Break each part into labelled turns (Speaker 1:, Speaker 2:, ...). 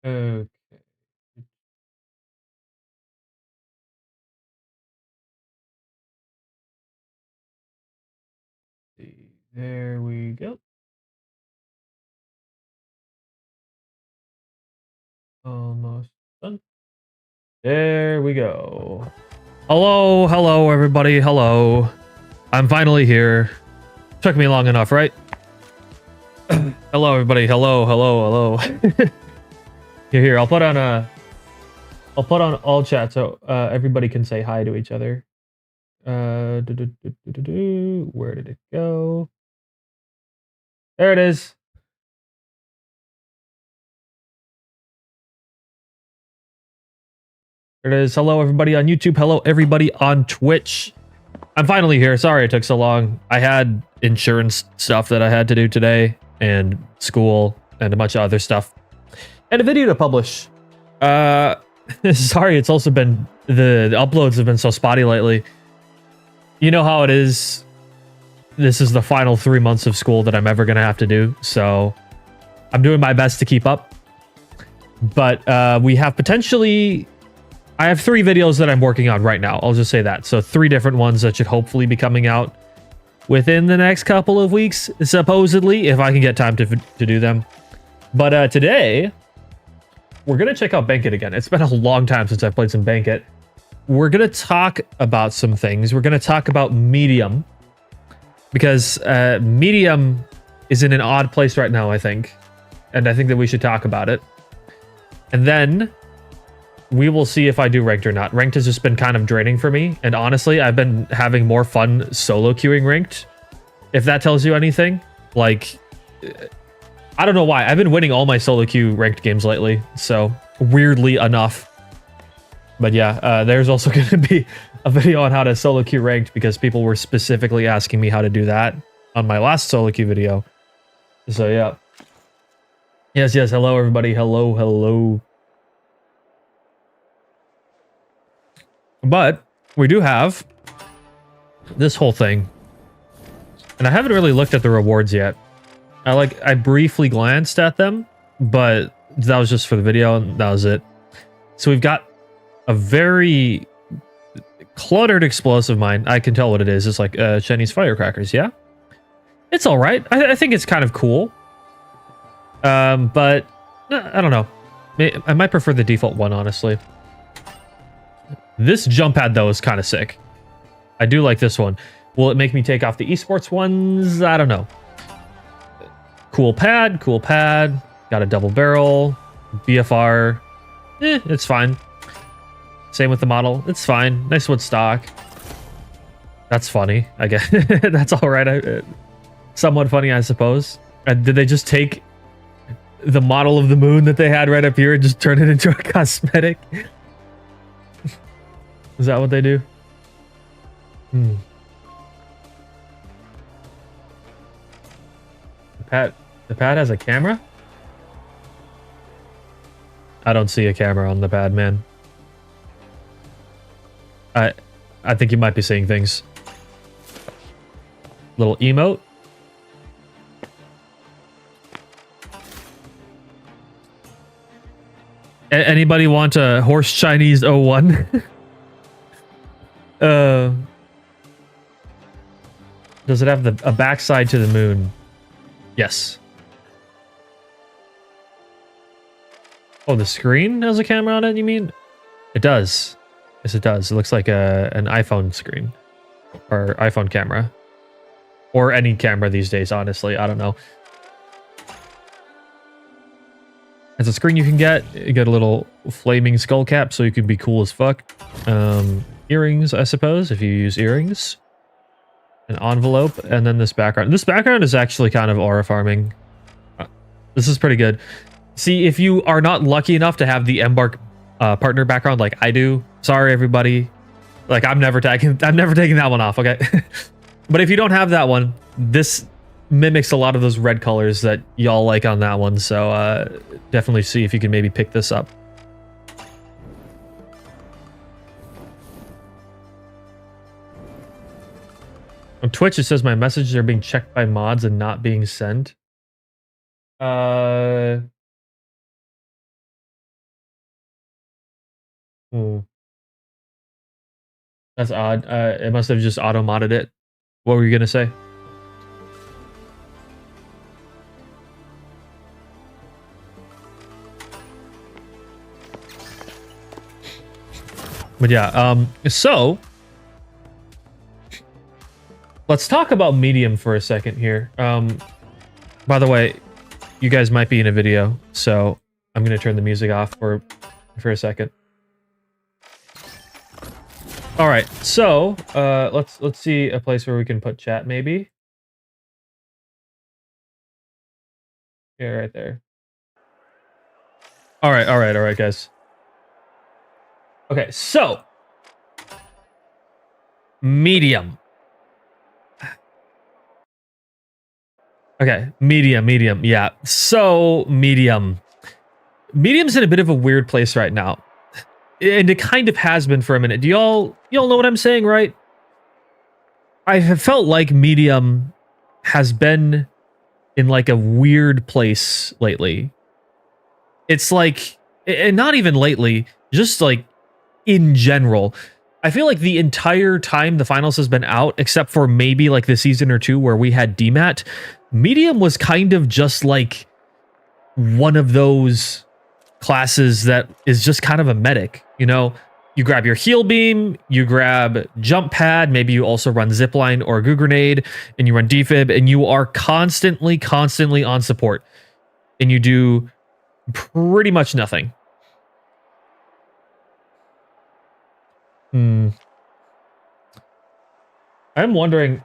Speaker 1: Okay. There we go. Almost done. There we go. Hello, everybody. Hello. I'm finally here. Took me long enough, right? Hello, everybody. Hello. Here. I'll put on all chat so everybody can say hi to each other. Where did it go? There it is. There it is. Hello, everybody on YouTube. Hello, everybody on Twitch. I'm finally here. Sorry it took so long. I had insurance stuff that I had to do today, and school, and a bunch of other stuff, and a video to publish. Sorry, it's also been the uploads have been so spotty lately. You know how it is. This is the final 3 months of school that I'm ever gonna have to do, so I'm doing my best to keep up. But we have potentially. I have 3 videos that I'm working on right now. I'll just say that. So 3 different ones that should hopefully be coming out within the next couple of weeks, supposedly, if I can get time to do them. But today, we're going to check out Gadget again. It's been a long time since I've played some Gadget. We're going to talk about some things. We're going to talk about Medium. Because Medium is in an odd place right now, I think. And I think that we should talk about it. And then we will see if I do ranked or not. Ranked has just been kind of draining for me. And honestly, I've been having more fun solo queuing ranked. If that tells you anything. Like, I don't know why. I've been winning all my solo queue ranked games lately. So, weirdly enough. But yeah, there's also going to be a video on how to solo queue ranked. Because people were specifically asking me how to do that on my last solo queue video. So yeah. Yes. Hello, everybody. Hello. But we do have this whole thing, and I haven't really looked at the rewards yet. I briefly glanced at them, but that was just for the video, and that was it. So we've got a very cluttered explosive mine. I can tell what it is. It's like Chinese firecrackers. Yeah, it's all right. I think it's kind of cool. But I don't know. I might prefer the default one, honestly. This jump pad, though, is kind of sick. I do like this one. Will it make me take off the Esports ones? I don't know. Cool pad. Got a double barrel. BFR. It's fine. Same with the model. It's fine. Nice wood stock. That's funny, I guess. That's all right. Somewhat funny, I suppose. Did they just take the model of the moon that they had right up here and just turn it into a cosmetic? Is that what they do? The pad has a camera? I don't see a camera on the pad, man. I think you might be seeing things. Little emote. Anybody want a horse Chinese 01? Does it have a backside to the moon? Yes. Oh, the screen has a camera on it, you mean? It does. Yes, it does. It looks like an iPhone screen. Or iPhone camera. Or any camera these days, honestly. I don't know. It's a screen you can get. You get a little flaming skull cap so you can be cool as fuck. Earrings, I suppose, if you use earrings. An envelope, and then this background. This background is actually kind of aura farming. This is pretty good. See, if you are not lucky enough to have the Embark partner background like I do, sorry everybody. Like I'm never taking that one off, okay? But if you don't have that one, this mimics a lot of those red colors that y'all like on that one. So definitely see if you can maybe pick this up. On Twitch, it says my messages are being checked by mods and not being sent. Hmm. That's odd. It must have just auto-modded it. What were you gonna say? But yeah, so let's talk about medium for a second here. By the way, you guys might be in a video, so I'm gonna turn the music off for a second. All right, so let's see a place where we can put chat, maybe. Yeah, right there. All right, guys. Okay, so medium. Okay, medium. Yeah, so medium. Medium's in a bit of a weird place right now, and it kind of has been for a minute. Do y'all know what I'm saying, right? I have felt like medium has been in like a weird place lately. It's like, and not even lately, just like in general. I feel like the entire time the finals has been out, except for maybe like the season or two where we had DMAT, medium was kind of just like one of those classes that is just kind of a medic. You know, you grab your heal beam, you grab jump pad, maybe you also run zipline or goo grenade, and you run defib, and you are constantly on support, and you do pretty much nothing. I'm wondering.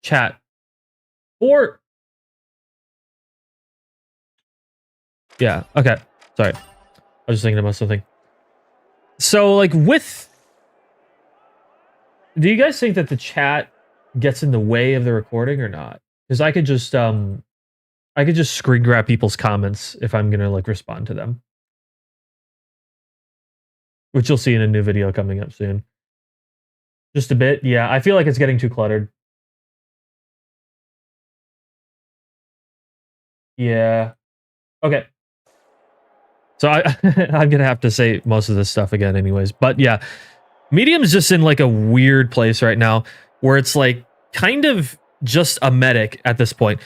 Speaker 1: Chat. Or. Yeah, okay. Sorry. I was just thinking about something. So, like, with. Do you guys think that the chat gets in the way of the recording or not? Because I could just screen grab people's comments if I'm gonna like respond to them. Which you'll see in a new video coming up soon. Just a bit, yeah. I feel like it's getting too cluttered. Yeah. Okay. So I'm gonna have to say most of this stuff again anyways. But yeah, medium's just in like a weird place right now where it's like kind of just a medic at this point.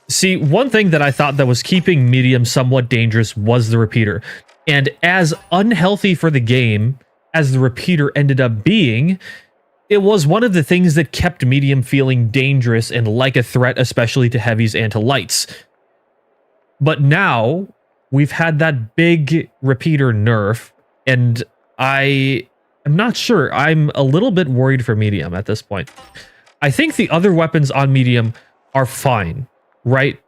Speaker 1: See, one thing that I thought that was keeping medium somewhat dangerous was the repeater. And as unhealthy for the game as the repeater ended up being, it was one of the things that kept medium feeling dangerous and like a threat, especially to heavies and to lights. But now we've had that big repeater nerf, and I am not sure. I'm a little bit worried for medium at this point. I think the other weapons on medium are fine, right?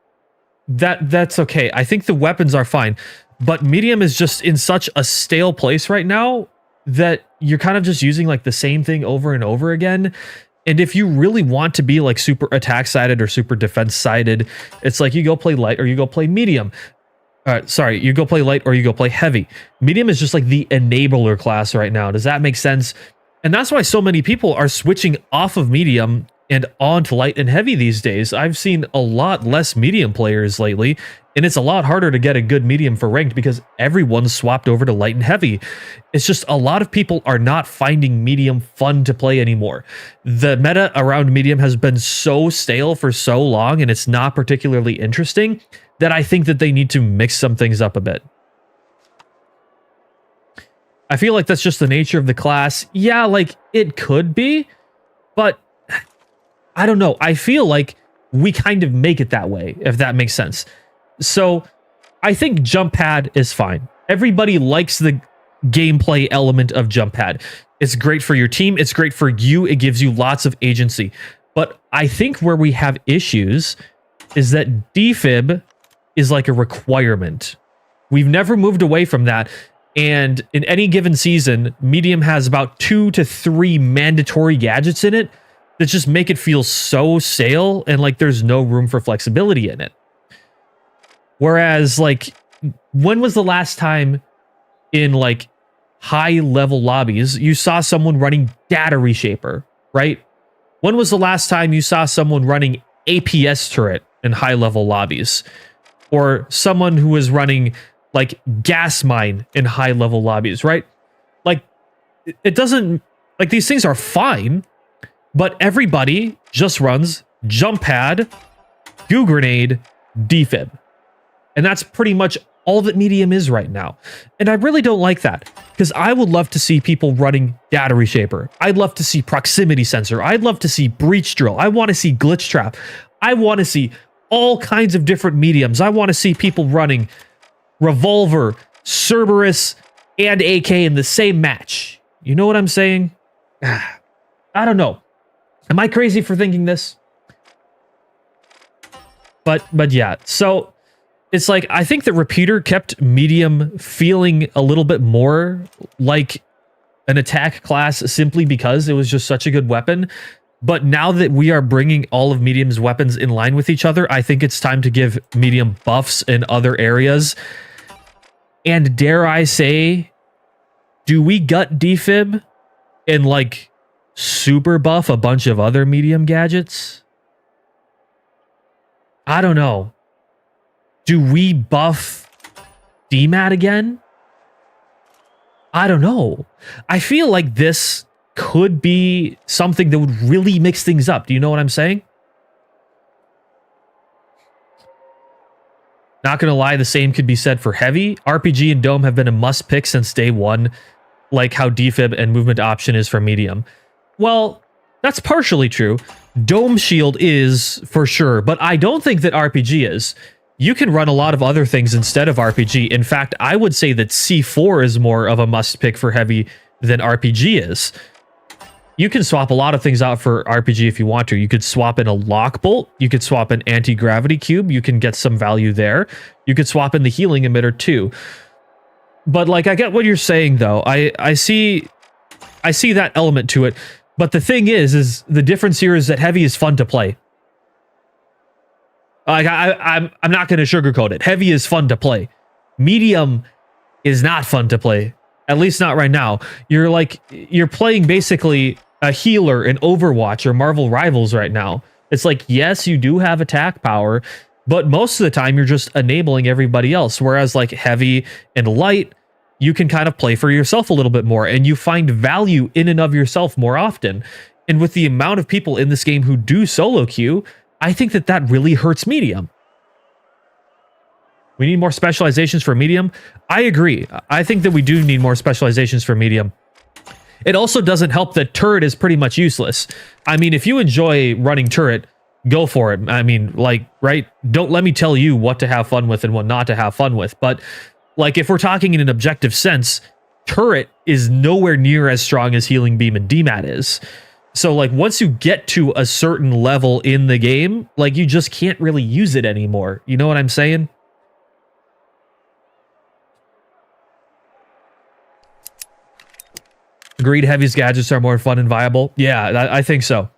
Speaker 1: That's okay. I think the weapons are fine, but medium is just in such a stale place right now that you're kind of just using like the same thing over and over again. And if you really want to be like super attack sided or super defense sided, it's like you go play light or you go play medium. Sorry, you go play light or you go play heavy. Medium is just like the enabler class right now. Does that make sense? And that's why so many people are switching off of medium and on to light and heavy these days. I've seen a lot less medium players lately, and it's a lot harder to get a good medium for ranked because everyone's swapped over to light and heavy. It's just a lot of people are not finding medium fun to play anymore. The meta around medium has been so stale for so long, and it's not particularly interesting, that I think that they need to mix some things up a bit. I feel like that's just the nature of the class. Yeah, like, it could be, but I don't know. I feel like we kind of make it that way, if that makes sense. So I think jump pad is fine. Everybody likes the gameplay element of jump pad. It's great for your team. It's great for you. It gives you lots of agency. But I think where we have issues is that defib is like a requirement. We've never moved away from that. And in any given season, medium has about 2 to 3 mandatory gadgets in it that just make it feel so stale and like there's no room for flexibility in it. Whereas, like, when was the last time in like high level lobbies you saw someone running data reshaper, right? When was the last time you saw someone running APS turret in high level lobbies? Or someone who was running like gas mine in high level lobbies, right? Like it doesn't, like these things are fine, but everybody just runs jump pad, goo grenade, defib. And that's pretty much all that medium is right now. And I really don't like that, because I would love to see people running data reshaper. I'd love to see proximity sensor. I'd love to see breach drill. I want to see glitch trap. I want to see all kinds of different mediums. I want to see people running revolver, Cerberus, and AK in the same match. You know what I'm saying? I don't know. Am I crazy for thinking this? But yeah, so it's like, I think that Repeater kept medium feeling a little bit more like an attack class simply because it was just such a good weapon. But now that we are bringing all of medium's weapons in line with each other, I think it's time to give medium buffs in other areas. And dare I say, do we gut defib and like super buff a bunch of other medium gadgets? I don't know. Do we buff DMAT again? I don't know. I feel like this could be something that would really mix things up. Do you know what I'm saying? Not gonna lie, the same could be said for heavy. RPG and Dome have been a must pick since day one, like how defib and movement option is for medium. Well, that's partially true. Dome shield is for sure, but I don't think that RPG is. You can run a lot of other things instead of RPG. In fact, I would say that C4 is more of a must pick for heavy than RPG is. You can swap a lot of things out for RPG if you want to. You could swap in a lock bolt. You could swap an anti-gravity cube. You can get some value there. You could swap in the healing emitter too. But like, I get what you're saying though. I see that element to it. But the thing is the difference here is that heavy is fun to play. Like I'm not going to sugarcoat it. Heavy is fun to play. Medium is not fun to play. At least not right now. You're playing basically a healer in Overwatch or Marvel Rivals right now. It's like, yes, you do have attack power, but most of the time you're just enabling everybody else. Whereas like heavy and light, you can kind of play for yourself a little bit more, and you find value in and of yourself more often. And with the amount of people in this game who do solo queue, I think that that really hurts medium. We need more specializations for medium. I agree. I think that we do need more specializations for medium. It also doesn't help that turret is pretty much useless. I mean, if you enjoy running turret, go for it. I mean, like, right? Don't let me tell you what to have fun with and what not to have fun with. But like, if we're talking in an objective sense, turret is nowhere near as strong as healing beam and DMAT is. So like, once you get to a certain level in the game, like you just can't really use it anymore. You know what I'm saying? Agreed, heavy's gadgets are more fun and viable. Yeah, I think so.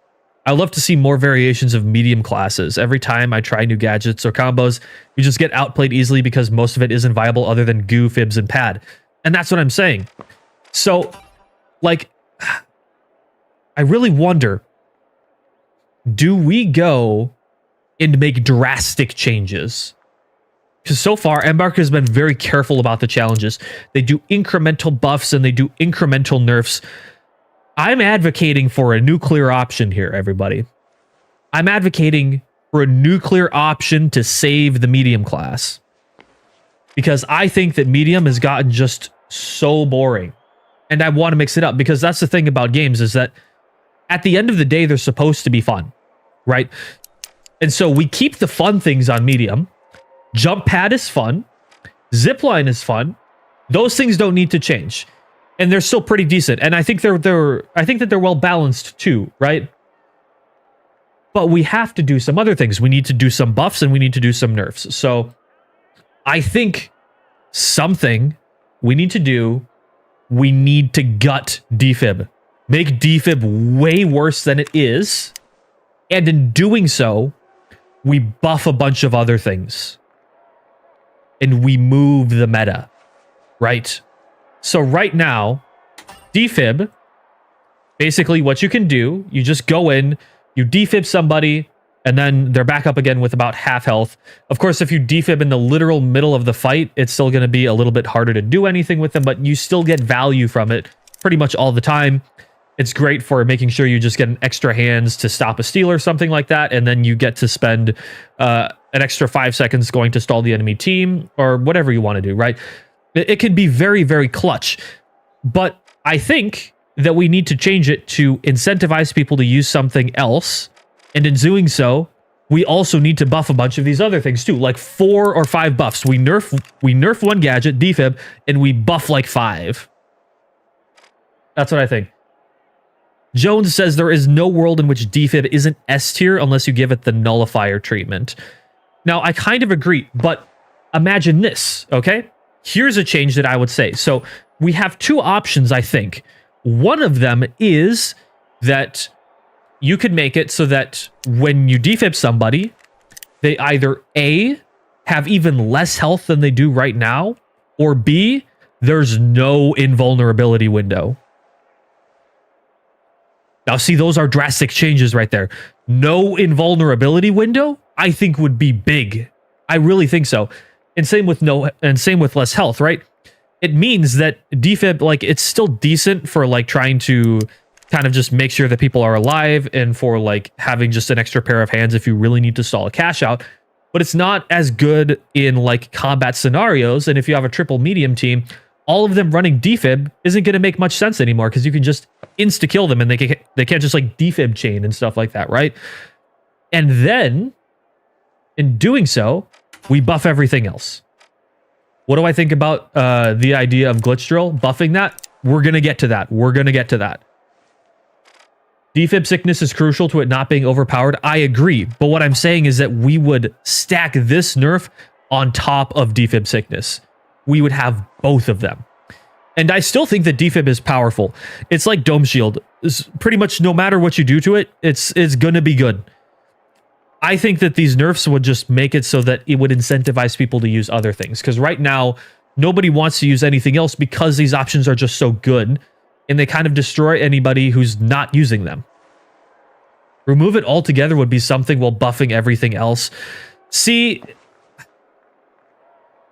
Speaker 1: I love to see more variations of medium classes. Every time I try new gadgets or combos, you just get outplayed easily because most of it isn't viable other than goo, fibs, and pad. And that's what I'm saying. So, like, I really wonder, do we go and make drastic changes? Because so far, Embark has been very careful about the challenges. They do incremental buffs and they do incremental nerfs. I'm advocating for a nuclear option here, everybody. I'm advocating for a nuclear option to save the medium class. Because I think that medium has gotten just so boring. And I want to mix it up, because that's the thing about games, is that at the end of the day, they're supposed to be fun, right? And so we keep the fun things on medium. Jump pad is fun. Zipline is fun. Those things don't need to change. And they're still pretty decent. And I think I think that they're well balanced too, right? But we have to do some other things. We need to do some buffs and we need to do some nerfs. So I think something we need to do, we need to gut defib. Make defib way worse than it is. And in doing so, we buff a bunch of other things. And we move the meta, right? So right now, defib, basically what you can do, you just go in, you defib somebody, and then they're back up again with about half health. Of course, if you defib in the literal middle of the fight, it's still going to be a little bit harder to do anything with them, but you still get value from it pretty much all the time. It's great for making sure you just get an extra hands to stop a steal or something like that, and then you get to spend an extra 5 seconds going to stall the enemy team, or whatever you want to do, right? It can be very, very clutch. But I think that we need to change it to incentivize people to use something else, and in doing so, we also need to buff a bunch of these other things too, like 4 or 5 buffs. We nerf one gadget, defib, and we buff like 5. That's what I think. Jones says there is no world in which defib isn't S tier unless you give it the nullifier treatment. Now, I kind of agree, but imagine this, okay? Here's a change that I would say. So we have 2 options, I think. One of them is that you could make it so that when you defib somebody, they either A, have even less health than they do right now, or B, there's no invulnerability window. Now, see, those are drastic changes right there. No invulnerability window, I think, would be big. I really think so. And same with less health, right? It means that defib, like, it's still decent for like trying to kind of just make sure that people are alive, and for like having just an extra pair of hands if you really need to stall a cash out. But it's not as good in like combat scenarios. And if you have a triple medium team, all of them running defib isn't going to make much sense anymore, because you can just insta kill them and they can't just like defib chain and stuff like that, right? And then in doing so, we buff everything else. What do I think about the idea of glitch drill buffing that? We're going to get to that. Defib sickness is crucial to it not being overpowered. I agree. But what I'm saying is that we would stack this nerf on top of defib sickness. We would have both of them. And I still think that defib is powerful. It's like Dome Shield. It's pretty much no matter what you do to it, it's going to be good. I think that these nerfs would just make it so that it would incentivize people to use other things. Because right now, nobody wants to use anything else because these options are just so good. And they kind of destroy anybody who's not using them. Remove it altogether would be something while buffing everything else. See,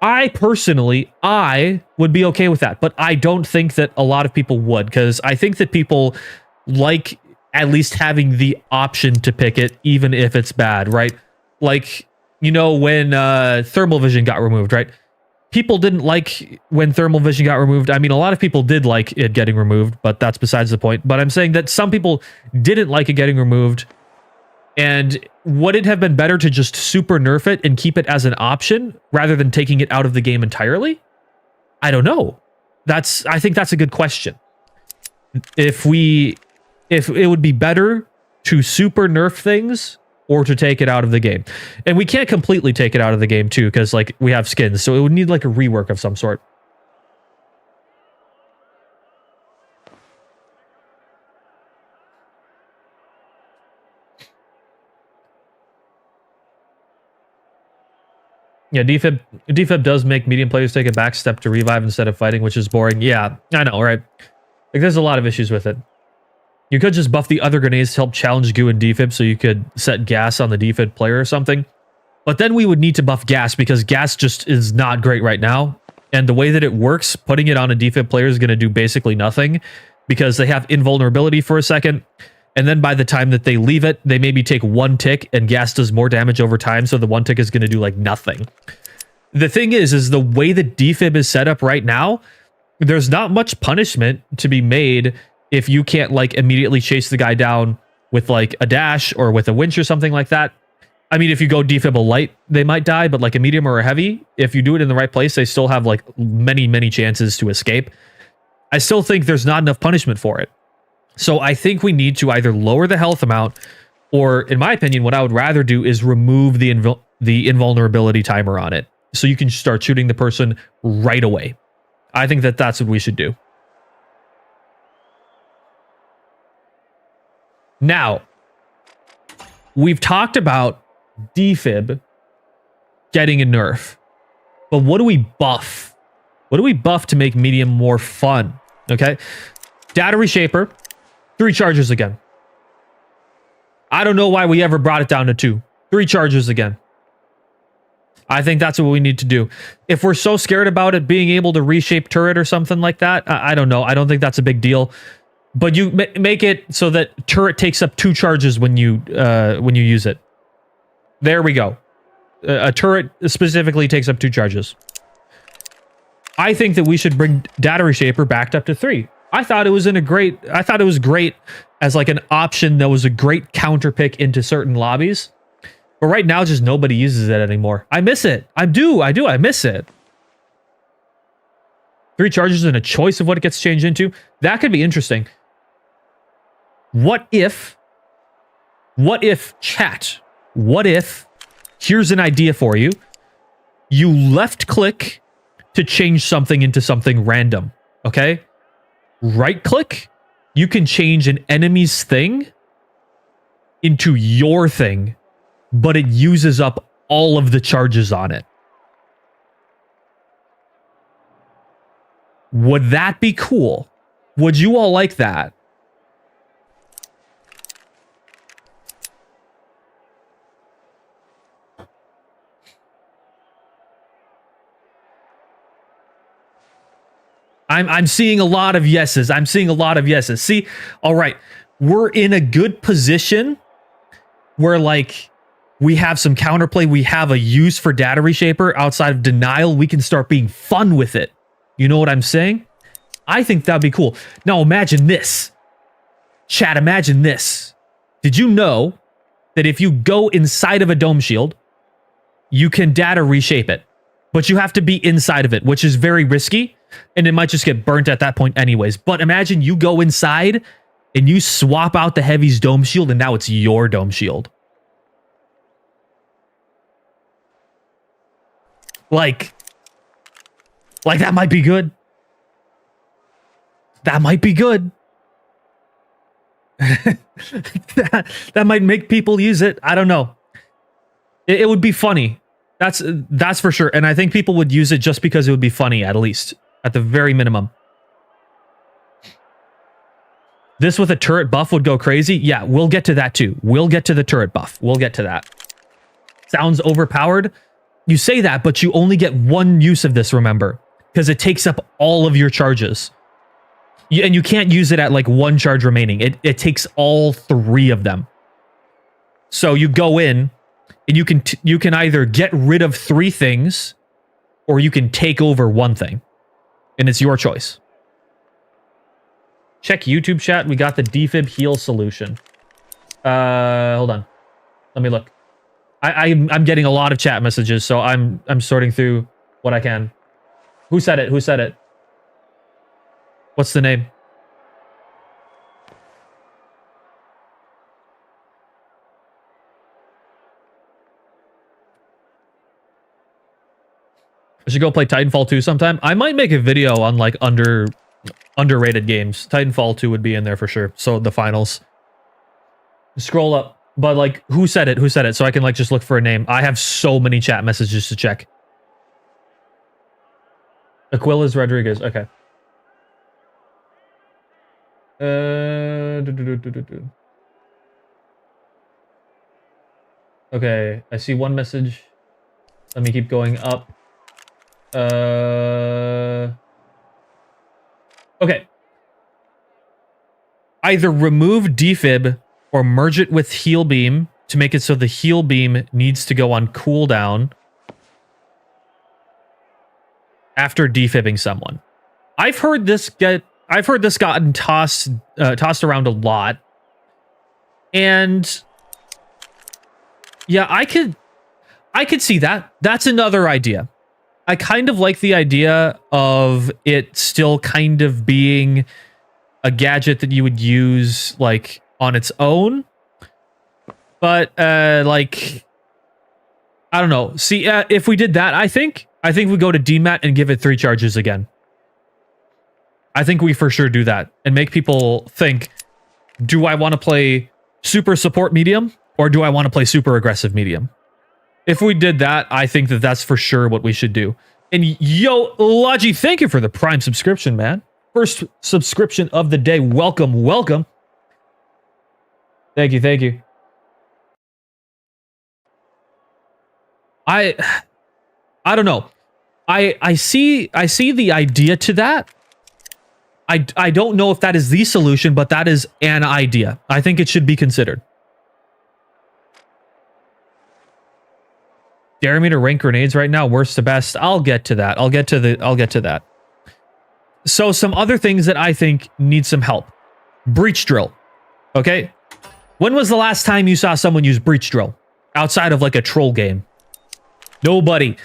Speaker 1: I personally would be okay with that, but I don't think that a lot of people would, because I think that people like at least having the option to pick it, even if it's bad, right? Like, you know, when thermal vision got removed, right? People didn't like when thermal vision got removed. I mean, a lot of people did like it getting removed, but that's besides the point. But I'm saying that some people didn't like it getting removed. And would it have been better to just super nerf it and keep it as an option rather than taking it out of the game entirely? I don't know. I think that's a good question. If it would be better to super nerf things or to take it out of the game. And we can't completely take it out of the game too, because like we have skins, so it would need like a rework of some sort. Yeah, defib does make medium players take a back step to revive instead of fighting, which is boring. Yeah, I know, right? Like, there's a lot of issues with it. You could just buff the other grenades to help challenge goo and defib, so you could set gas on the defib player or something. But then we would need to buff gas, because gas just is not great right now. And the way that it works, putting it on a defib player is going to do basically nothing, because they have invulnerability for a second. And then by the time that they leave it, they maybe take 1 tick, and gas does more damage over time, so the 1 tick is going to do like nothing. The thing is the way that defib is set up right now, there's not much punishment to be made if you can't like immediately chase the guy down with like a dash or with a winch or something like that. I mean, if you go defib a light, they might die, but like a medium or a heavy, if you do it in the right place, they still have like many, many chances to escape. I still think there's not enough punishment for it. So I think we need to either lower the health amount, or in my opinion, what I would rather do is remove the invulnerability timer on it, so you can start shooting the person right away. I think that that's what we should do. Now, we've talked about defib getting a nerf, but what do we buff? What do we buff to make medium more fun? Okay, data reshaper, 3 charges again. I don't know why we ever brought it down to 2. 3 charges again. I think that's what we need to do. If we're so scared about it being able to reshape turret or something like that, I don't know. I don't think that's a big deal. But you make it so that turret takes up 2 charges when you use it. There we go. A turret specifically takes up 2 charges. I think that we should bring data reshaper backed up to 3. I thought it was great as like an option that was a great counter pick into certain lobbies. But right now, just nobody uses it anymore. I miss it. I miss it. 3 charges and a choice of what it gets changed into. That could be interesting. What if, chat, here's an idea for you. You left click to change something into something random, okay? Right click, you can change an enemy's thing into your thing, but it uses up all of the charges on it. Would that be cool? Would you all like that? I'm seeing a lot of yeses. I'm seeing a lot of yeses. See, all right, we're in a good position where like we have some counterplay. We have a use for data reshaper outside of denial. We can start being fun with it. You know what I'm saying? I think that'd be cool. Now imagine this. Chat, imagine this. Did you know that if you go inside of a dome shield, you can data reshape it, but you have to be inside of it, which is very risky. And it might just get burnt at that point anyways. But imagine you go inside and you swap out the heavy's dome shield and now it's your dome shield. Like that might be good. That might be good. that might make people use it. I don't know. It would be funny. That's for sure. And I think people would use it just because it would be funny, at least. At the very minimum. This with a turret buff would go crazy. Yeah, we'll get to that too. We'll get to the turret buff. We'll get to that. Sounds overpowered. You say that, but you only get 1 use of this, remember. Because it takes up all of your charges. And you can't use it at like 1 charge remaining. It takes all 3 of them. So you go in, and you can either get rid of 3 things, or you can take over 1 thing. And it's your choice. Check YouTube chat. We got the defib heal solution. Hold on. Let me look. I'm getting a lot of chat messages, so I'm sorting through what I can. Who said it? Who said it? What's the name? I should go play Titanfall 2 sometime. I might make a video on like underrated games. Titanfall 2 would be in there for sure. So the finals. Scroll up. But like, who said it? Who said it? So I can like just look for a name. I have so many chat messages to check. Aquilas Rodriguez. Okay. Okay, I see 1 message. Let me keep going up. Okay. Either remove defib or merge it with heal beam to make it so the heal beam needs to go on cooldown after defibbing someone. I've heard this gotten tossed around a lot. And yeah, I could see that. That's another idea. I kind of like the idea of it still kind of being a gadget that you would use like on its own. But like, I don't know. See, if we did that, I think we go to DMAT and give it 3 charges again. I think we for sure do that and make people think, do I want to play super support medium or do I want to play super aggressive medium? If we did that, I think that that's for sure what we should do. And yo, Logi, thank you for the Prime subscription, man. First subscription of the day. Welcome, welcome. Thank you, thank you. I don't know. I see the idea to that. I don't know if that is the solution, but that is an idea. I think it should be considered. Dare me to rank grenades right now, worst to best. I'll get to that. I'll get to that. So some other things that I think need some help. Breach drill. Okay? When was the last time you saw someone use breach drill? Outside of like a troll game. Nobody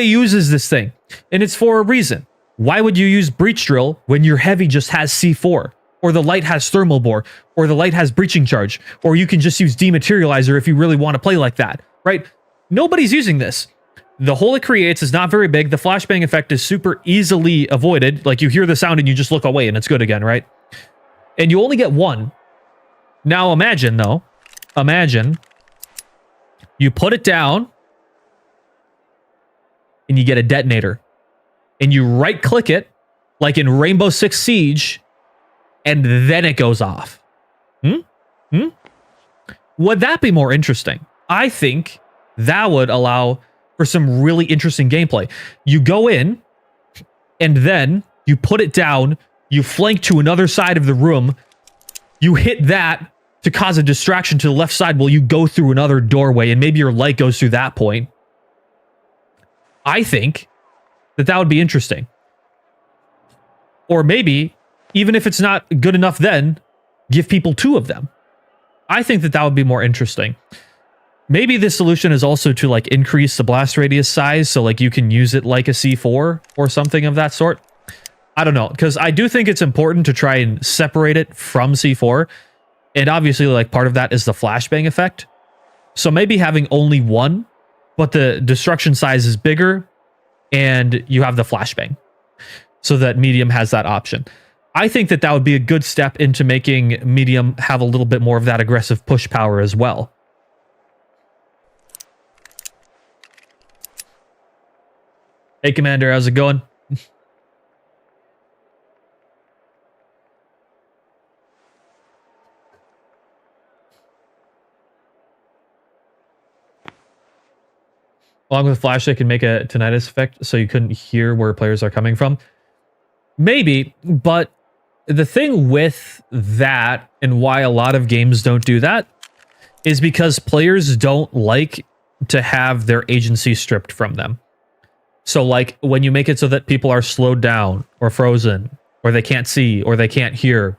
Speaker 1: uses this thing. And it's for a reason. Why would you use breach drill when your heavy just has C4? Or the light has thermal bore? Or the light has breaching charge? Or you can just use dematerializer if you really want to play like that, right? Nobody's using this. The hole it creates is not very big. The flashbang effect is super easily avoided. Like you hear the sound and you just look away and it's good again, right? And you only get one. Now imagine though, you put it down and you get a detonator and you right click it like in Rainbow Six Siege and then it goes off. Would that be more interesting? I think that would allow for some really interesting gameplay. You go in and then you put it down, you flank to another side of the room, you hit that to cause a distraction to the left side while you go through another doorway and maybe your light goes through that point. I think that would be interesting. Or maybe, even if it's not good enough then, give people two of them. I think that would be more interesting. Maybe the solution is also to like increase the blast radius size so like you can use it like a C4 or something of that sort. I don't know, because I do think it's important to try and separate it from C4. And obviously like part of that is the flashbang effect. So maybe having only one, but the destruction size is bigger and you have the flashbang. So that medium has that option. I think that would be a good step into making medium have a little bit more of that aggressive push power as well. Hey, Commander, how's it going? Along with flash, it can make a tinnitus effect so you couldn't hear where players are coming from. Maybe, but the thing with that and why a lot of games don't do that is because players don't like to have their agency stripped from them. So like when you make it so that people are slowed down or frozen or they can't see or they can't hear,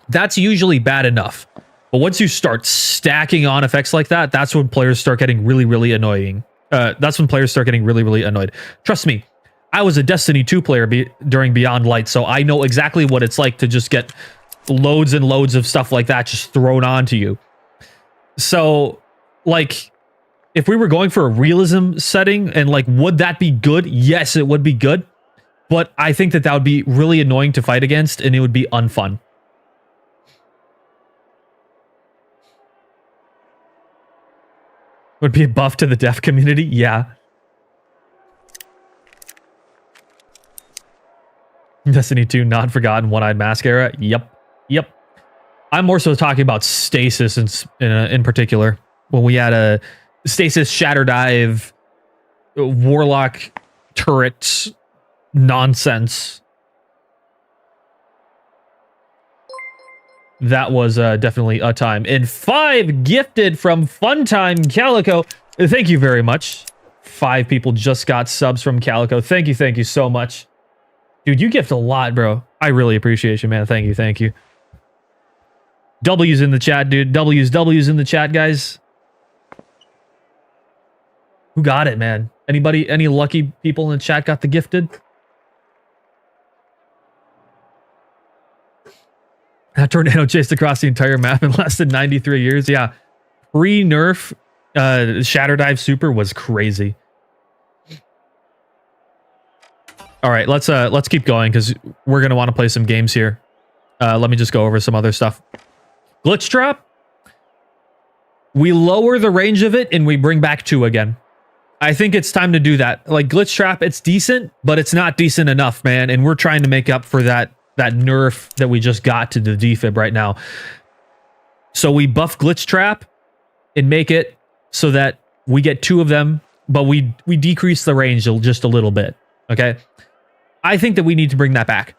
Speaker 1: that's usually bad enough. But once you start stacking on effects like that, that's when players start getting really, really annoying. That's when players start getting really, really annoyed. Trust me, I was a Destiny 2 player during Beyond Light, so I know exactly what it's like to just get loads and loads of stuff like that just thrown onto you. So, like, if we were going for a realism setting, and like, would that be good? Yes, it would be good. But I think that would be really annoying to fight against, and it would be unfun. Would be a buff to the deaf community? Yeah. Destiny 2, not forgotten, one-eyed mask era? Yep. I'm more so talking about stasis in particular. When we had a stasis, shatter dive, warlock turret nonsense. That was definitely a time. And 5 gifted from Funtime Calico. Thank you very much. 5 people just got subs from Calico. Thank you so much. Dude, you gift a lot, bro. I really appreciate you, man. Thank you. W's in the chat, dude. W's in the chat, guys. Who got it, man? Anybody, any lucky people in the chat got the gifted? That tornado chased across the entire map in less than 93 years. Yeah. Pre-nerf Shatter Dive Super was crazy. All right, let's keep going because we're going to want to play some games here. Let me just go over some other stuff. Glitch Trap. We lower the range of it and we bring back 2 again. I think it's time to do that. Like Glitch Trap, it's decent, but it's not decent enough, man. And we're trying to make up for that nerf that we just got to the defib right now. So we buff Glitch Trap and make it so that we get 2 of them but we decrease the range just a little bit. Okay, I think that we need to bring that back.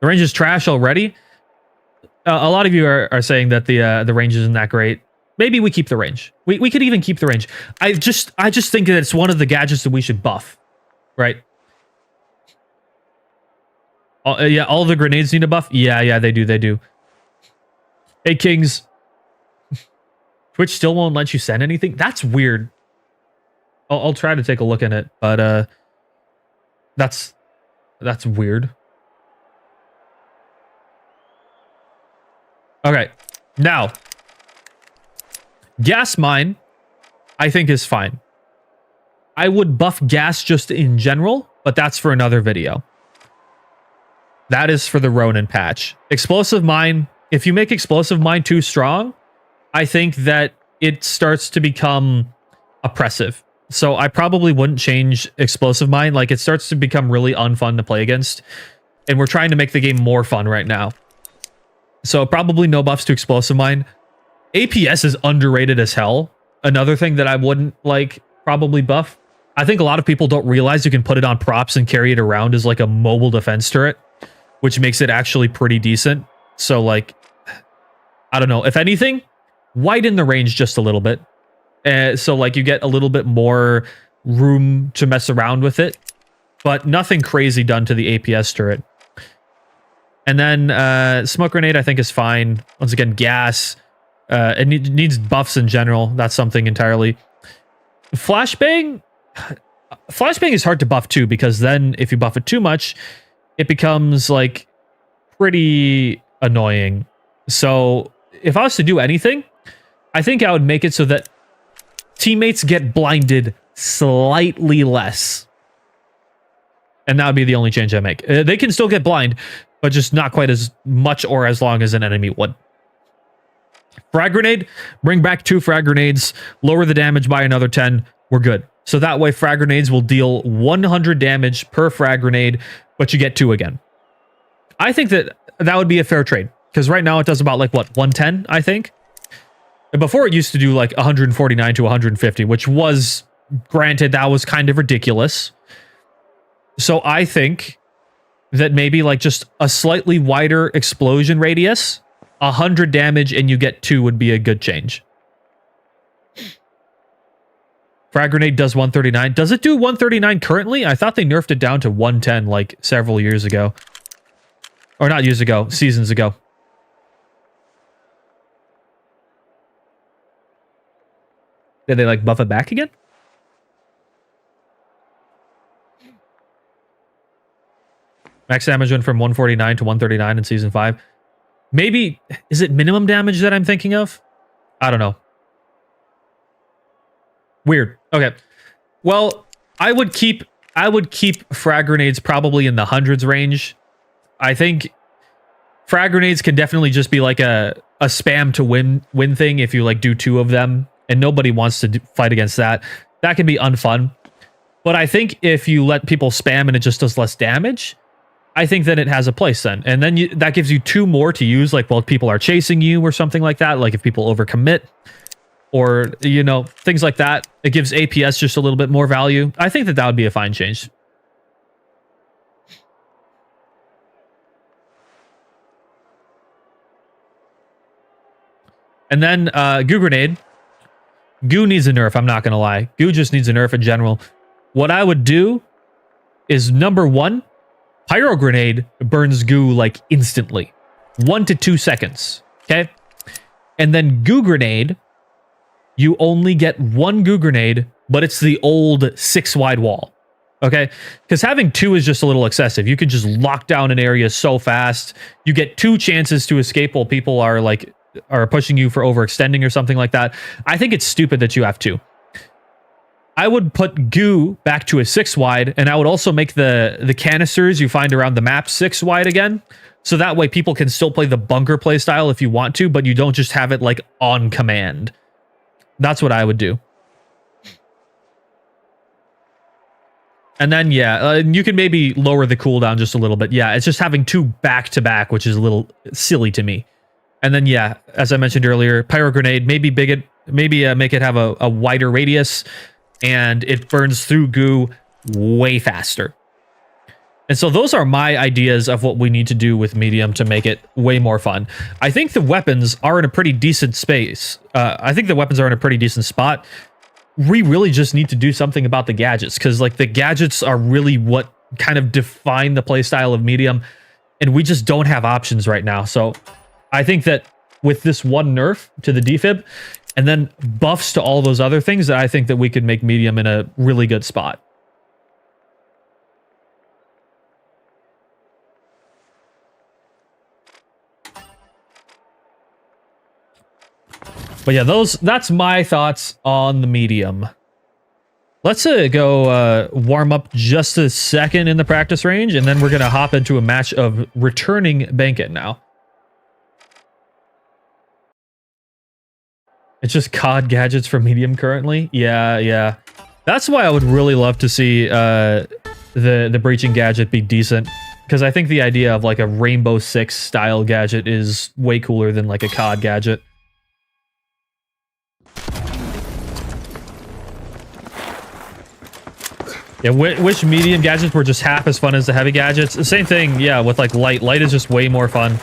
Speaker 1: The range is trash already. A lot of you are saying that the range isn't that great. Maybe we keep the range. We could even keep the range. I just think that it's one of the gadgets that we should buff, right? Yeah, all the grenades need a buff. Yeah, they do. Hey, Kings. Twitch still won't let you send anything? That's weird. I'll try to take a look at it, but that's weird. Okay, now gas mine, I think is fine. I would buff gas just in general, but that's for another video. That is for the Ronin patch. Explosive mine, if you make explosive mine too strong, I think that it starts to become oppressive. So I probably wouldn't change explosive mine. Like, it starts to become really unfun to play against. And we're trying to make the game more fun right now. So probably no buffs to explosive mine. APS is underrated as hell. Another thing that I wouldn't probably buff. I think a lot of people don't realize you can put it on props and carry it around as like a mobile defense turret, which makes it actually pretty decent. So I don't know. If anything, widen the range just a little bit. So you get a little bit more room to mess around with it, but nothing crazy done to the APS turret. And then smoke grenade, I think, is fine. Once again, gas. It needs buffs in general. That's something entirely. Flashbang is hard to buff too, because then if you buff it too much, it becomes pretty annoying. So if I was to do anything, I think I would make it so that teammates get blinded slightly less. And that would be the only change I make. They can still get blind, but just not quite as much or as long as an enemy would. Frag grenade, bring back 2 frag grenades, lower the damage by another 10. We're good. So that way frag grenades will deal 100 damage per frag grenade, but you get 2 again. I think that would be a fair trade, because right now it does about 110, I think. And before it used to do 149 to 150, which was, granted, that was kind of ridiculous. So I think that maybe just a slightly wider explosion radius, 100 damage, and you get 2 would be a good change. Frag grenade does 139. Does it do 139 currently? I thought they nerfed it down to 110 several years ago. Or not years ago, seasons ago. Did they buff it back again? Max damage went from 149 to 139 in season 5. Maybe, is it minimum damage that I'm thinking of? I don't know. Weird. Okay. Well, I would keep frag grenades probably in the hundreds range. I think frag grenades can definitely just be a spam to win thing if you do 2 of them, and nobody wants to fight against that. That can be unfun. But I think if you let people spam and it just does less damage, I think that it has a place then. And then that gives you 2 more to use, while people are chasing you or something like that, if people overcommit or, things like that. It gives APS just a little bit more value. I think that would be a fine change. And then Goo Grenade. Goo needs a nerf, I'm not going to lie. Goo just needs a nerf in general. What I would do is, number 1, Pyro Grenade burns goo instantly. 1 to 2 seconds. Okay? And then Goo Grenade, you only get 1 Goo Grenade, but it's the old 6 wide wall. Okay? Because having 2 is just a little excessive. You can just lock down an area so fast. You get 2 chances to escape while people are pushing you for overextending or something like that. I think it's stupid that you have 2. I would put goo back to a 6 wide, and I would also make the canisters you find around the map 6 wide again. So that way people can still play the bunker play style if you want to, but you don't just have it on command. That's what I would do. And then, yeah, you can maybe lower the cooldown just a little bit. Yeah, it's just having 2 back to back, which is a little silly to me. And then, yeah, as I mentioned earlier, Pyro Grenade, maybe maybe make it have a wider radius, and it burns through goo way faster. And so those are my ideas of what we need to do with medium to make it way more fun. I think the weapons are in a pretty decent space. I think the weapons are in a pretty decent spot. We really just need to do something about the gadgets, because like the gadgets are really what kind of define the playstyle of medium, and we just don't have options right now. So I think that with this one nerf to the defib and then buffs to all those other things, I think that we could make medium in a really good spot. But yeah, that's my thoughts on the medium. Let's go warm up just a second in the practice range, and then we're going to hop into a match of returning Bankit now. It's just COD gadgets for medium currently. Yeah. That's why I would really love to see the breaching gadget be decent, because I think the idea of like a Rainbow Six style gadget is way cooler than like a COD gadget. Yeah, wish medium gadgets were just half as fun as the heavy gadgets. The same thing, yeah, with like light. Light is just way more fun.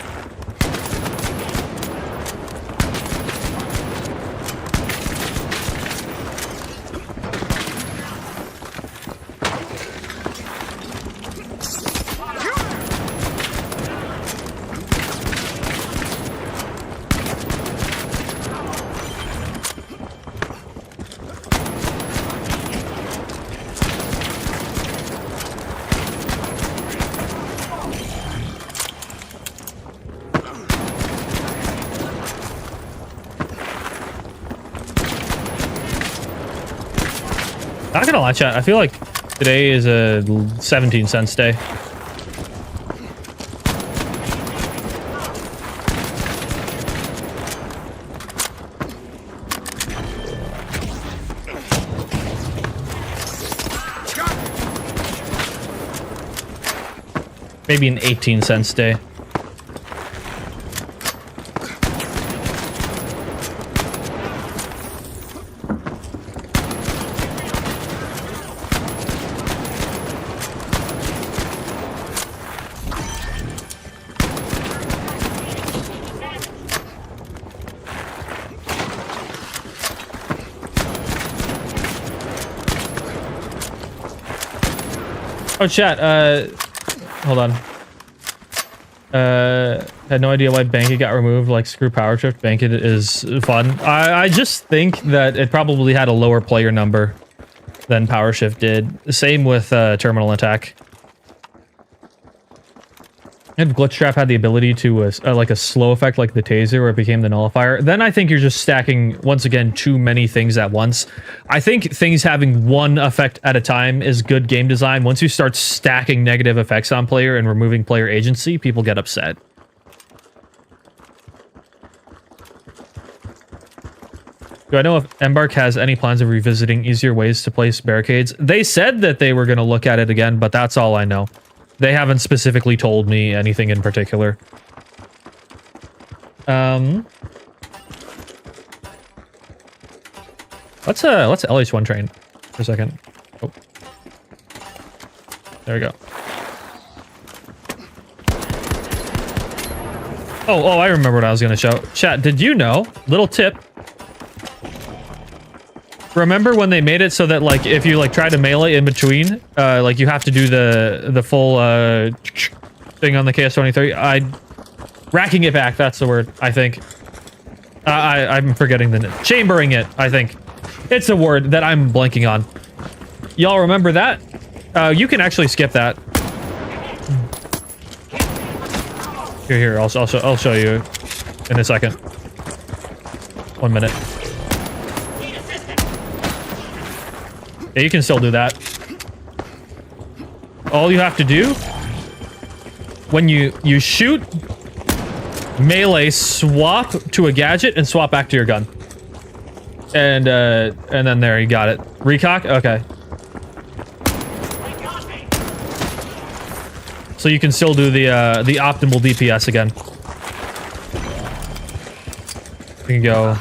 Speaker 1: Not gonna lie, chat, I feel like today is a 17 cents day. Maybe an 18 cents day. Oh, chat, hold on. Had no idea why Bankit got removed. Like, screw Power Shift. Bankit is fun. I just think that it probably had a lower player number than Power Shift did. Same with Terminal Attack. If Glitch Trap had the ability to like a slow effect like the taser where it became the nullifier, then I think you're just stacking, once again, too many things at once. I think things having one effect at a time is good game design. Once you start stacking negative effects on player and removing player agency, people get upset. Do I know if Embark has any plans of revisiting easier ways to place barricades? They said that they were going to look at it again, but that's all I know. They haven't specifically told me anything in particular. Let's LH1 train for a second. Oh. There we go. Oh, I remember what I was going to show. Chat, did you know? Little tip. Remember when they made it so that, like, if you, like, try to melee in between, like, you have to do the full, thing on the KS-23? Racking it back, that's the word, I think. I'm forgetting the... Chambering it, I think. It's a word that I'm blanking on. Y'all remember that? You can actually skip that. Here, I'll show you in a second. 1 minute. Yeah, you can still do that. All you have to do when you shoot, melee, swap to a gadget and swap back to your gun. And then there, you got it. Recock? Okay. So you can still do the optimal DPS again. You can go.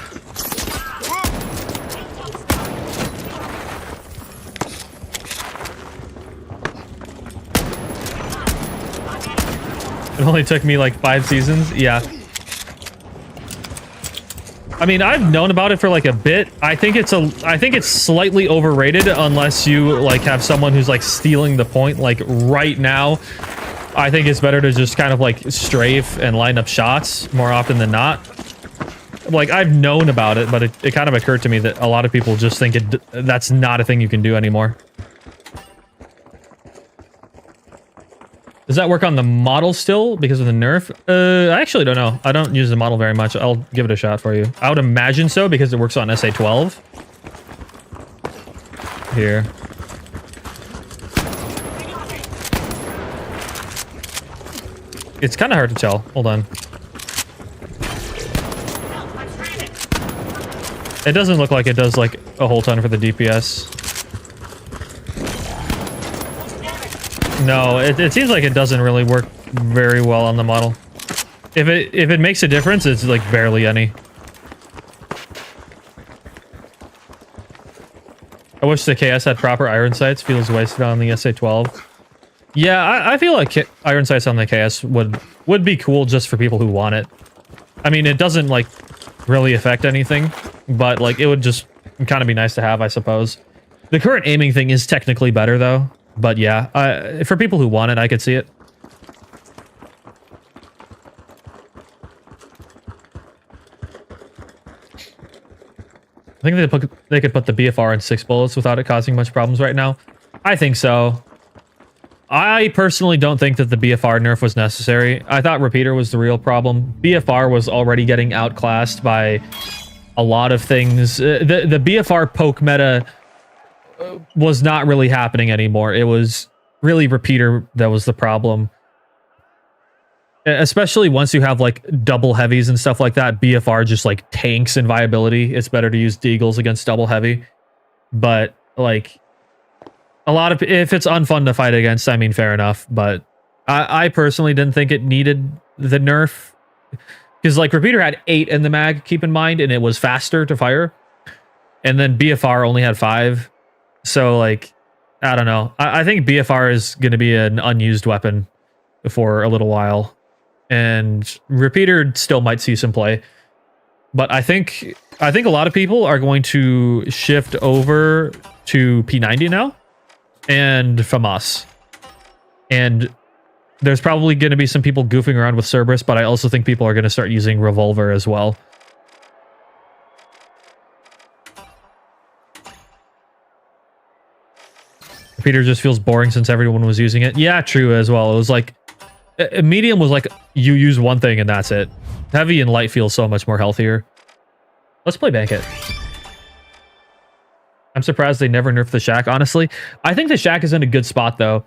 Speaker 1: It only took me like 5 seasons. Yeah. I mean, I've known about it for like a bit. I think it's slightly overrated unless you like have someone who's like stealing the point. Like right now, I think it's better to just kind of like strafe and line up shots more often than not. Like I've known about it, but it kind of occurred to me that a lot of people just think that's not a thing you can do anymore. Does that work on the model still because of the nerf? I actually don't know. I don't use the model very much. I'll give it a shot for you. I would imagine so because it works on SA12. Here. It's kind of hard to tell. Hold on. It doesn't look like it does like a whole ton for the DPS. No, it seems like it doesn't really work very well on the model. If it makes a difference, it's like barely any. I wish the KS had proper iron sights. Feels wasted on the SA12. Yeah, I feel like iron sights on the KS would be cool just for people who want it. I mean, it doesn't like really affect anything, but like it would just kind of be nice to have, I suppose. The current aiming thing is technically better though. But yeah, for people who want it, I could see it. I think they could put the BFR in 6 bullets without it causing much problems right now. I think so. I personally don't think that the BFR nerf was necessary. I thought repeater was the real problem. BFR was already getting outclassed by a lot of things. The BFR poke meta was not really happening anymore. It was really repeater that was the problem. Especially once you have like double heavies and stuff like that, BFR just like tanks in viability. It's better to use deagles against double heavy. But like a lot of, if it's unfun to fight against, I mean, fair enough. But I personally didn't think it needed the nerf. Because like repeater had 8 in the mag, keep in mind, and it was faster to fire. And then BFR only had 5. So, like, I don't know. I think BFR is going to be an unused weapon for a little while. And repeater still might see some play. But I think a lot of people are going to shift over to P90 now. And FAMAS. And there's probably going to be some people goofing around with Cerberus, but I also think people are going to start using Revolver as well. Repeater just feels boring since everyone was using it. Yeah, true as well. It was like medium was like you use one thing and that's it. Heavy and light feels so much more healthier. Let's play Banquet. I'm surprised they never nerfed the Shack, honestly. I think the Shack is in a good spot though.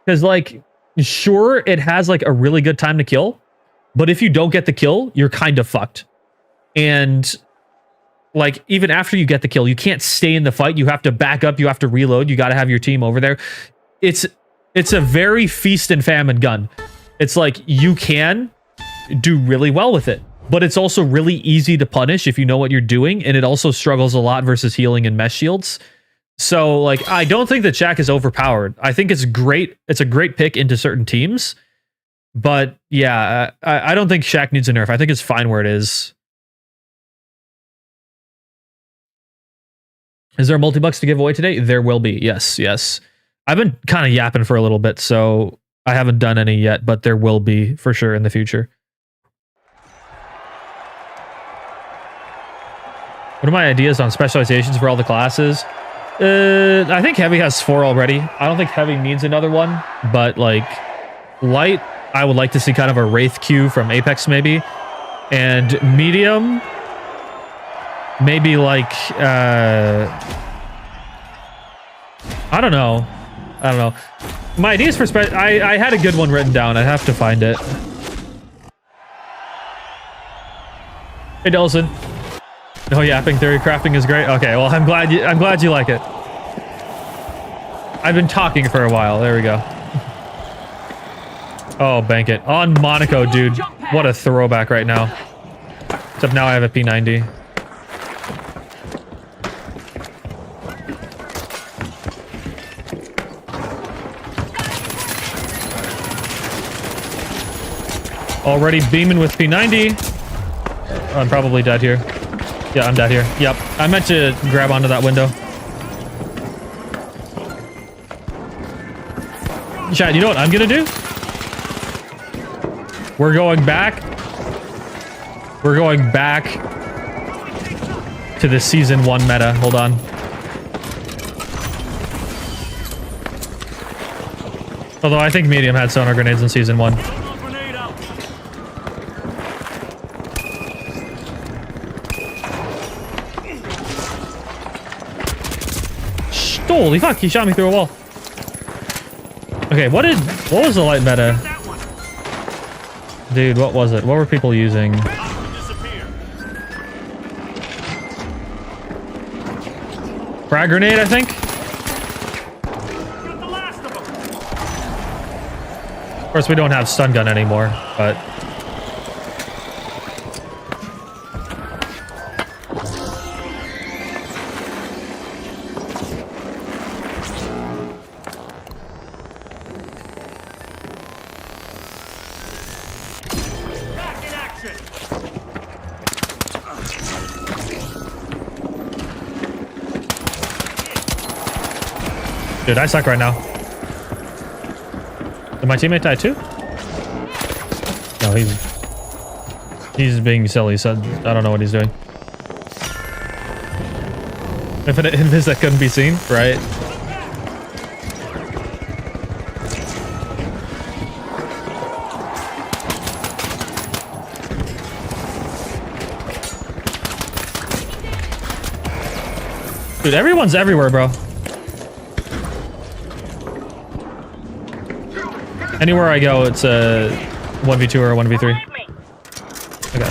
Speaker 1: Because like, sure, it has like a really good time to kill, but if you don't get the kill, you're kind of fucked. And like, even after you get the kill, you can't stay in the fight. You have to back up. You have to reload. You got to have your team over there. It's a very feast and famine gun. It's like you can do really well with it, but it's also really easy to punish if you know what you're doing. And it also struggles a lot versus healing and mesh shields. So like, I don't think that Shack is overpowered. I think it's great. It's a great pick into certain teams. But yeah, I don't think Shack needs a nerf. I think it's fine where it is. Is there a multi-bucks to give away today? There will be. Yes, yes. I've been kind of yapping for a little bit, so I haven't done any yet, but there will be for sure in the future. What are my ideas on specializations for all the classes? I think Heavy has 4 already. I don't think Heavy needs another one, but like Light, I would like to see kind of a Wraith Q from Apex maybe. And Medium, maybe like, I don't know. My ideas for I had a good one written down. I have to find it. Hey, Delson. No yapping, theory crafting is great. Okay, well, I'm glad you like it. I've been talking for a while. There we go. Oh, bank it. On Monaco, dude. What a throwback right now. Except now I have a P90. Already beaming with P90. I'm probably dead here. Yeah, I'm dead here. Yep. I meant to grab onto that window. Chat, you know what I'm gonna do? We're going back. We're going back to the season 1 meta. Hold on. Although I think medium had sonar grenades in season 1. Holy fuck, he shot me through a wall. Okay, what was the light meta? Dude, what was it? What were people using? Frag grenade, I think? Of course, we don't have stun gun anymore, but... Dude, I suck right now. Did my teammate die too? No, he's being silly, so I don't know what he's doing. Infinite invis that couldn't be seen, right? Dude, everyone's everywhere, bro. Anywhere I go, it's a 1v2 or a 1v3. Okay.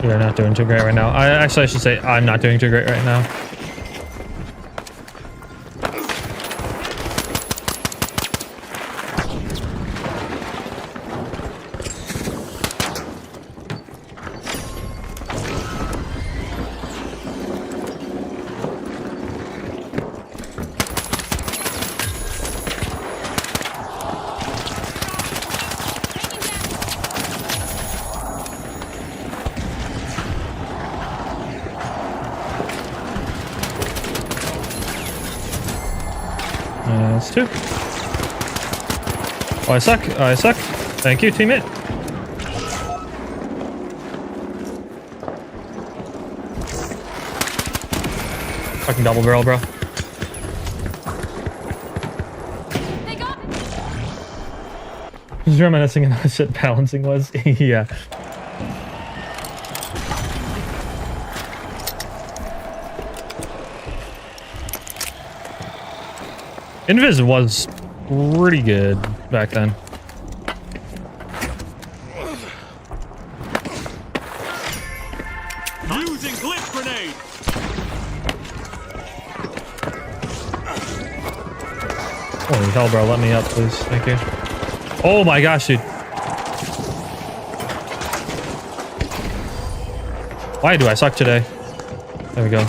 Speaker 1: We're not doing too great right now. I should say I'm not doing too great right now. That's 2. Oh, I suck. Oh, I suck. Thank you, teammate. Fucking double barrel, bro. Just reminiscing on how shit balancing was. Yeah. Invis was pretty good back then.
Speaker 2: Using glitch grenade.
Speaker 1: Holy hell, bro. Let me up, please. Thank you. Oh my gosh, dude. Why do I suck today? There we go.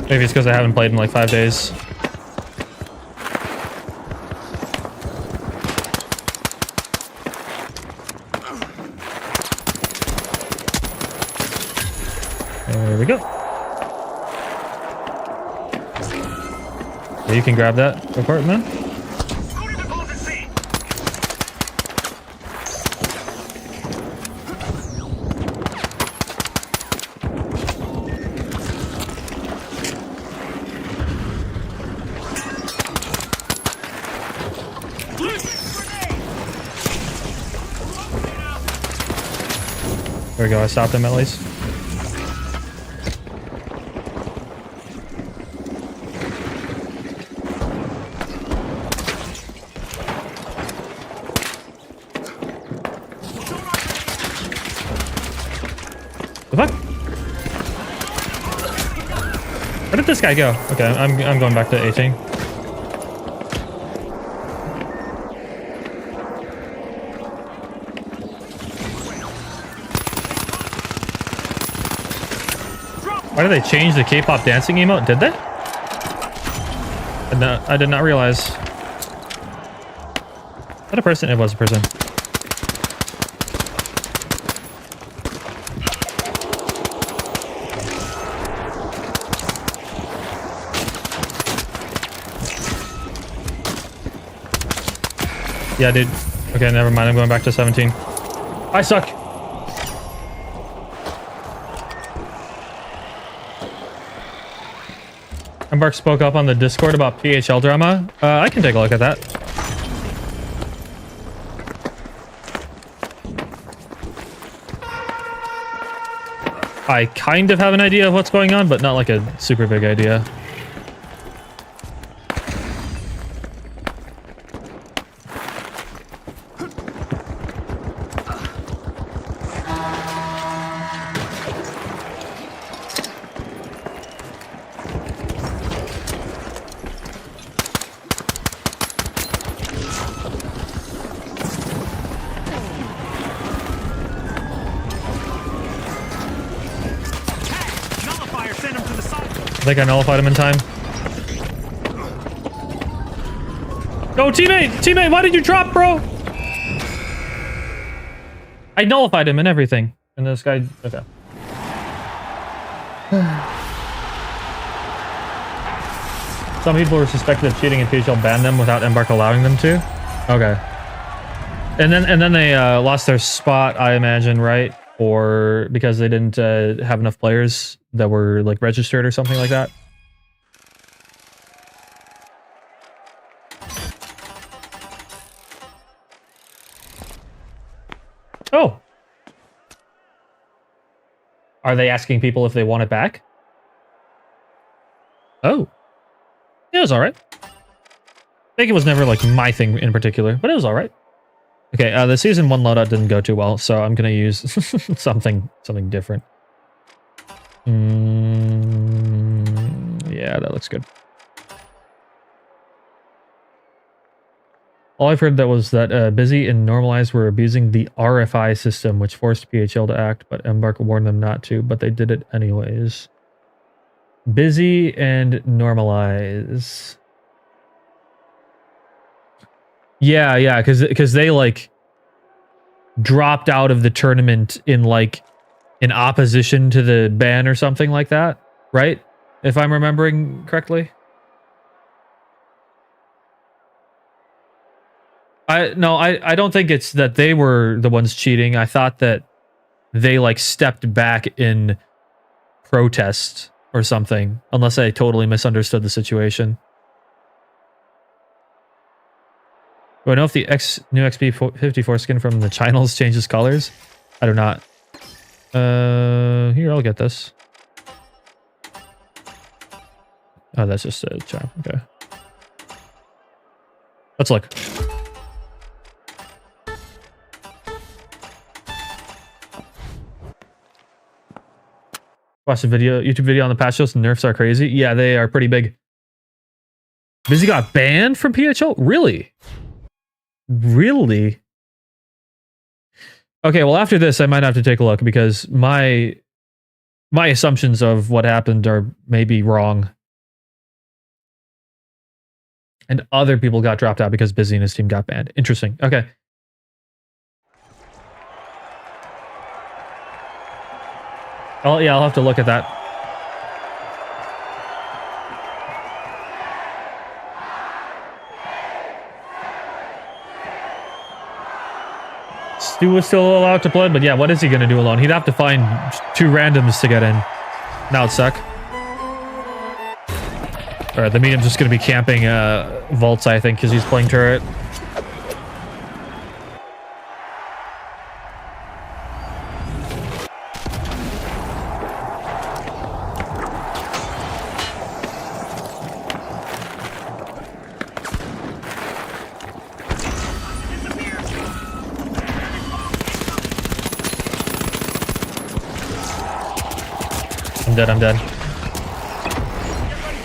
Speaker 1: Maybe it's because I haven't played in like 5 days. There we go. Yeah, you can grab that report, man. There we go, I stopped him at least. The fuck? Where did this guy go? Okay, I'm going back to 18. Why did they change the K-pop dancing emote? Did they? I did not realize. Is that a person? It was a person. Yeah, dude. Okay, never mind. I'm going back to 17. I suck. Embark spoke up on the Discord about PHL drama. I can take a look at that. I kind of have an idea of what's going on, but not like a super big idea. I think I nullified him in time. No, teammate! Teammate, why did you drop, bro? I nullified him and everything. And this guy... Okay. Some people were suspected of cheating and PHL banned them without Embark allowing them to. Okay. And then they lost their spot, I imagine, right? Or because they didn't have enough players that were like registered or something like that. Oh. Are they asking people if they want it back? Oh. It was alright. I think it was never like my thing in particular, but it was alright. Okay, the season 1 loadout didn't go too well, so I'm gonna use something different. Yeah, that looks good. All I've heard that was that Busy and Normalize were abusing the RFI system, which forced PHL to act, but Embark warned them not to, but they did it anyways. Busy and Normalize. Yeah, because they like dropped out of the tournament in like in opposition to the ban or something like that, right? If I'm remembering correctly. I don't think it's that they were the ones cheating. I thought that they like stepped back in protest or something, unless I totally misunderstood the situation. Do I know if the new XP54 skin from the channels changes colors? I do not. Here, I'll get this. Oh, that's just a charm. Okay. Let's look. Watch the video, YouTube video on the patch notes. Nerfs are crazy. Yeah, they are pretty big. Busy got banned from PHL? Really? Really? Okay, well after this I might have to take a look because my assumptions of what happened are maybe wrong. And other people got dropped out because Busy and his team got banned. Interesting. Okay. Oh yeah, I'll have to look at that. Stu was still allowed to play, but yeah, what is he going to do alone? He'd have to find 2 randoms to get in. Now it'd suck. Alright, the medium's just going to be camping vaults, I think, because he's playing turret. I'm dead.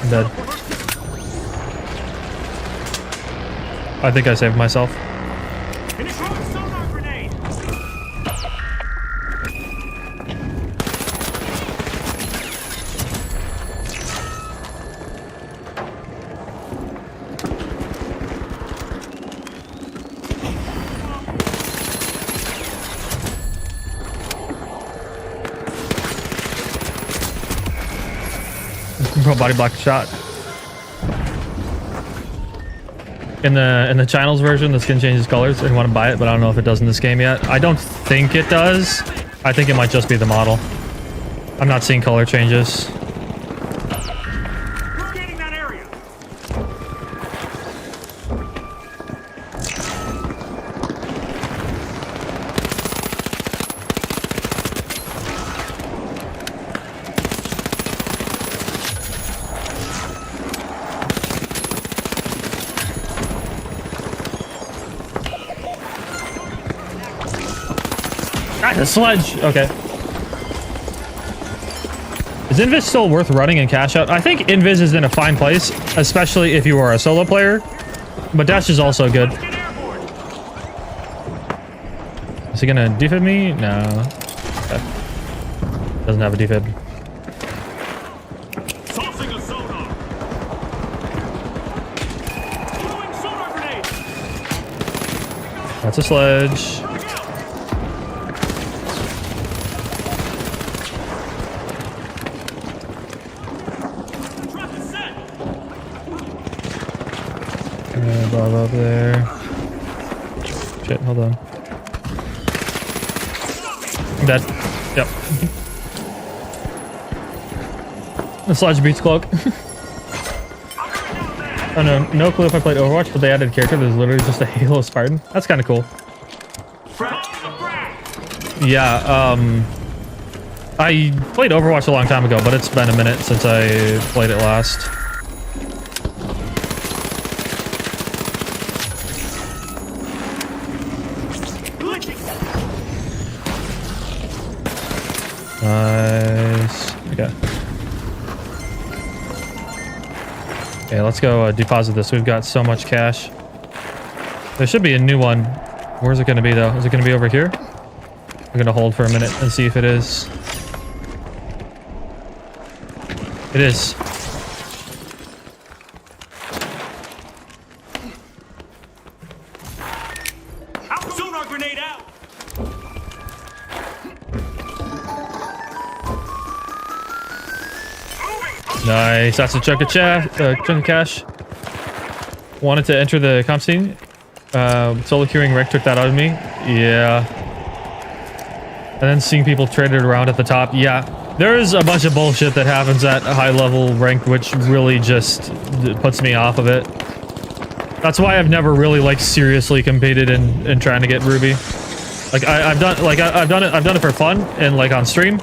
Speaker 1: I'm dead. I think I saved myself. from a body block shot. In the channels version, the skin changes colors. I want to buy it, but I don't know if it does in this game yet. I don't think it does. I think it might just be the model. I'm not seeing color changes. Ah, the sledge. Okay. Is Invis still worth running in cash out? I think Invis is in a fine place, especially if you are a solo player. But Dash is also good. Is he gonna defib me? No. Okay. Doesn't have a defib. That's a sledge. Bob up there. Shit, hold on. I'm dead. Yep. The sledge beats cloak. Oh no, no clue if I played Overwatch, but they added a character that is literally just a Halo Spartan. That's kind of cool. Yeah, I played Overwatch a long time ago, but it's been a minute since I played it last. Nice. Okay. Okay, let's go deposit this. We've got so much cash. There should be a new one. Where's it going to be, though? Is it going to be over here? I'm going to hold for a minute and see if it is. It is.
Speaker 2: Sonar grenade out.
Speaker 1: Nice. That's a chunk of cash. Wanted to enter the comp scene. Solo queuing Rick took that out of me. Yeah. And then seeing people traded around at the top. Yeah. There is a bunch of bullshit that happens at a high level ranked, which really just puts me off of it. That's why I've never really like seriously competed in trying to get Ruby. Like I've done it for fun and like on stream,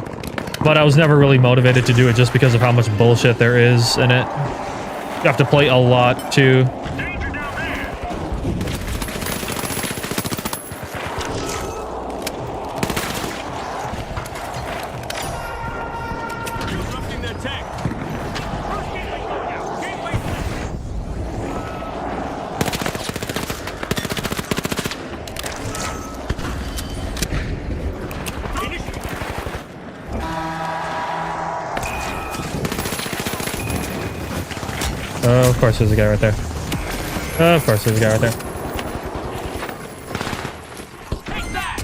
Speaker 1: but I was never really motivated to do it just because of how much bullshit there is in it. You have to play a lot too. Oh, of course there's a guy right there. Of course there's a guy right there.
Speaker 2: Take that!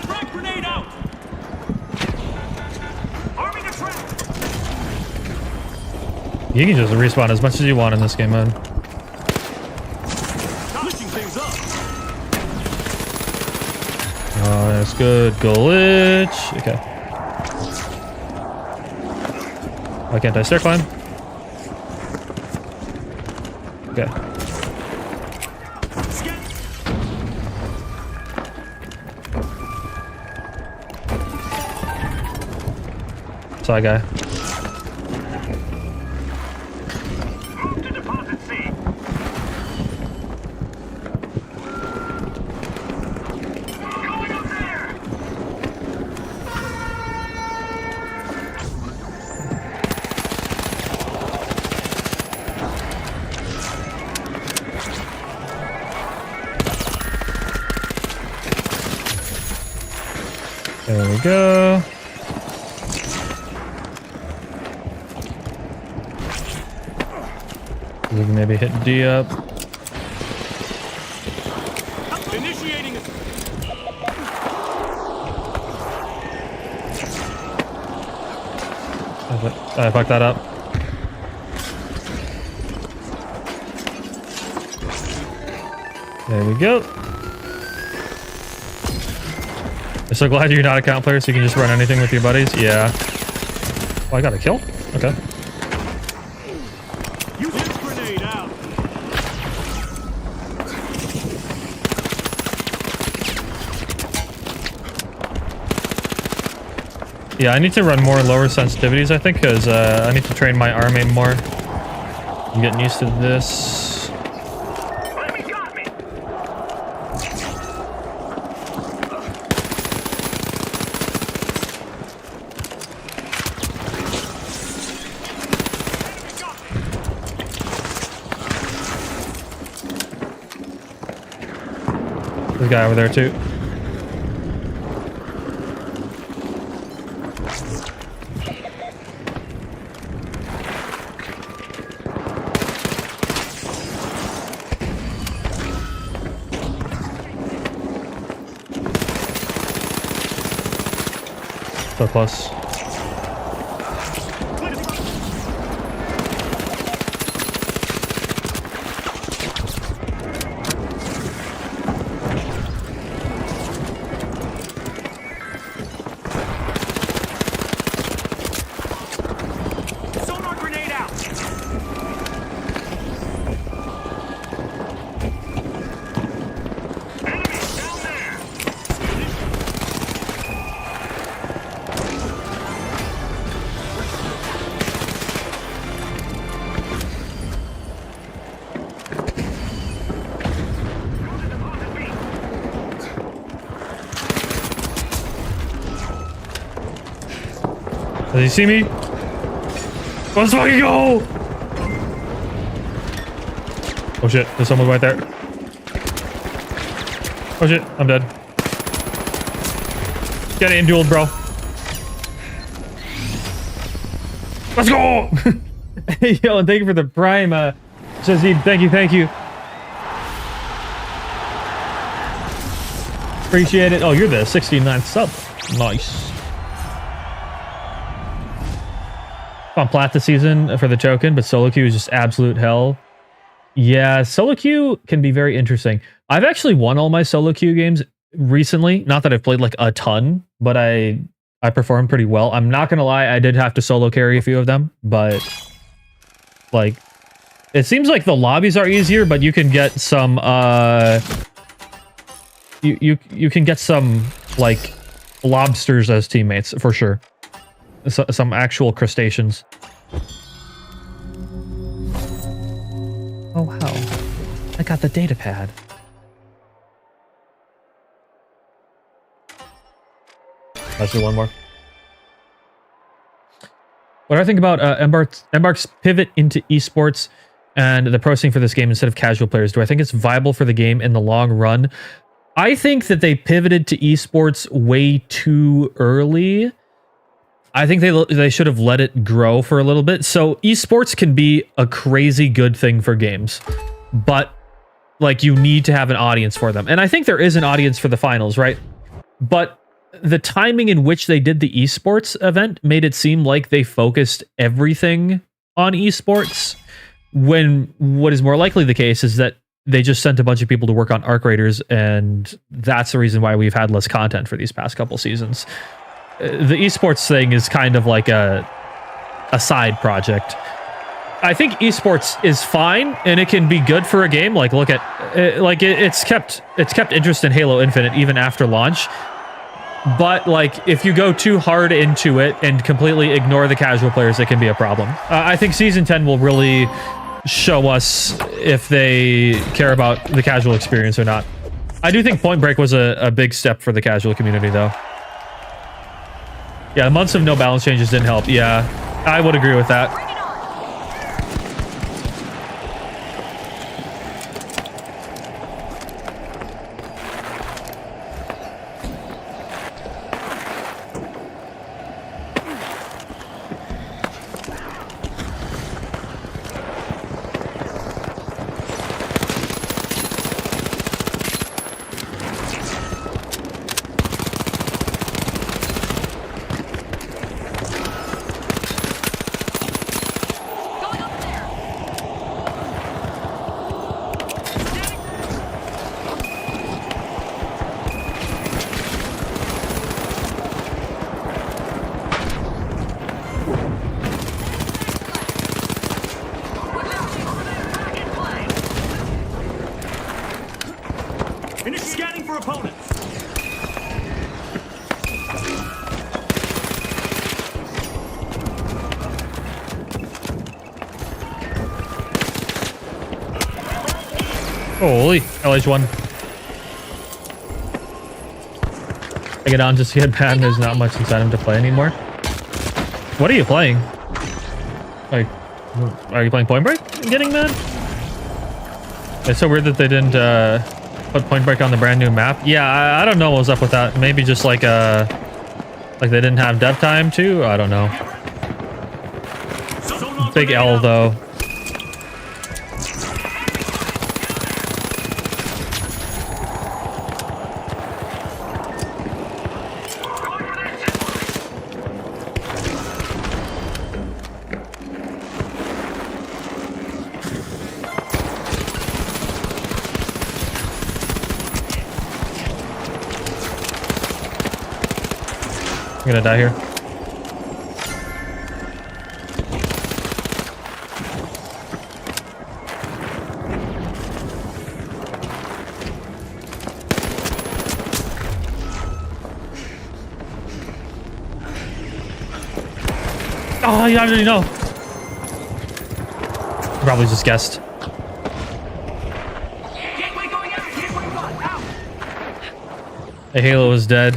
Speaker 2: Frag grenade out! Arming a trap!
Speaker 1: You can just respawn as much as you want in this game mode.
Speaker 2: Switching things up.
Speaker 1: Oh, that's good. Glitch. Okay. Why can't I stair climb? Okay. Side guy.
Speaker 2: Move to deposit C. Going up there!
Speaker 1: There we go. We can maybe hit D up.
Speaker 2: Initiating a...
Speaker 1: I fucked that up. There we go. I'm so glad you're not a count player, so you can just run anything with your buddies. Yeah. Oh, I got a kill? Okay.
Speaker 2: You hit grenade out.
Speaker 1: Yeah, I need to run more lower sensitivities, I think, because I need to train my arm aim more. I'm getting used to this.
Speaker 2: Enemy got me.
Speaker 1: There's a guy over there, too. So close.
Speaker 2: Sonar grenade out. Enemy down there.
Speaker 1: Does he see me? Let's fucking go! Oh shit, there's someone right there. Oh shit, I'm dead. Get in dueled, bro. Let's go! Hey, yo, and thank you for the prime, Shazid. Thank you. Appreciate it. Oh, you're the 69th sub. Nice. On plat this season for the token, but solo queue is just absolute hell. Yeah, solo queue can be very interesting. I've actually won all my solo queue games recently. Not that I've played like a ton, but I performed pretty well. I'm not gonna lie, I did have to solo carry a few of them, but like it seems like the lobbies are easier, but you can get some you can get some like lobsters as teammates for sure. Some actual crustaceans. Oh wow, I got the data pad. Let's do one more. What do I think about Embark's pivot into esports and the processing for this game instead of casual players? Do I think it's viable for the game in the long run? I think that they pivoted to esports way too early. I think they should have let it grow for a little bit. So esports can be a crazy good thing for games, but like you need to have an audience for them. And I think there is an audience for the finals, right? But the timing in which they did the esports event made it seem like they focused everything on esports, when what is more likely the case is that they just sent a bunch of people to work on Arc Raiders, and that's the reason why we've had less content for these past couple seasons. The esports thing is kind of like a side project. I think esports is fine and it can be good for a game. Like look at it's kept interest in Halo Infinite even after launch. But like if you go too hard into it and completely ignore the casual players, it can be a problem. I think season 10 will really show us if they care about the casual experience or not. I do think Point Break was a big step for the casual community though. Yeah, months of no balance changes didn't help. Yeah, I would agree with that. Holy, LH1. I get on just to get bad. There's not much incentive to play anymore. What are you playing? Like, are you playing Point Break? Getting mad? It's so weird that they didn't put Point Break on the brand new map. Yeah, I don't know what was up with that. Maybe just like they didn't have dev time too. I don't know. Big L though. I'm gonna die here. Oh, yeah, I already know. Probably just guessed.
Speaker 2: Gateway going out. Gateway 1 out.
Speaker 1: The Halo is dead.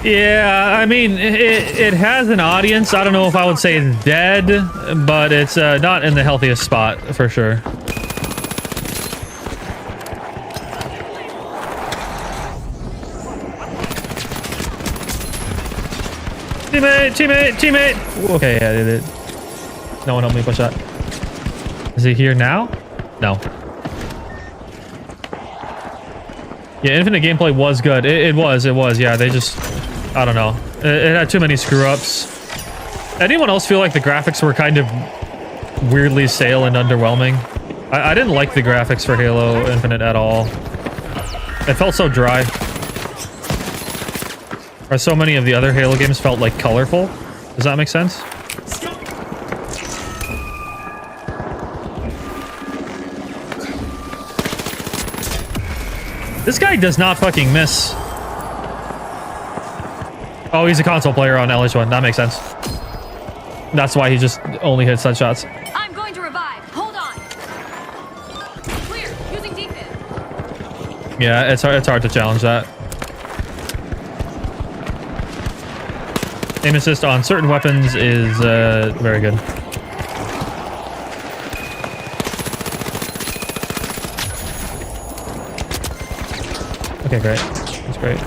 Speaker 1: Yeah, I mean, it has an audience. I don't know if I would say it's dead, but it's not in the healthiest spot for sure. Teammate! Okay, yeah, it did. No one helped me push that. Is he here now? No. Yeah, Infinite gameplay was good. It was. Yeah, they just... I don't know. It had too many screw-ups. Anyone else feel like the graphics were kind of weirdly stale and underwhelming? I didn't like the graphics for Halo Infinite at all. It felt so dry. Or so many of the other Halo games felt like colorful. Does that make sense? This guy does not fucking miss. Oh, he's a console player on LH1. That makes sense. That's why he just only hits headshots.
Speaker 3: I'm going to revive. Hold on. Clear. Using defib.
Speaker 1: Yeah, it's hard to challenge that. Aim assist on certain weapons is very good. Okay, great. That's great.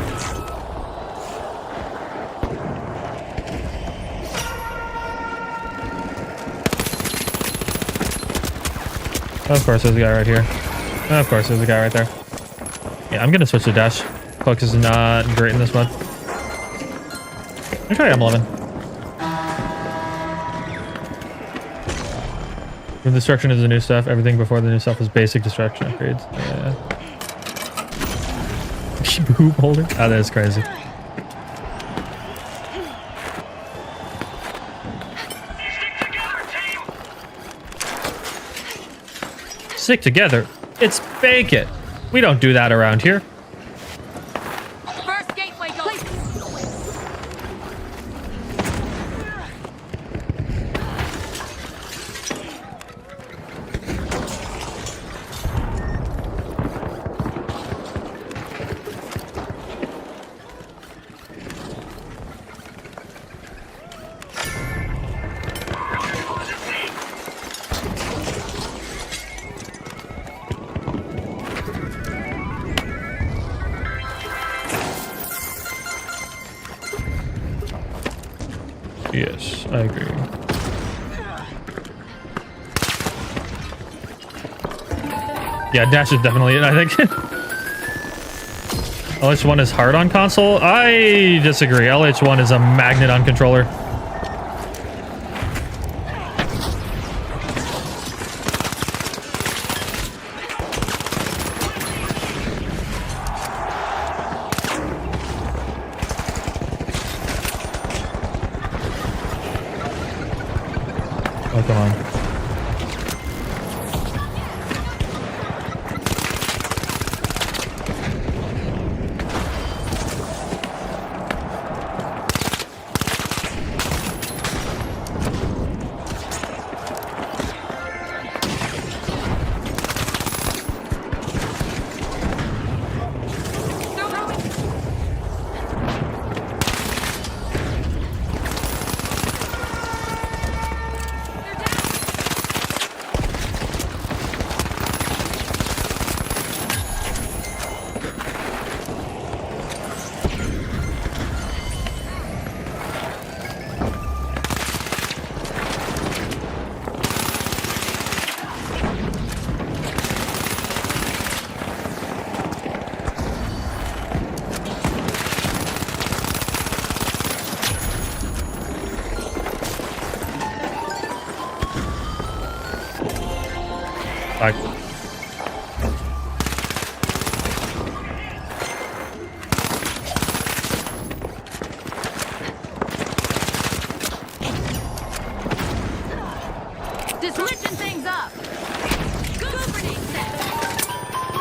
Speaker 1: Of course, there's a guy right here. Of course, there's a guy right there. Yeah, I'm gonna switch to dash. Focus is not great in this one. Let me try M11. With destruction is the new stuff. Everything before the new stuff was basic destruction upgrades. Yeah. Boob holder? Oh, that is crazy. Stick together. It's fake it. We don't do that around here.
Speaker 3: First gateway go.
Speaker 1: Yes, I agree. Yeah, dash is definitely it, I think. LH1 is hard on console? I disagree. LH1 is a magnet on controller. Oh, come on.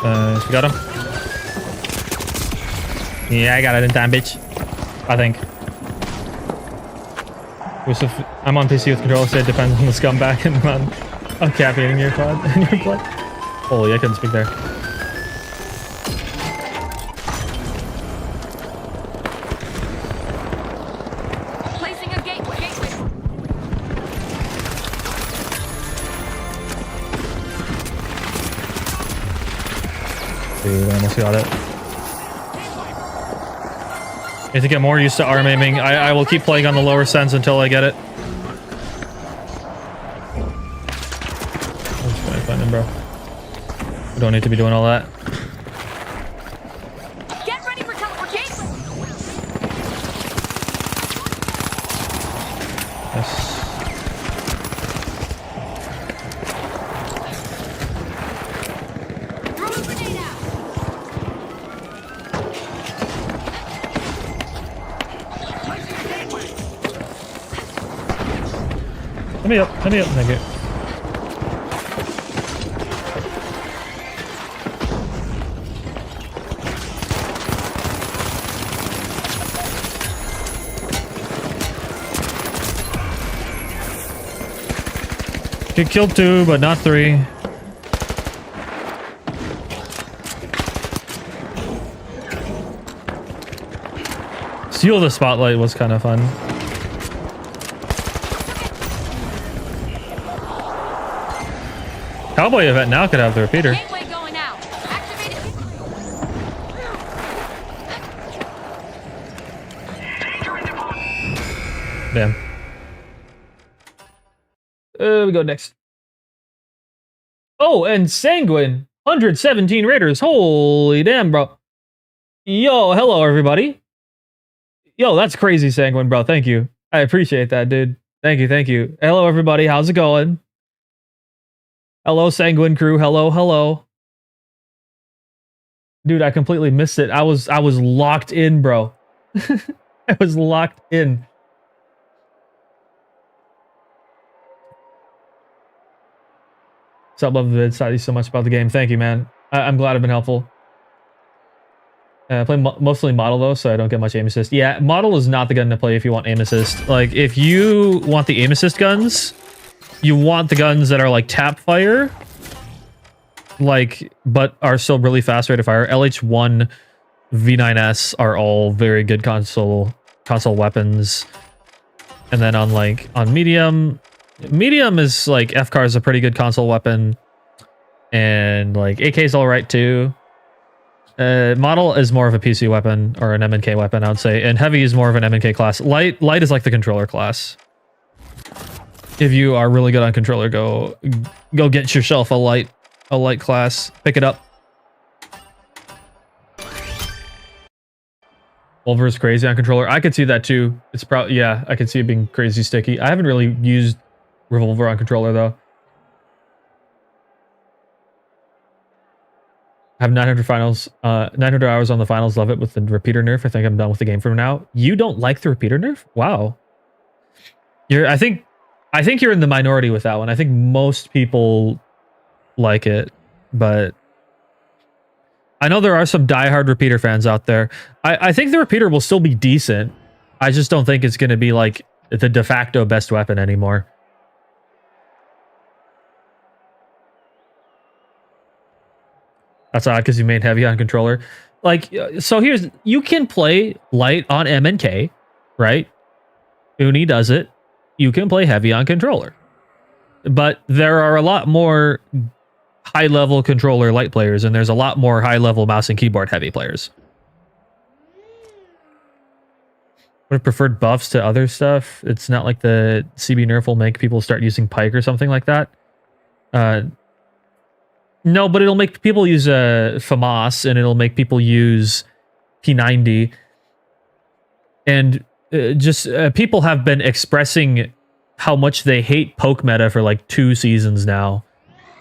Speaker 1: You got him? Yeah, I got it in time, bitch. I think. I'm on PC with controller, so it depends on the scumbag and on caffeine in your pod in your blood. Holy, I couldn't speak there.
Speaker 3: Placing a gateway.
Speaker 1: Dude, I almost got it. I need to get more used to arm aiming. I will keep playing on the lower sends until I get it. I'm just trying to find him, bro. We don't need to be doing all that.
Speaker 3: Get ready for teleportation.
Speaker 1: Yes.
Speaker 3: Throw a grenade out.
Speaker 1: Let me up. Thank you. Get killed 2, but not 3. Steal the spotlight was kind of fun. Cowboy event now could have the repeater.
Speaker 3: Gateway going out. Activated.
Speaker 1: Damn. We go next. Oh, and Sanguine. 117 raiders. Holy damn, bro. Yo, hello, everybody. Yo, that's crazy, Sanguine, bro. Thank you. I appreciate that, dude. Thank you. Hello, everybody. How's it going? Hello, Sanguine crew. Hello. Dude, I completely missed it. I was locked in, bro. I was locked in. What's up, love the vid? Thank you so much about the game. Thank you, man. I'm glad I've been helpful. I play mostly model though, so I don't get much aim assist. Yeah, model is not the gun to play if you want aim assist. Like, if you want the aim assist guns, you want the guns that are like tap fire, like, but are still really fast rate of fire. LH1, V9S are all very good console weapons. And then on medium is like FCAR is a pretty good console weapon, and like AK is all right too. Model is more of a PC weapon or an MNK weapon, I would say, and heavy is more of an MNK class. Light is like the controller class. If you are really good on controller, go get yourself a light class. Pick it up. Wolver is crazy on controller. I could see that too. It's probably, yeah, I could see it being crazy sticky. I haven't really used Revolver on controller though. I have 900 hours on the finals. Love it with the repeater nerf. I think I'm done with the game from now. You don't like the repeater nerf? Wow. I think you're in the minority with that one. I think most people like it, but I know there are some diehard repeater fans out there. I think the repeater will still be decent. I just don't think it's going to be like the de facto best weapon anymore. That's odd because you made heavy on controller. Like, so you can play light on MNK, right? Uni does it. You can play heavy on controller. But there are a lot more high-level controller light players, and there's a lot more high-level mouse and keyboard heavy players. What are preferred buffs to other stuff? It's not like the CB nerf will make people start using Pike or something like that. No, but it'll make people use FAMAS, and it'll make people use P90. And people have been expressing how much they hate poke meta for like 2 seasons now.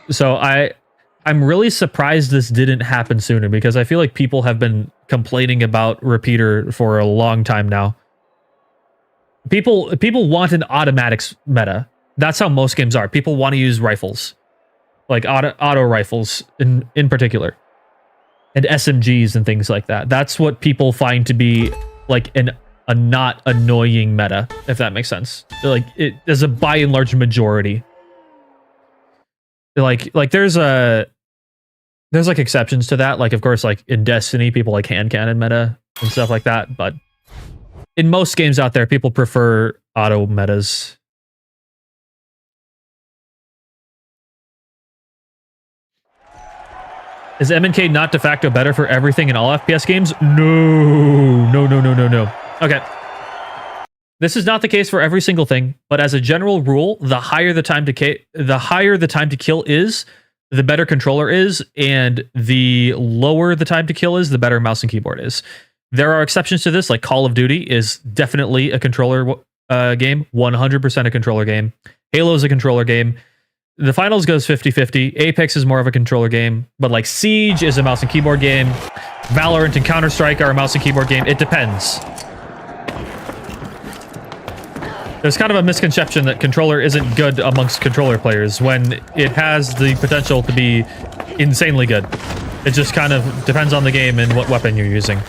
Speaker 1: So I'm really surprised this didn't happen sooner, because I feel like people have been complaining about repeater for a long time now. People want an automatics meta. That's how most games are. People want to use rifles. Like auto rifles in particular. and SMGs and things like that. That's what people find to be like a not annoying meta, if that makes sense. Like it is a by and large majority. Like there's like exceptions to that. Like of course, like in Destiny, people like hand cannon meta and stuff like that. But in most games out there, people prefer auto metas. Is M&K not de facto better for everything in all FPS games? No. Okay. This is not the case for every single thing, but as a general rule, the higher the time to kill is, the better controller is, and the lower the time to kill is, the better mouse and keyboard is. There are exceptions to this, like Call of Duty is definitely a controller game, 100% a controller game. Halo is a controller game. The finals goes 50-50. Apex is more of a controller game, but like Siege is a mouse and keyboard game. Valorant and Counter-Strike are a mouse and keyboard game. It depends. There's kind of a misconception that controller isn't good amongst controller players when it has the potential to be insanely good. It just kind of depends on the game and what weapon you're using.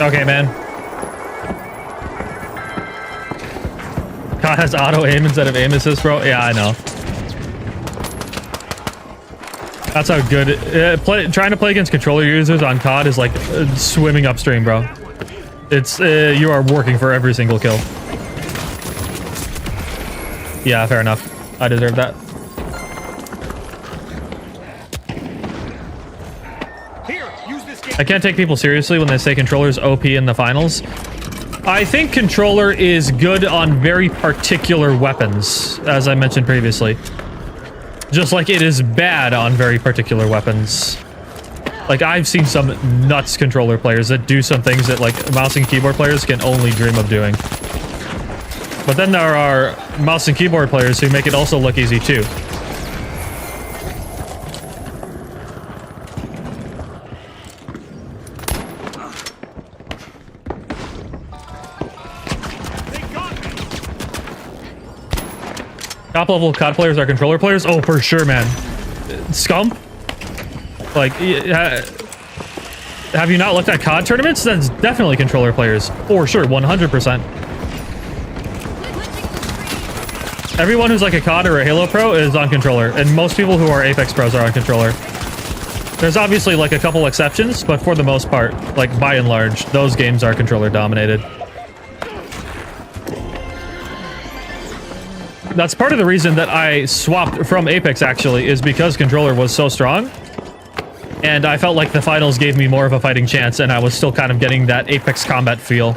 Speaker 1: Okay, man. COD has auto aim instead of aim assist, bro. Yeah, I know. That's how good. Trying to play against controller users on COD is like swimming upstream, bro. It's you are working for every single kill. Yeah, fair enough. I deserve that. I can't take people seriously when they say controller's OP in the finals. I think controller is good on very particular weapons, as I mentioned previously. Just like it is bad on very particular weapons. Like, I've seen some nuts controller players that do some things that, like, mouse and keyboard players can only dream of doing. But then there are mouse and keyboard players who make it also look easy, too. Top level COD players are controller players? Oh, for sure, man. Scump? Like, have you not looked at COD tournaments? That's definitely controller players. For sure, 100%. Everyone who's like a COD or a Halo pro is on controller, and most people who are Apex pros are on controller. There's obviously like a couple exceptions, but for the most part, like by and large, those games are controller dominated. That's part of the reason that I swapped from Apex, actually, is because controller was so strong. And I felt like the finals gave me more of a fighting chance, and I was still kind of getting that Apex combat feel.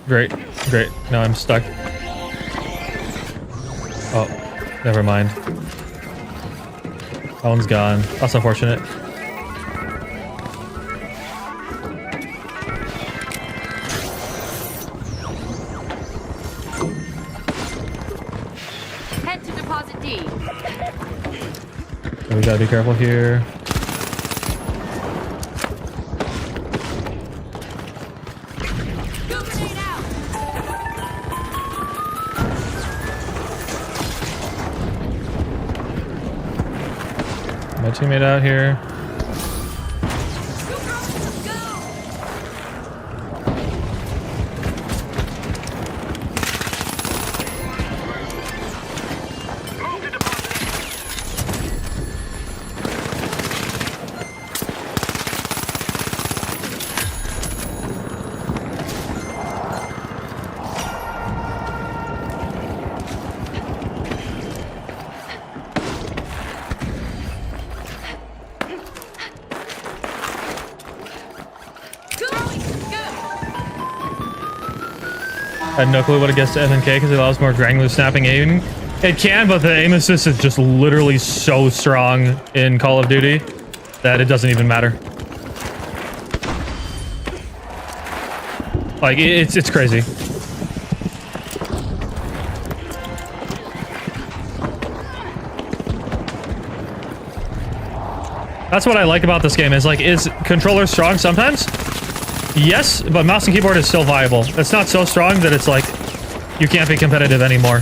Speaker 1: Great. Now I'm stuck. Oh, never mind. That one's gone. That's unfortunate.
Speaker 3: Head to deposit D.
Speaker 1: So we gotta be careful here. My teammate out here. I had no clue what it gets to FNK because it allows more granular snapping aiming. It can, but the aim assist is just literally so strong in Call of Duty that it doesn't even matter. Like, it's crazy. That's what I like about this game is, like, is controller strong sometimes? Yes, but mouse and keyboard is still viable. It's not so strong that it's like you can't be competitive anymore.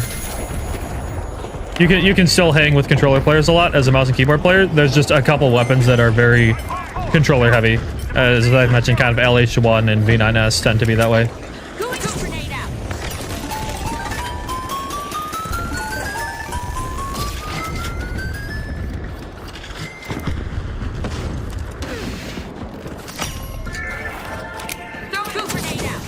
Speaker 1: You can still hang with controller players a lot as a mouse and keyboard player. There's just a couple weapons that are very controller heavy. As I mentioned, kind of LH1 and V9S tend to be that way.
Speaker 3: Grenade out. Throw a grenade out.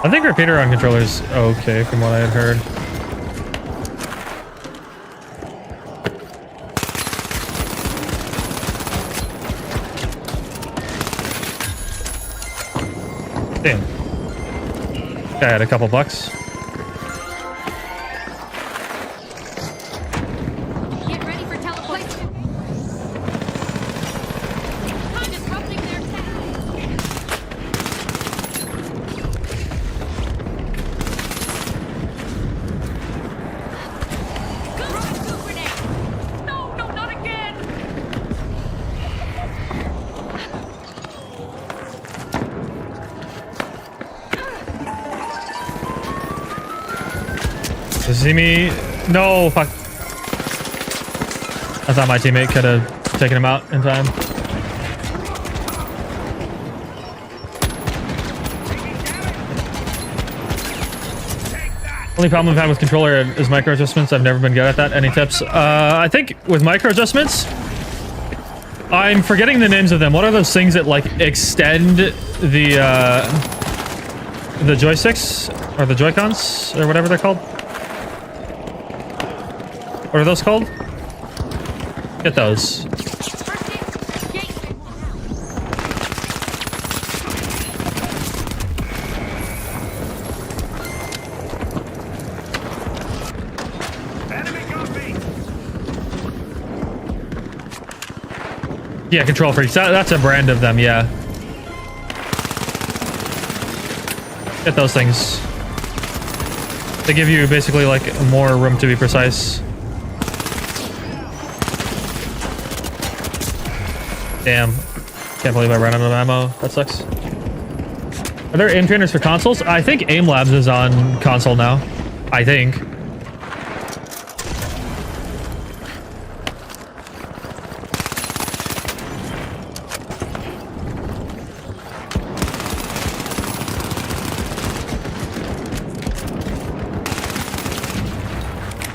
Speaker 1: I think repeater on controller's okay from what I had heard. Damn. Guy had a couple bucks.
Speaker 3: Get ready for teleportation. I'm disrupting their tactics. Go grenade.
Speaker 2: No, no, not again.
Speaker 1: Does he see me? No, fuck. I thought my teammate could have taken him out in time. Only problem I've had with controller is micro adjustments. I've never been good at that. Any tips? I think with micro adjustments, I'm forgetting the names of them. What are those things that like extend the joysticks or the Joy-Cons or whatever they're called? What are those called? Get those. Yeah, control freaks. That's a brand of them, yeah. Get those things. They give you basically like more room to be precise. Damn. Can't believe I ran out of ammo. That sucks. Are there aim trainers for consoles? I think Aim Labs is on console now. I think.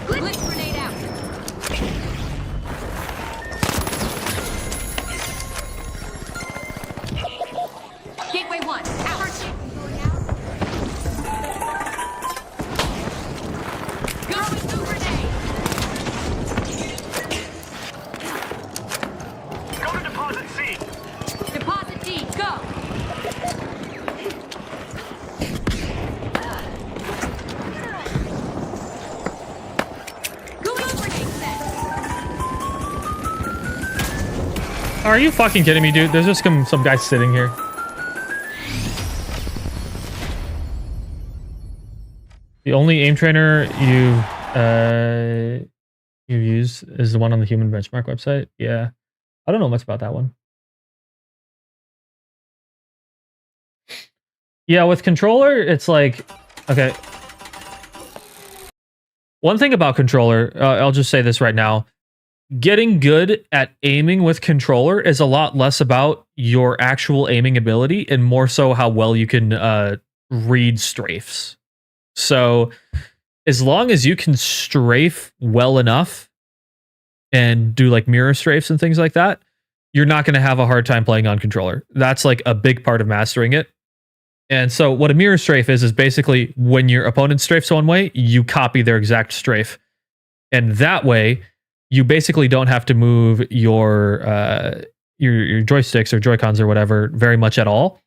Speaker 3: Blitz grenade out. Gateway 1, out. Go grenade.
Speaker 2: Go to deposit C.
Speaker 3: Deposit D, go. Go grenade set.
Speaker 1: Are you fucking kidding me, dude? There's just some guy sitting here. The only aim trainer you've used is the one on the Human Benchmark website. Yeah, I don't know much about that one. Yeah, with controller, it's like, okay. One thing about controller, I'll just say this right now. getting good at aiming with controller is a lot less about your actual aiming ability and more so how well you can read strafes. So as long as you can strafe well enough and do like mirror strafes and things like that, you're not going to have a hard time playing on controller. That's like a big part of mastering it. And so what a mirror strafe is basically when your opponent strafes one way, you copy their exact strafe. And that way, you basically don't have to move your joysticks or Joy-Cons or whatever very much at all.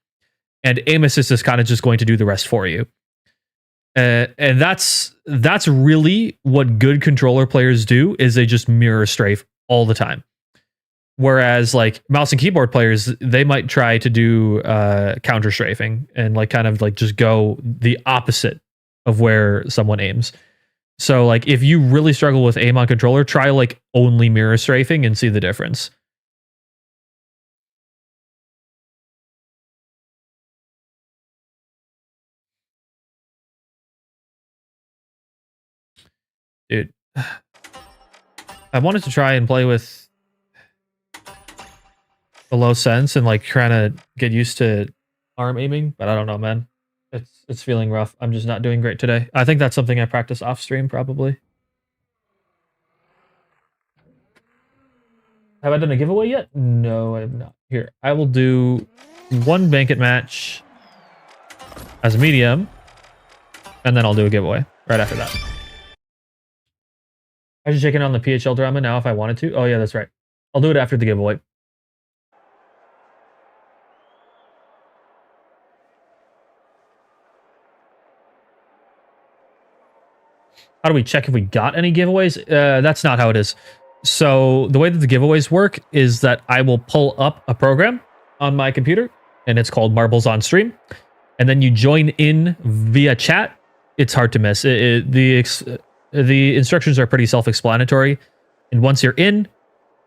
Speaker 1: And aim assist is kind of just going to do the rest for you. And that's really what good controller players do, is they just mirror strafe all the time. Whereas like mouse and keyboard players, they might try to do counter strafing and like kind of like just go the opposite of where someone aims. So like if you really struggle with aim on controller, try like only mirror strafing and see the difference. Dude, I wanted to try and play with the low sense and like trying to get used to arm aiming, but I don't know, man. It's feeling rough. I'm just not doing great today. I think that's something I practice off stream probably. Have I done a giveaway yet? No, I have not. Here, I will do one Banquet match as a medium, and then I'll do a giveaway right after that. I should check in on the PHL drama now if I wanted to. Oh yeah, that's right. I'll do it after the giveaway. How do we check if we got any giveaways? That's not how it is. So the way that the giveaways work is that I will pull up a program on my computer, and it's called Marbles on Stream. And then you join in via chat. It's hard to miss. The instructions are pretty self-explanatory. And once you're in,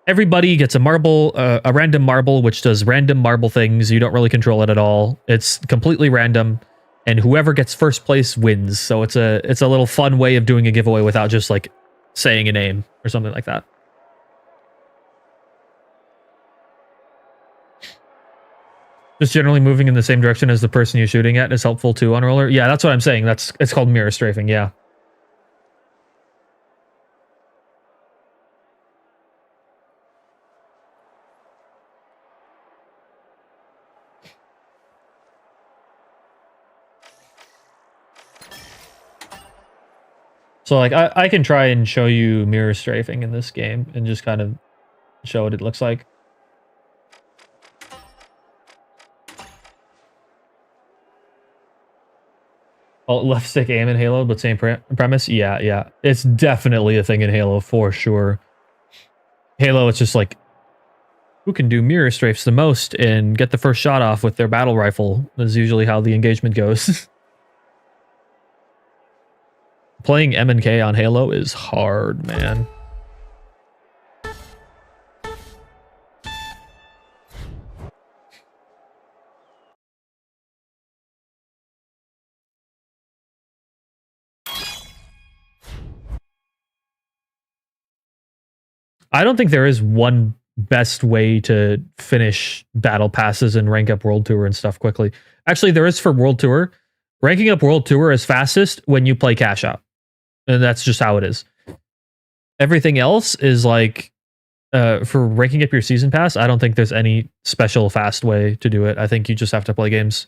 Speaker 1: everybody gets a marble, a random marble, which does random marble things. You don't really control it at all. It's completely random. And whoever gets first place wins. So it's a little fun way of doing a giveaway without just like saying a name or something like that. Just generally moving in the same direction as the person you're shooting at is helpful too on roller. Yeah, that's what I'm saying. It's called mirror strafing. Yeah. So like I can try and show you mirror strafing in this game and just kind of show what it looks like. Oh, left stick aim in Halo, but same premise. Yeah. It's definitely a thing in Halo for sure. Halo, it's just like who can do mirror strafes the most and get the first shot off with their battle rifle is usually how the engagement goes. Playing M&K on Halo is hard, man. I don't think there is one best way to finish battle passes and rank up World Tour and stuff quickly. Actually, there is for World Tour. Ranking up World Tour is fastest when you play Cash Out. And that's just how it is. Everything else is like, for ranking up your season pass, I don't think there's any special fast way to do it. I think you just have to play games.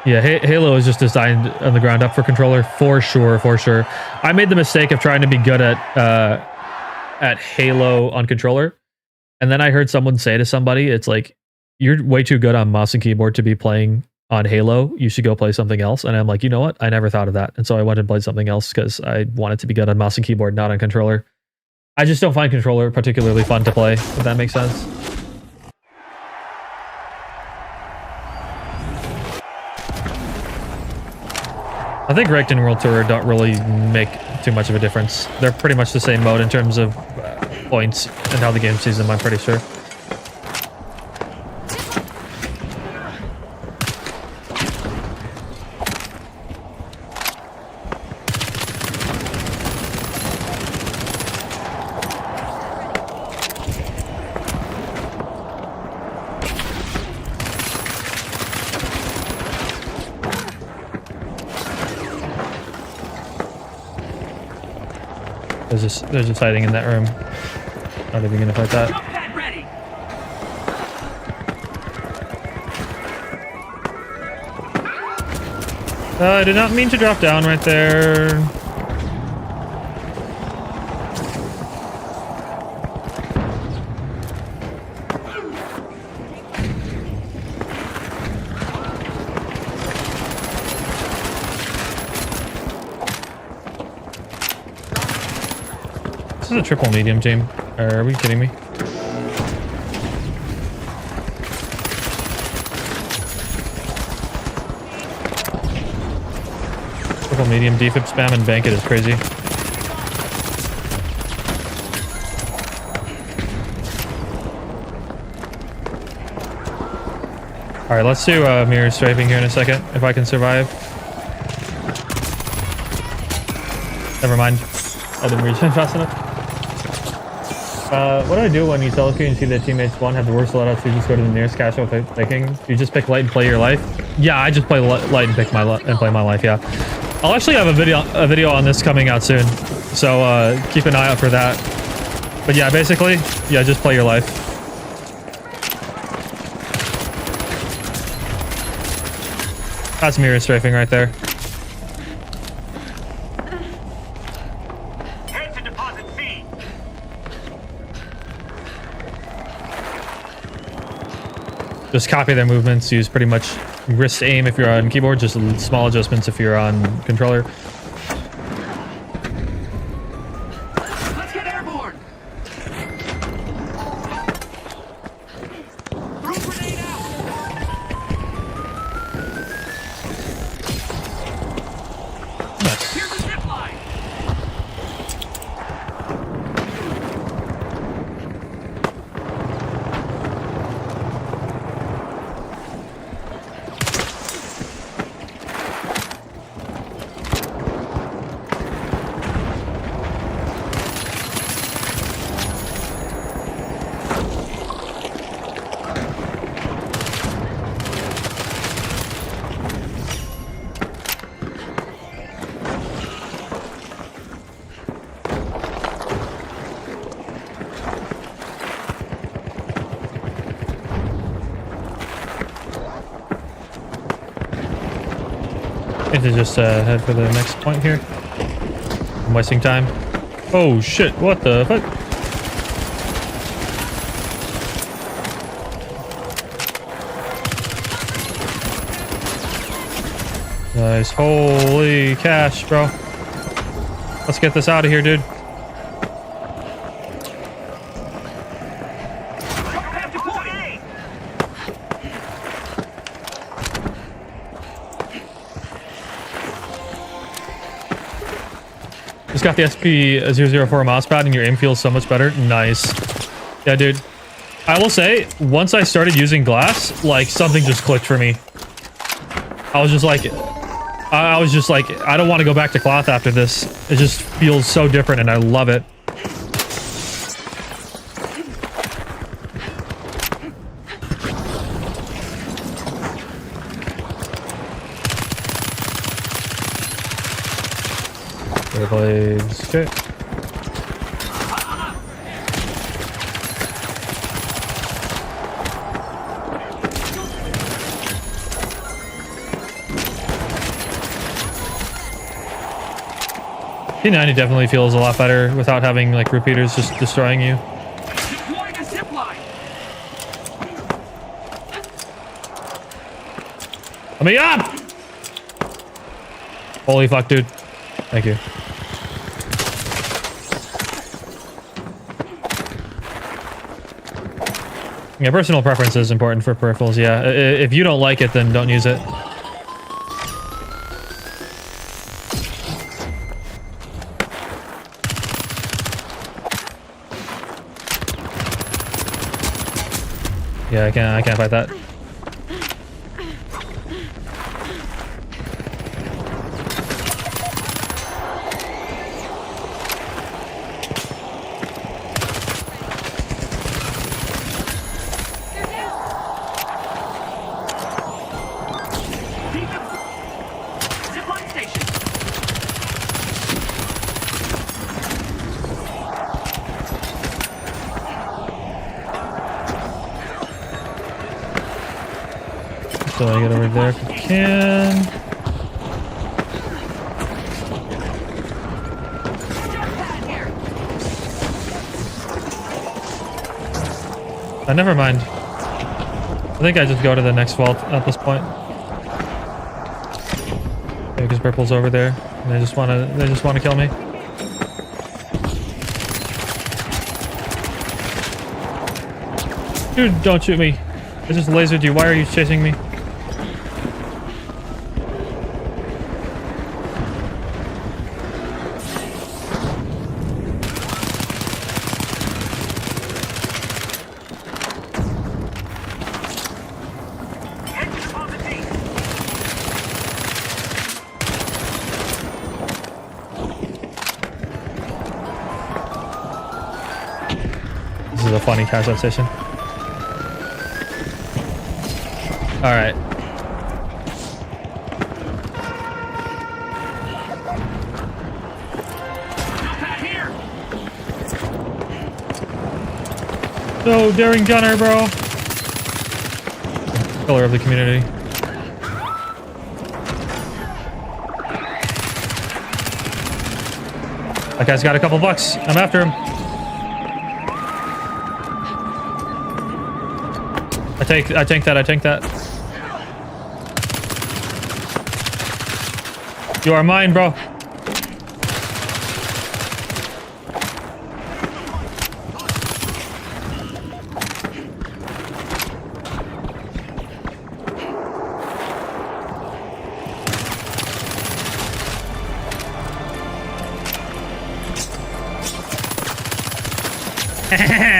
Speaker 1: Yeah, Halo is just designed on the ground up for controller, for sure. I made the mistake of trying to be good at Halo on controller. And then I heard someone say to somebody, it's like, you're way too good on mouse and keyboard to be playing on Halo. You should go play something else. And I'm like, you know what? I never thought of that. And so I went and played something else because I wanted to be good on mouse and keyboard, not on controller. I just don't find controller particularly fun to play, if that makes sense. I think Ranked and World Tour don't really make too much of a difference. They're pretty much the same mode in terms of points and how the game sees them, I'm pretty sure. There's just hiding in that room. Not even gonna fight that.
Speaker 2: Jump pad ready.
Speaker 1: I did not mean to drop down right there. This is a triple medium team. Are we kidding me? Triple medium defib spam and bank it is crazy. All right, let's do mirror strafing here in a second if I can survive. Never mind. I didn't reach him fast enough. What do I do when you telecue and see that teammates one have the worst loadouts? You just go to the nearest casual picking. You just pick light and play your life. Yeah, I just play light and pick my and play my life. Yeah, I'll actually have a video on this coming out soon, so keep an eye out for that. But yeah, basically, yeah, just play your life. That's mirror strafing right there.
Speaker 2: Head to deposit C.
Speaker 1: Just copy their movements. Use pretty much wrist aim if you're on keyboard. Just small adjustments if you're on controller.
Speaker 2: Let's get airborne. Throw grenade out.
Speaker 1: Nice.
Speaker 2: Here's the zip line.
Speaker 1: I need to just head for the next point here. I'm wasting time. Oh shit, what the fuck? Nice, holy cash, bro. Let's get this out of here, dude.
Speaker 2: Have to point A.
Speaker 1: Just got the SP004 mousepad and your aim feels so much better. Nice. Yeah, dude. I will say, once I started using glass, like something just clicked for me. I was just like, I don't want to go back to cloth after this. It just feels so different and I love it. Blades. Okay. P90 definitely feels a lot better without having like repeaters just destroying you.
Speaker 2: Deploying a zip line.
Speaker 1: Let me up! Holy fuck, dude. Thank you. Yeah, personal preference is important for peripherals, yeah. If you don't like it, then don't use it. Yeah, I can't fight that.
Speaker 2: Zip line station.
Speaker 1: So I get over there if I can. Never mind. I think I just go to the next vault at this point. Yeah, because purple's over there. And they just wanna kill me. Dude, don't shoot me. I just lasered you. Why are you chasing me? This is a funny catch-up session. All right. No, daring gunner, bro. Pillar of the community. That guy's got a couple bucks. I'm after him. I tank that. You are mine, bro.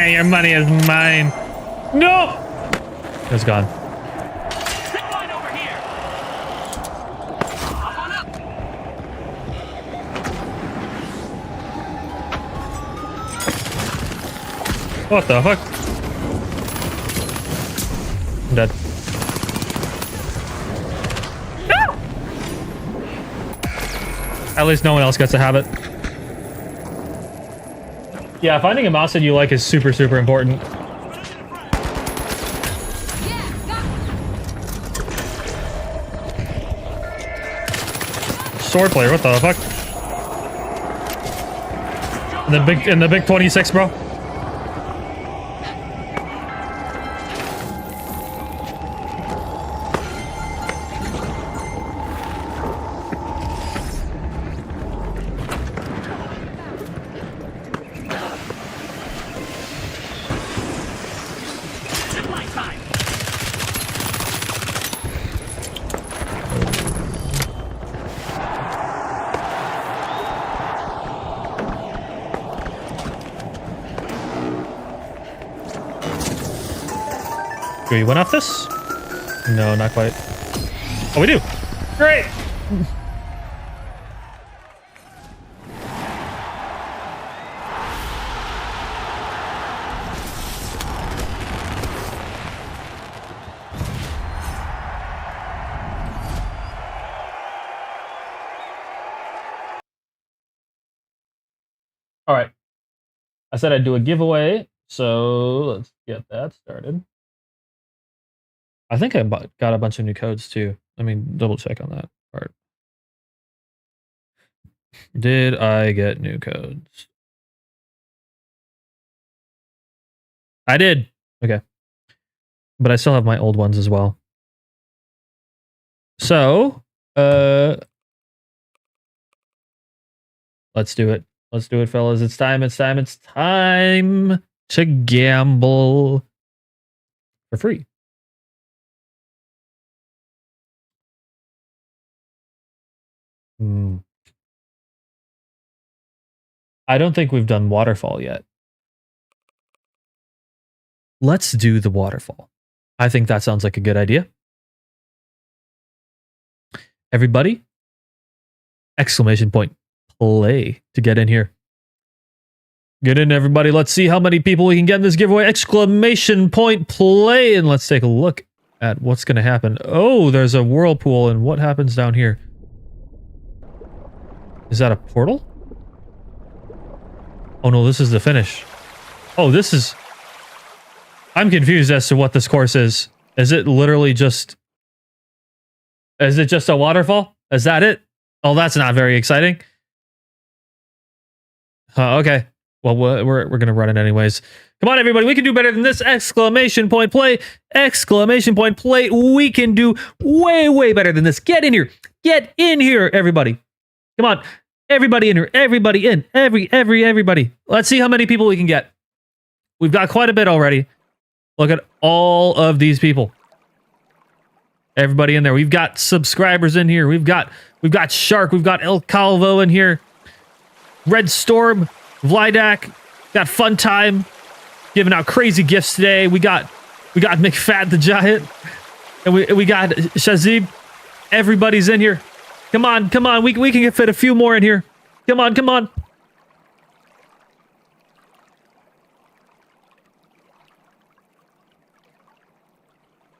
Speaker 1: Your money is mine. No! It's gone.
Speaker 2: Zipline over here. Hop on up.
Speaker 1: What the fuck? I'm dead. No! At least no one else gets to have it. Yeah, finding a mouse that you like is super, super important. Sword player, what the fuck? In the big 26, bro. Do we win off this? No, not quite. Oh, we do. Great. All right. I said I'd do a giveaway, so let's get that started. I think I got a bunch of new codes too. Let me double check on that part. Did I get new codes? I did. Okay. But I still have my old ones as well. So, let's do it. Let's do it, fellas. It's time to gamble for free. I don't think we've done waterfall yet. Let's do the waterfall. I think that sounds like a good idea. Everybody, exclamation point, play to get in here. Get in, everybody. Let's see how many people we can get in this giveaway. Exclamation point, play. And let's take a look at what's going to happen. Oh, there's a whirlpool. And what happens down here? Is that a portal? Oh no, this is the finish. Oh, this is... I'm confused as to what this course is. Is it literally just Is it just a waterfall? Is that it? Oh, that's not very exciting. Okay. Well, we're going to run it anyways. Come on, everybody. We can do better than this. Exclamation point play. Exclamation point play. We can do way, way better than this. Get in here. Get in here, everybody. Come on. Everybody in here. Everybody in. Everybody. Let's see how many people we can get. We've got quite a bit already. Look at all of these people. Everybody in there. We've got subscribers in here. We've got Shark. We've got El Calvo in here. Red Storm. Vlydak. Got Fun Time. Giving out crazy gifts today. We got McFat the Giant. And we got Shazib. Everybody's in here. Come on. We can fit a few more in here. Come on.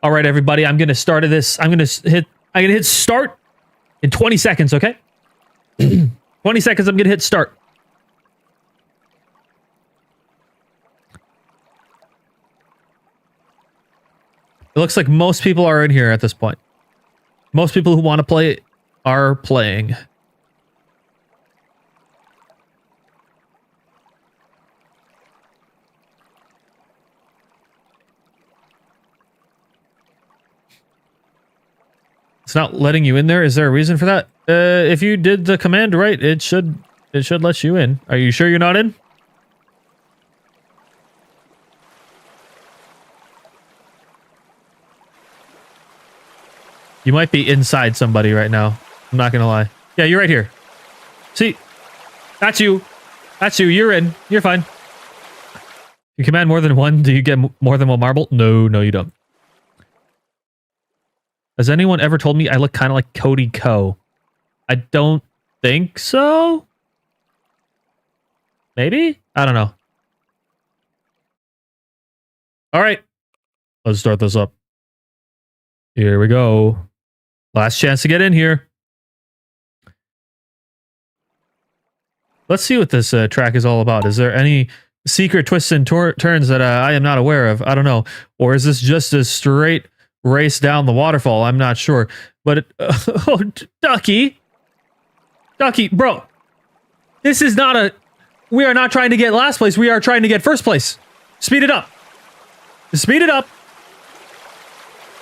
Speaker 1: All right, everybody. I'm gonna start this. I'm gonna hit start in 20 seconds. Okay. 20 seconds. I'm gonna hit start. It looks like most people are in here at this point. Most people who want to play are playing. It's not letting you in there. Is there a reason for that? If you did the command right, it should let you in. Are you sure you're not in? You might be inside somebody right now. I'm not gonna lie. Yeah, you're right here. See? That's you. You're in. You're fine. You command more than one. Do you get more than one marble? No, you don't. Has anyone ever told me I look kind of like Cody Ko? I don't think so. Maybe? I don't know. All right. Let's start this up. Here we go. Last chance to get in here. Let's see what this track is all about. Is there any secret twists and turns that I am not aware of? I don't know. Or is this just a straight race down the waterfall? I'm not sure. But, oh, Ducky, bro. This is not a... We are not trying to get last place. We are trying to get first place. Speed it up. Speed it up.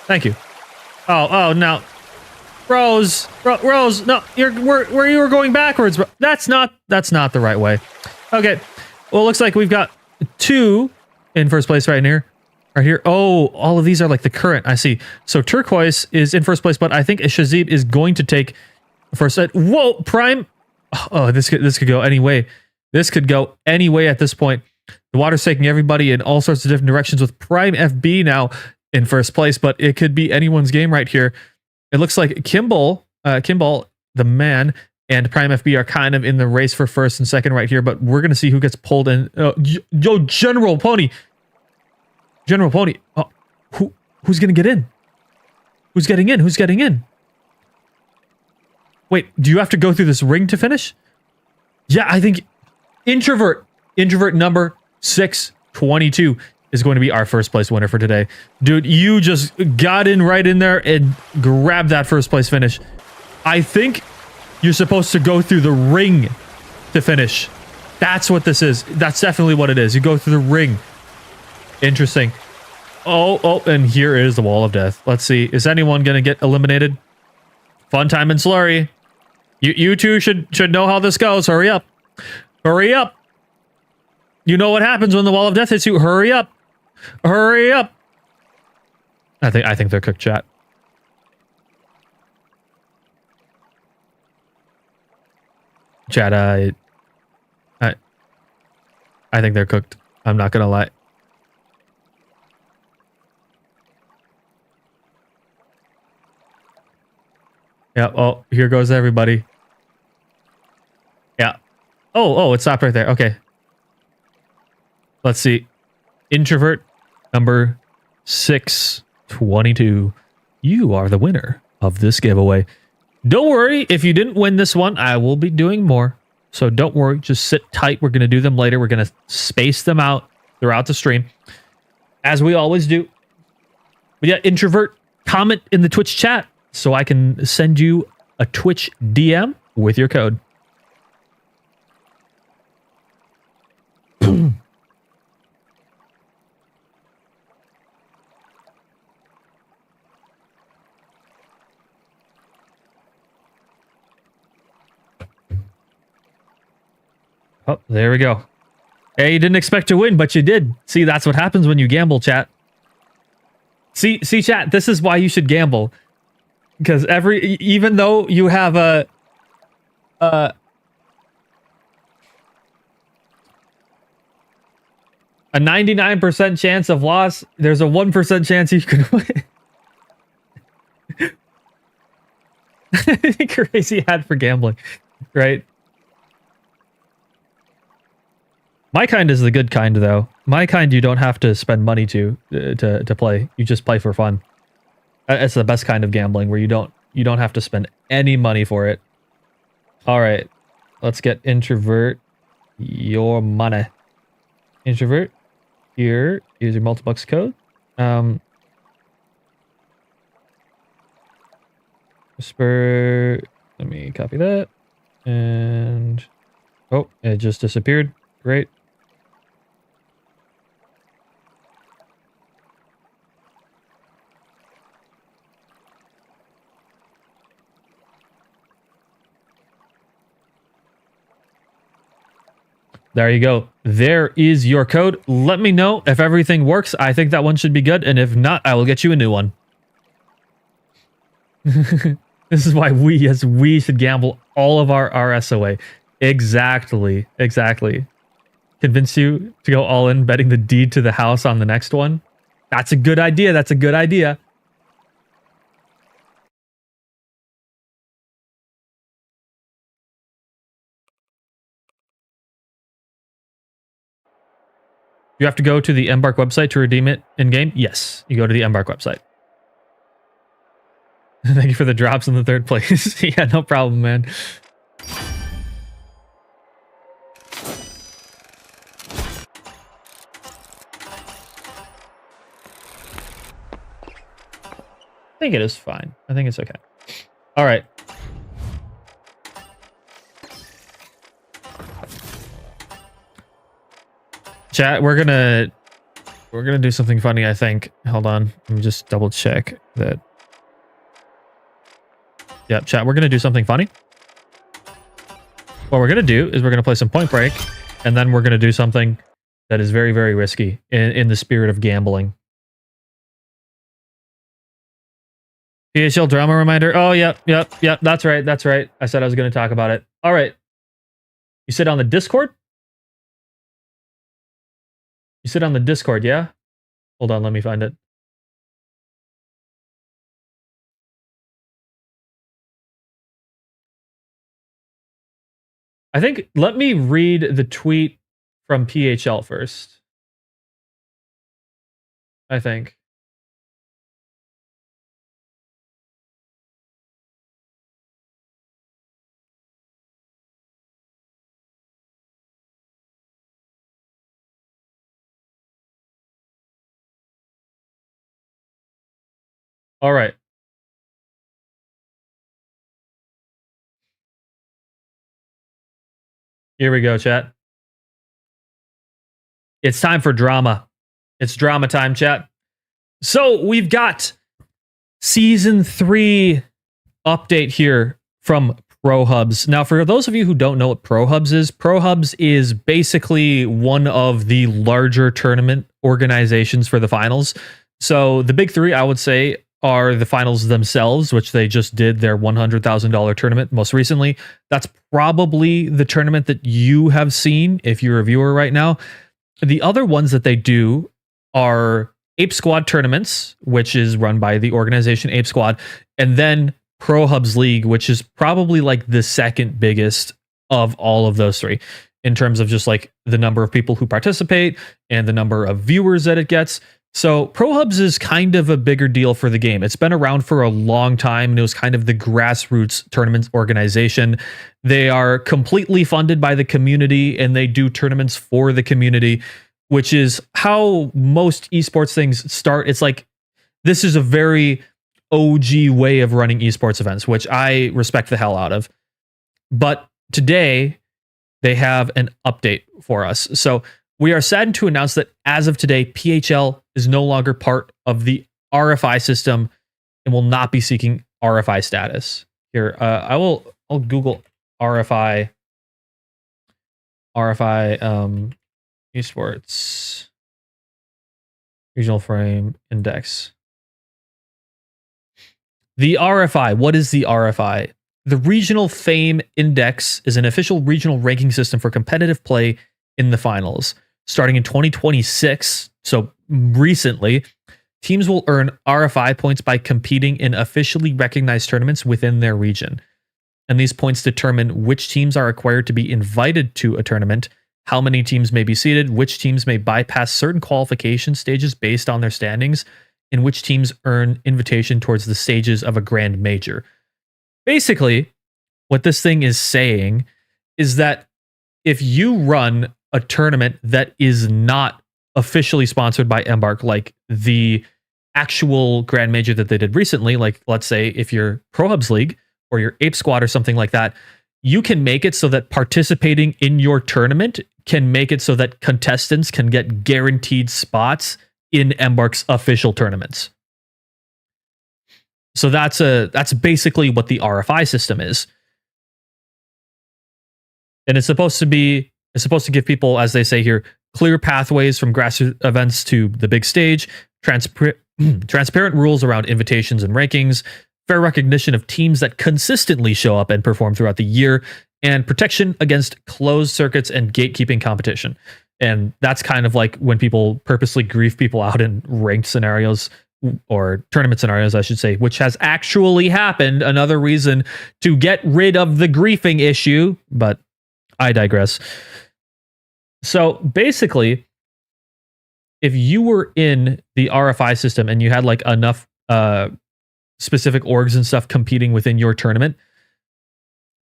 Speaker 1: Thank you. Oh, no. Rose, no, you were going backwards, bro. That's not the right way. Okay, well, it looks like we've got 2 in first place right here. Oh, all of these are like the current. I see. So Turquoise is in first place, but I think Shazib is going to take first set. Whoa, Prime. Oh, this could go any way. This could go any way at this point. The water's taking everybody in all sorts of different directions with Prime FB now in first place, but it could be anyone's game right here. It looks like Kimball, the man, and Prime FB are kind of in the race for first and second right here, but we're going to see who gets pulled in. Yo, General Pony. Oh, who's going to get in? Who's getting in? Wait, do you have to go through this ring to finish? Yeah, I think Introvert number 622 is going to be our first place winner for today. Dude, you just got in right in there and grabbed that first place finish. I think you're supposed to go through the ring to finish. That's what this is. That's definitely what it is. You go through the ring. Interesting. Oh, and here is the wall of death. Let's see. Is anyone going to get eliminated? Fun Time and Slurry. You two should know how this goes. Hurry up. Hurry up. You know what happens when the wall of death hits you. Hurry up. Hurry up. I think they're cooked, chat. Chat, I think they're cooked. I'm not gonna lie. Yeah, oh, here goes everybody. Yeah. Oh, it stopped right there. Okay. Let's see. Introvert number 622. You are the winner of this giveaway. Don't worry, if you didn't win this one, I will be doing more. So don't worry, just sit tight. We're going to do them later. We're going to space them out throughout the stream, as we always do. But yeah, Introvert, comment in the Twitch chat. so I can send you a Twitch DM with your code. Oh, there we go. Hey, you didn't expect to win, but you did. See, that's what happens when you gamble, chat. See, chat, this is why you should gamble. Because even though you have a 99% chance of loss, there's a 1% chance you can win. Crazy ad for gambling, right? My kind is the good kind, though. My kind, you don't have to spend money to play. You just play for fun. It's the best kind of gambling, where you don't have to spend any money for it. All right, let's get introvert your money. Introvert, here is your multi-bucks code. Whisper. Let me copy that. And oh, it just disappeared. Great. There you go. There is your code. Let me know if everything works. I think that one should be good. And if not, I will get you a new one. This is why we should gamble all of our RS away. Exactly. Exactly. Convince you to go all in betting the deed to the house on the next one. That's a good idea. That's a good idea. You have to go to the Embark website to redeem it in-game? Yes, you go to the Embark website. Thank you for the drops in the third place. Yeah, no problem, man. I think it is fine. I think it's okay. All right. Chat, we're gonna do something funny, I think. Hold on. Let me just double check that. Yep, chat, we're gonna do something funny. What we're gonna do is we're gonna play some Point Break, and then we're gonna do something that is very, very risky in the spirit of gambling. PHL drama reminder. Oh, yep. That's right. That's right. I said I was going to talk about it. All right. You sit on the Discord? You sit on the Discord, yeah? Hold on, let me find it. I think, let me read the tweet from PHL first. I think. All right. Here we go, chat. It's time for drama. It's drama time, chat. So we've got Season 3 update here from Pro Hubs. Now, for those of you who don't know what Pro Hubs is basically one of the larger tournament organizations for the finals. So the big three, I would say, are the finals themselves, which they just did their $100,000 tournament most recently. That's probably the tournament that you have seen if you're a viewer right now. The other ones that they do are Ape Squad tournaments, which is run by the organization Ape Squad, and then Pro Hubs League, which is probably like the second biggest of all of those three in terms of just like the number of people who participate and the number of viewers that it gets. So Pro Hubs is kind of a bigger deal for the game. It's been around for a long time, and it was kind of the grassroots tournament organization. They are completely funded by the community, and they do tournaments for the community, which is how most esports things start. It's like, this is a very OG way of running esports events, which I respect the hell out of. But today, they have an update for us. So we are saddened to announce that as of today, PHL is no longer part of the RFI system and will not be seeking RFI status. Here, I'll Google RFI esports regional frame index. The RFI, what is the RFI? The Regional Fame Index is an official regional ranking system for competitive play in the finals. Starting in 2026, so recently, teams will earn RFI points by competing in officially recognized tournaments within their region. And these points determine which teams are required to be invited to a tournament, how many teams may be seeded, which teams may bypass certain qualification stages based on their standings, and which teams earn invitation towards the stages of a grand major. Basically, what this thing is saying is that if you run a tournament that is not officially sponsored by Embark, like the actual grand major that they did recently, like let's say if you're Pro Hubs League or your Ape Squad or something like that, you can make it so that participating in your tournament can make it so that contestants can get guaranteed spots in Embark's official tournaments. So that's basically what the RFI system is. And it's supposed to give people, as they say here, clear pathways from grassroots events to the big stage, transparent rules around invitations and rankings, fair recognition of teams that consistently show up and perform throughout the year, and protection against closed circuits and gatekeeping competition. And that's kind of like when people purposely grief people out in ranked scenarios, or tournament scenarios, I should say, which has actually happened. Another reason to get rid of the griefing issue, but I digress. So basically, if you were in the RFI system and you had like enough specific orgs and stuff competing within your tournament,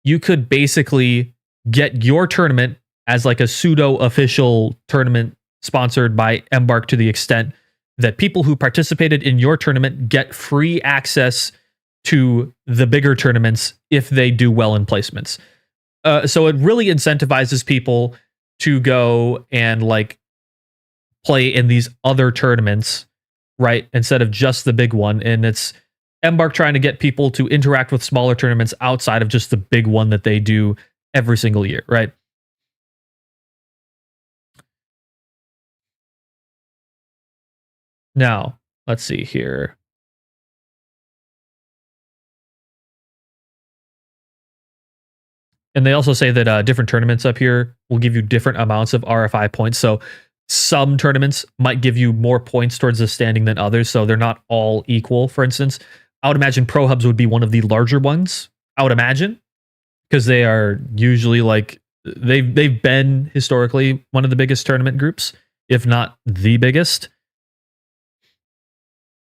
Speaker 1: you could basically get your tournament as like a pseudo official tournament sponsored by Embark, to the extent that people who participated in your tournament get free access to the bigger tournaments if they do well in placements. So it really incentivizes people to go and like play in these other tournaments, right? Instead of just the big one. And it's Embark trying to get people to interact with smaller tournaments outside of just the big one that they do every single year, right? Now, let's see here. And they also say that different tournaments up here will give you different amounts of RFI points. So some tournaments might give you more points towards the standing than others. So they're not all equal. For instance, I would imagine Pro Hubs would be one of the larger ones, I would imagine, because they are usually like, they've been historically one of the biggest tournament groups, if not the biggest.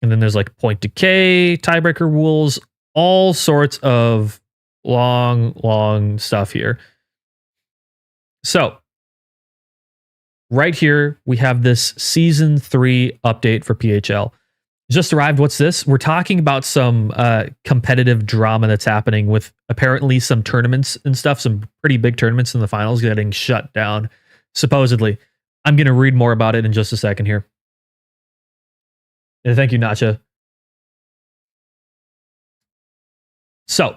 Speaker 1: And then there's like point decay, tiebreaker rules, all sorts of long stuff here. So right here, we have this season 3 update for PHL. Just arrived. What's this? We're talking about some competitive drama that's happening with apparently some tournaments and stuff, some pretty big tournaments in the finals getting shut down, supposedly. I'm going to read more about it in just a second here. And thank you, Nacha. So,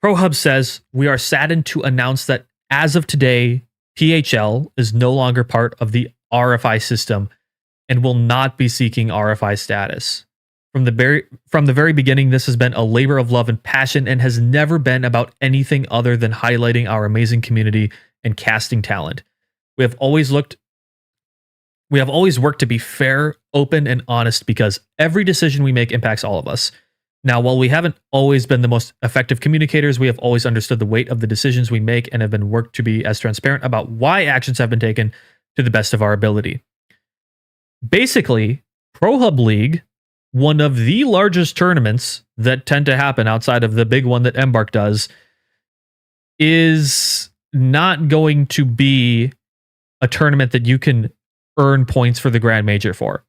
Speaker 1: ProHub says, we are saddened to announce that as of today, PHL is no longer part of the RFI system and will not be seeking RFI status. From the very beginning, this has been a labor of love and passion and has never been about anything other than highlighting our amazing community and casting talent. We have always worked to be fair, open, and honest because every decision we make impacts all of us. Now, while we haven't always been the most effective communicators, we have always understood the weight of the decisions we make and have been worked to be as transparent about why actions have been taken to the best of our ability. Basically, Pro Hub League, one of the largest tournaments that tend to happen outside of the big one that Embark does, is not going to be a tournament that you can earn points for the Grand Major for.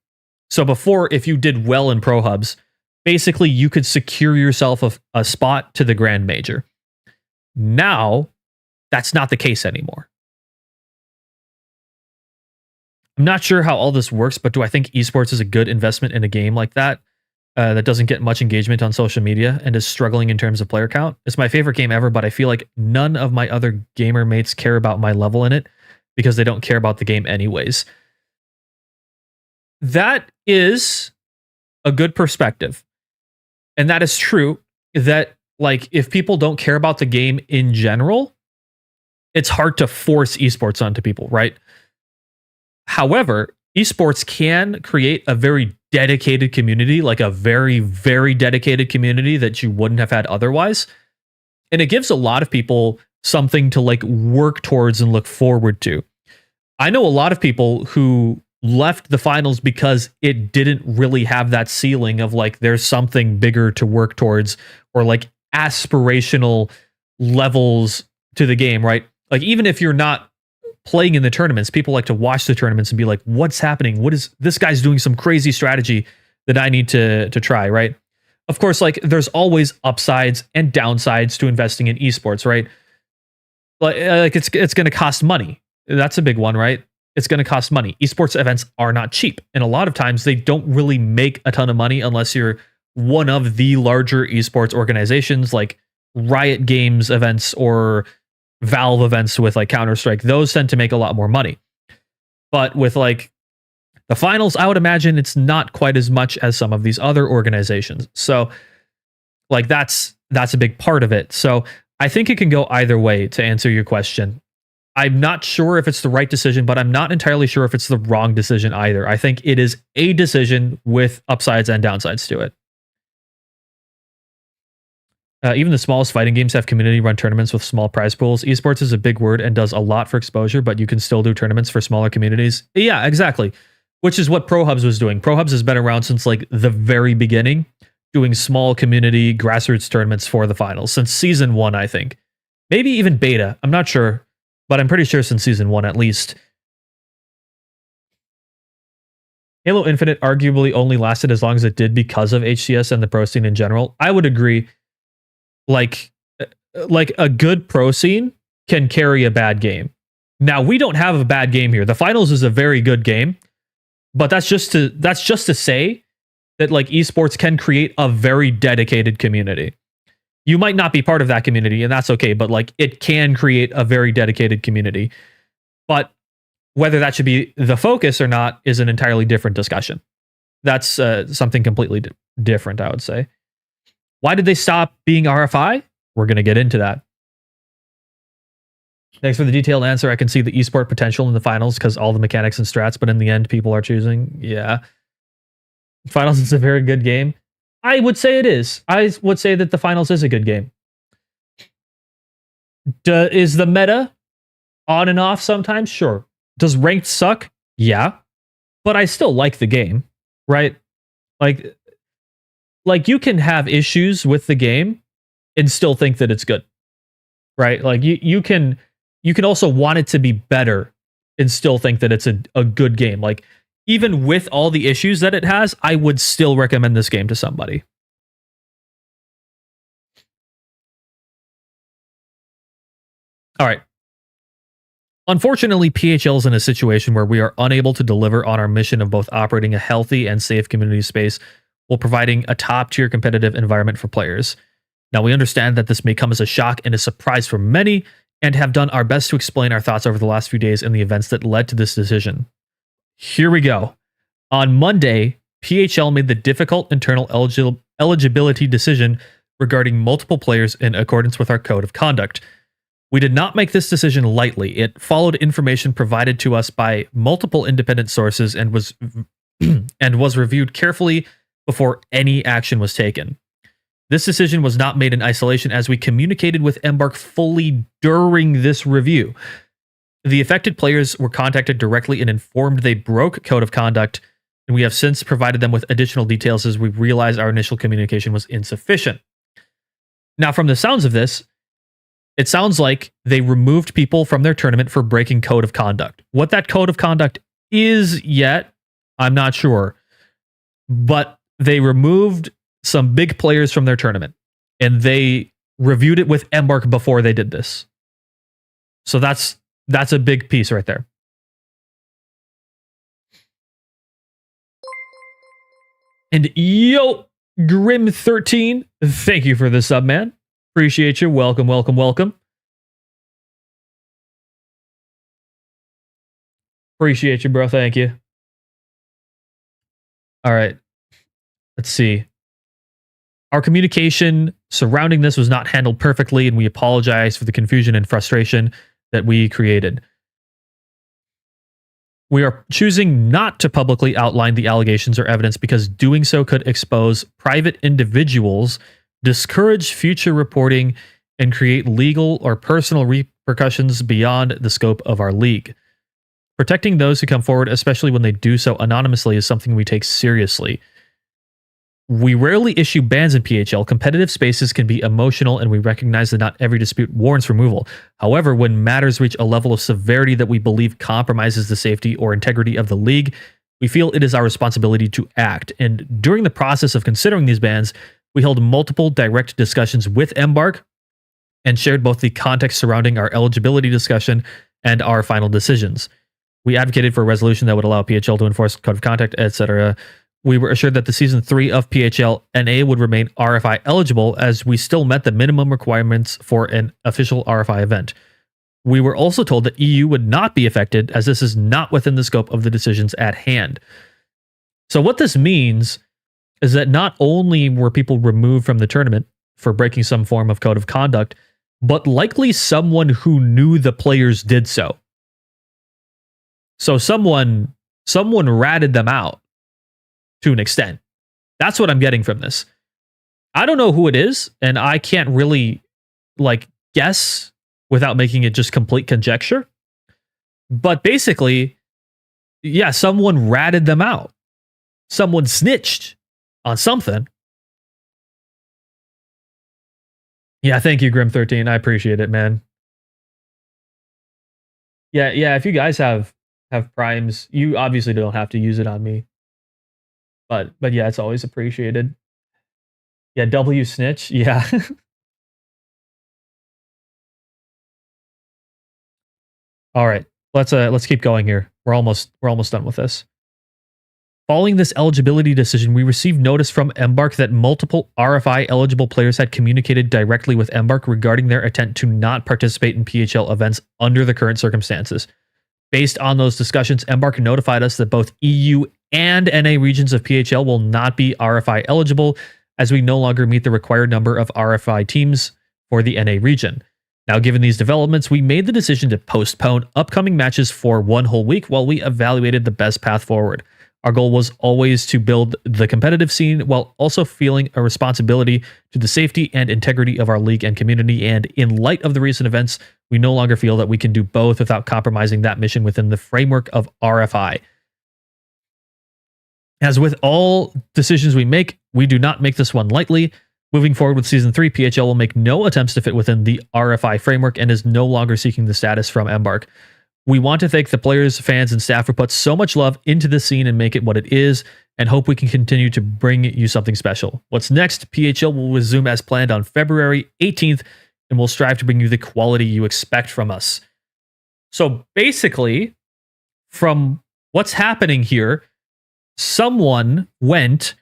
Speaker 1: So before, if you did well in pro hubs, basically you could secure yourself a spot to the grand major. Now, that's not the case anymore. I'm not sure how all this works, but do I think esports is a good investment in a game like that that doesn't get much engagement on social media and is struggling in terms of player count? It's my favorite game ever, but I feel like none of my other gamer mates care about my level in it because they don't care about the game anyways. That is a good perspective. And that is true that, like, if people don't care about the game in general, it's hard to force esports onto people, right? However, esports can create a very dedicated community, like a very, very dedicated community that you wouldn't have had otherwise. And it gives a lot of people something to like work towards and look forward to. I know a lot of people who left the finals because it didn't really have that ceiling of like there's something bigger to work towards or like aspirational levels to the game, right? Like even if you're not playing in the tournaments, people like to watch the tournaments and be like, what's happening? What is this guy's doing some crazy strategy that I need to try, right? Of course, like there's always upsides and downsides to investing in esports, right? Like it's going to cost money. That's a big one, right? It's going to cost money. Esports events are not cheap. And a lot of times they don't really make a ton of money unless you're one of the larger esports organizations like Riot Games events or Valve events with like Counter-Strike. Those tend to make a lot more money. But with like the finals, I would imagine it's not quite as much as some of these other organizations. So like that's a big part of it. So I think it can go either way to answer your question. I'm not sure if it's the right decision, but I'm not entirely sure if it's the wrong decision either. I think it is a decision with upsides and downsides to it. Even the smallest fighting games have community-run tournaments with small prize pools. Esports is a big word and does a lot for exposure, but you can still do tournaments for smaller communities. Yeah, exactly. Which is what Pro Hubs was doing. Pro Hubs has been around since like the very beginning, doing small community grassroots tournaments for the finals since season 1, I think. Maybe even beta. I'm not sure, but I'm pretty sure since season 1 at least. Halo Infinite arguably only lasted as long as it did because of HCS and the pro scene in general. I would agree. Like a good pro scene can carry a bad game. Now we don't have a bad game here. The finals is a very good game, but that's just to say that like esports can create a very dedicated community. You might not be part of that community, and that's okay, but like it can create a very dedicated community. But whether that should be the focus or not is an entirely different discussion. That's something completely different, I would say. Why did they stop being RFI? We're going to get into that. Thanks for the detailed answer. I can see the esport potential in the finals because all the mechanics and strats, but in the end, people are choosing. Yeah. Finals is a very good game. I would say it is. I would say that the finals is a good game. Is the meta on and off sometimes? Sure. Does ranked suck? Yeah. But I still like the game, right? Like you can have issues with the game and still think that it's good, right? Like you can also want it to be better and still think that it's a good game. Like even with all the issues that it has, I would still recommend this game to somebody. All right. Unfortunately, PHL is in a situation where we are unable to deliver on our mission of both operating a healthy and safe community space while providing a top-tier competitive environment for players. Now, we understand that this may come as a shock and a surprise for many, and have done our best to explain our thoughts over the last few days and the events that led to this decision. Here we go. On Monday, PHL made the difficult internal eligibility decision regarding multiple players in accordance with our code of conduct. We did not make this decision lightly. It followed information provided to us by multiple independent sources and was reviewed carefully before any action was taken. This decision was not made in isolation as we communicated with Embark fully during this review. The affected players were contacted directly and informed they broke code of conduct, and we have since provided them with additional details as we realized our initial communication was insufficient. Now, from the sounds of this, it sounds like they removed people from their tournament for breaking code of conduct. What that code of conduct is yet, I'm not sure. but they removed some big players from their tournament, and they reviewed it with Embark before they did this. So that's a big piece right there. And yo, Grim13, thank you for the sub, man. Appreciate you. Welcome, welcome, welcome. Appreciate you, bro. Thank you. All right. Let's see. Our communication surrounding this was not handled perfectly, and we apologize for the confusion and frustration that we created. We are choosing not to publicly outline the allegations or evidence because doing so could expose private individuals, discourage future reporting, and create legal or personal repercussions beyond the scope of our league. Protecting those who come forward, especially when they do so anonymously, is something we take seriously. We rarely issue bans in PHL. Competitive spaces can be emotional, and we recognize that not every dispute warrants removal. However, when matters reach a level of severity that we believe compromises the safety or integrity of the league, we feel it is our responsibility to act. And during the process of considering these bans, we held multiple direct discussions with Embark and shared both the context surrounding our eligibility discussion and our final decisions. We advocated for a resolution that would allow PHL to enforce code of conduct, etc. We were assured that the Season 3 of PHL NA would remain RFI eligible as we still met the minimum requirements for an official RFI event. We were also told that EU would not be affected as this is not within the scope of the decisions at hand. So what this means is that not only were people removed from the tournament for breaking some form of code of conduct, but likely someone who knew the players did so. So someone ratted them out. To an extent. That's what I'm getting from this. I don't know who it is, and I can't really guess without making it just complete conjecture. But basically, yeah, someone ratted them out. Someone snitched on something. Yeah, thank you, Grim13. I appreciate it, man. Yeah, if you guys have primes, you obviously don't have to use it on me. But yeah, it's always appreciated. Yeah, W snitch. Yeah. All right. Let's keep going here. We're almost done with this. Following this eligibility decision, we received notice from Embark that multiple RFI eligible players had communicated directly with Embark regarding their intent to not participate in PHL events under the current circumstances. Based on those discussions, Embark notified us that both EU and NA regions of PHL will not be RFI eligible as we no longer meet the required number of RFI teams for the NA region. Now, given these developments, we made the decision to postpone upcoming matches for one whole week while we evaluated the best path forward. Our goal was always to build the competitive scene while also feeling a responsibility to the safety and integrity of our league and community. And in light of the recent events, we no longer feel that we can do both without compromising that mission within the framework of RFI. As with all decisions we make, we do not make this one lightly. Moving forward with Season 3, PHL will make no attempts to fit within the RFI framework and is no longer seeking the status from Embark. We want to thank the players, fans, and staff who put so much love into the scene and make it what it is, and hope we can continue to bring you something special. What's next? PHL will resume as planned on February 18th, and we'll strive to bring you the quality you expect from us. So basically, from what's happening here, someone went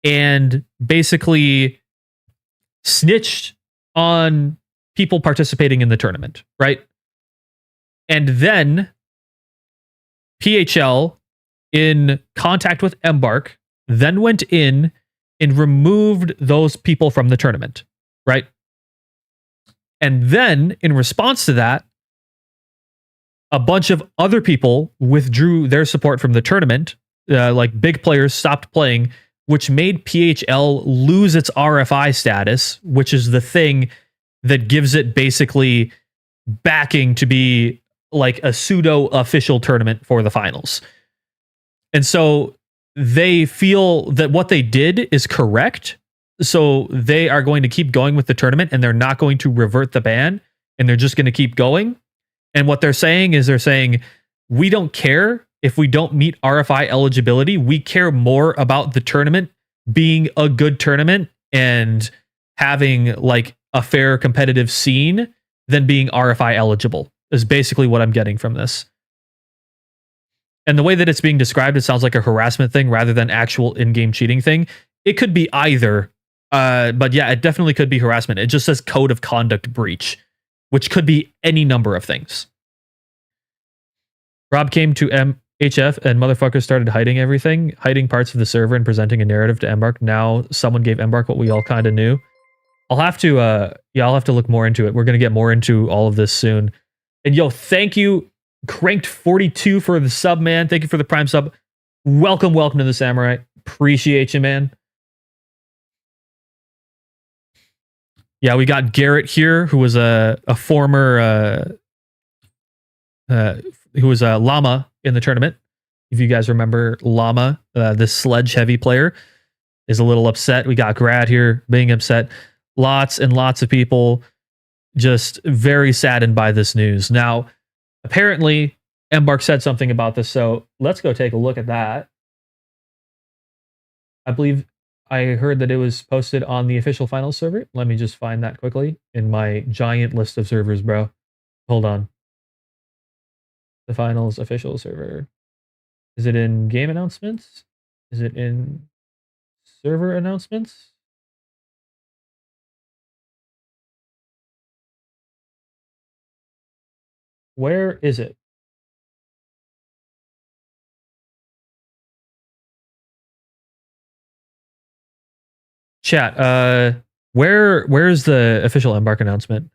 Speaker 1: and basically snitched on people participating in the tournament, right? And then PHL, in contact with Embark, then went in and removed those people from the tournament, right? And then, in response to that, a bunch of other people withdrew their support from the tournament. Big players stopped playing, which made PHL lose its RFI status, which is the thing that gives it basically backing to be like a pseudo official tournament for the finals. And so they feel that what they did is correct. So they are going to keep going with the tournament and they're not going to revert the ban and they're just going to keep going. And what they're saying is we don't care if we don't meet RFI eligibility, we care more about the tournament being a good tournament and having like a fair competitive scene than being RFI eligible, is basically what I'm getting from this. And the way that it's being described, it sounds like a harassment thing rather than actual in-game cheating thing. It could be either, but yeah, it definitely could be harassment. It just says code of conduct breach, which could be any number of things. Rob came to MHF and motherfuckers started hiding everything, hiding parts of the server and presenting a narrative to Embark. Now someone gave Embark what we all kind of knew. I'll have to, I'll have to look more into it. We're gonna get more into all of this soon. And yo, thank you, Cranked 42 for the sub, man. Thank you for the Prime sub. Welcome to the Samurai. Appreciate you, man. Yeah, we got Garrett here, who was a former, who was a Llama in the tournament. If you guys remember Llama, this sledge heavy player, is a little upset. We got Grad here being upset. Lots and lots of people just very saddened by this news. Now, apparently, Embark said something about this, so let's go take a look at that. I believe I heard that it was posted on the official finals server. Let me just find that quickly in my giant list of servers, bro. Hold on. The finals official server. Is it in game announcements? Is it in server announcements? Where is it? Chat, where's the official Embark announcement?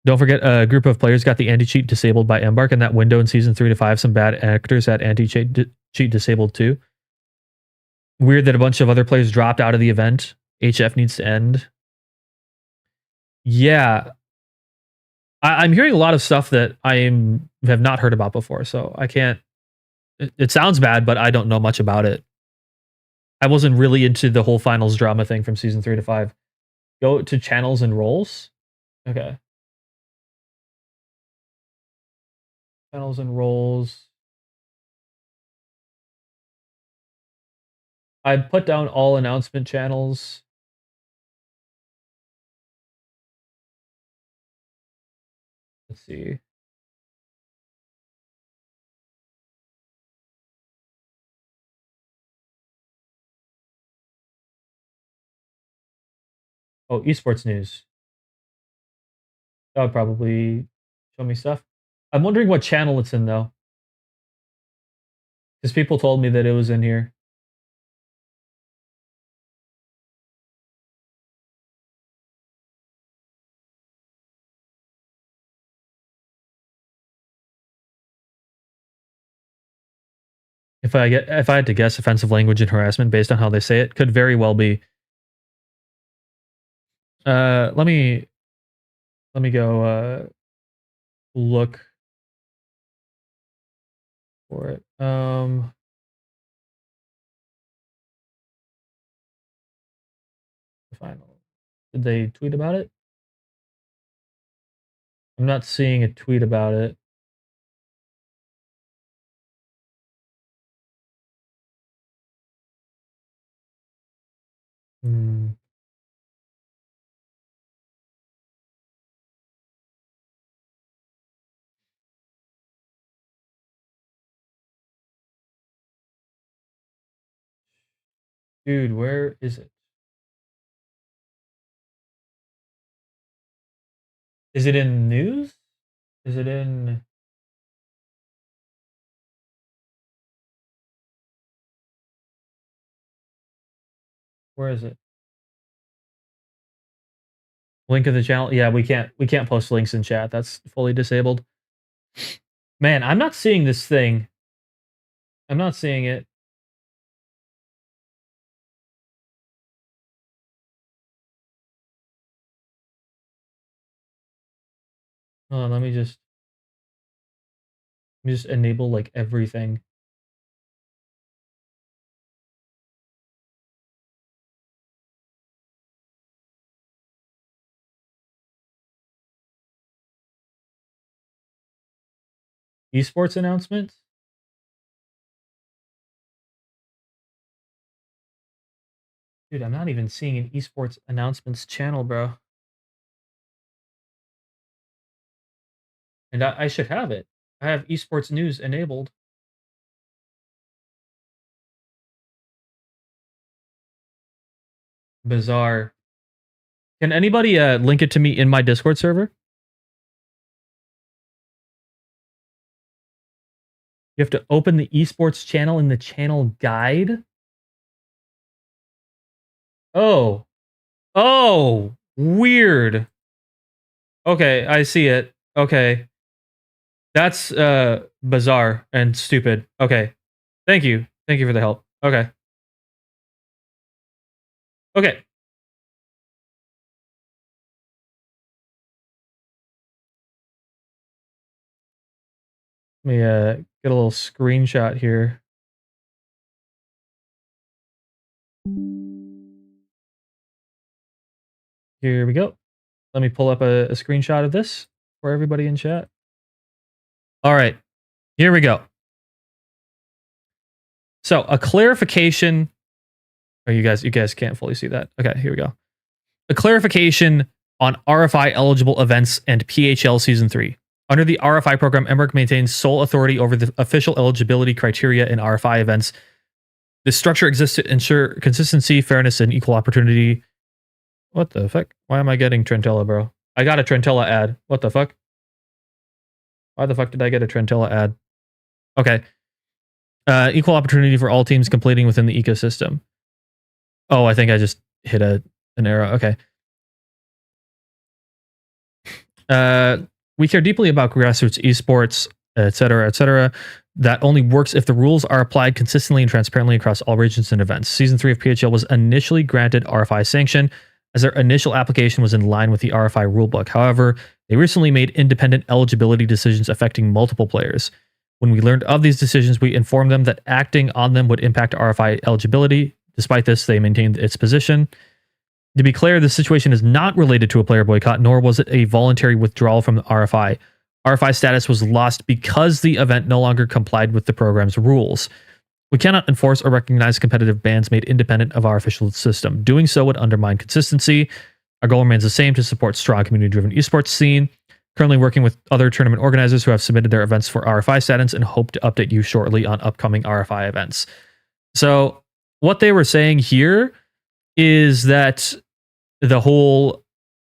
Speaker 1: Don't forget, a group of players got the anti-cheat disabled by Embark in that window in season 3 to 5. Some bad actors had anti-cheat disabled too. Weird that a bunch of other players dropped out of the event. HF needs to end. Yeah. I'm hearing a lot of stuff that have not heard about before, so I can't... It sounds bad, but I don't know much about it. I wasn't really into the whole finals drama thing from season 3 to 5. Go to channels and roles. Okay. Channels and roles. I put down all announcement channels. Let's see. Oh, esports news. That would probably show me stuff. I'm wondering what channel it's in, though. Because people told me that it was in here. If I had to guess, offensive language and harassment based on how they say it could very well be. Let me go look for it. The final. Did they tweet about it? I'm not seeing a tweet about it. Hmm. Dude, where is it? Is it in news? Is it in... Where is it? Link of the channel? Yeah, we can't post links in chat. That's fully disabled. Man, I'm not seeing this thing. I'm not seeing it. Hold on, let me just enable like everything. Esports announcements? Dude, I'm not even seeing an esports announcements channel, bro. And I should have it. I have esports news enabled. Bizarre. Can anybody link it to me in my Discord server? You have to open the esports channel in the channel guide. Oh. Oh, weird. Okay, I see it. Okay. That's bizarre and stupid. Okay. Thank you. Thank you for the help. Okay. Okay. Let me get a little screenshot here. Here we go. Let me pull up a screenshot of this for everybody in chat. All right. Here we go. So, a clarification. Oh, you guys can't fully see that. Okay, here we go. A clarification on RFI eligible events and PHL Season 3. Under the RFI program, Embark maintains sole authority over the official eligibility criteria in RFI events. This structure exists to ensure consistency, fairness, and equal opportunity. What the fuck? Why am I getting Trentella, bro? I got a Trentella ad. What the fuck? Why the fuck did I get a Trentella ad? Okay. Equal opportunity for all teams completing within the ecosystem. Oh, I think I just hit an arrow. Okay. We care deeply about grassroots esports, etc., that only works if the rules are applied consistently and transparently across all regions and events. Season 3 of PHL was initially granted RFI sanction, as their initial application was in line with the RFI rulebook. However, they recently made independent eligibility decisions affecting multiple players. When we learned of these decisions, we informed them that acting on them would impact RFI eligibility. Despite this, they maintained its position. To be clear, this situation is not related to a player boycott, nor was it a voluntary withdrawal from the RFI. RFI status was lost because the event no longer complied with the program's rules. We cannot enforce or recognize competitive bans made independent of our official system. Doing so would undermine consistency. Our goal remains the same: to support strong community-driven esports scene. Currently working with other tournament organizers who have submitted their events for RFI status and hope to update you shortly on upcoming RFI events. So what they were saying here is that the whole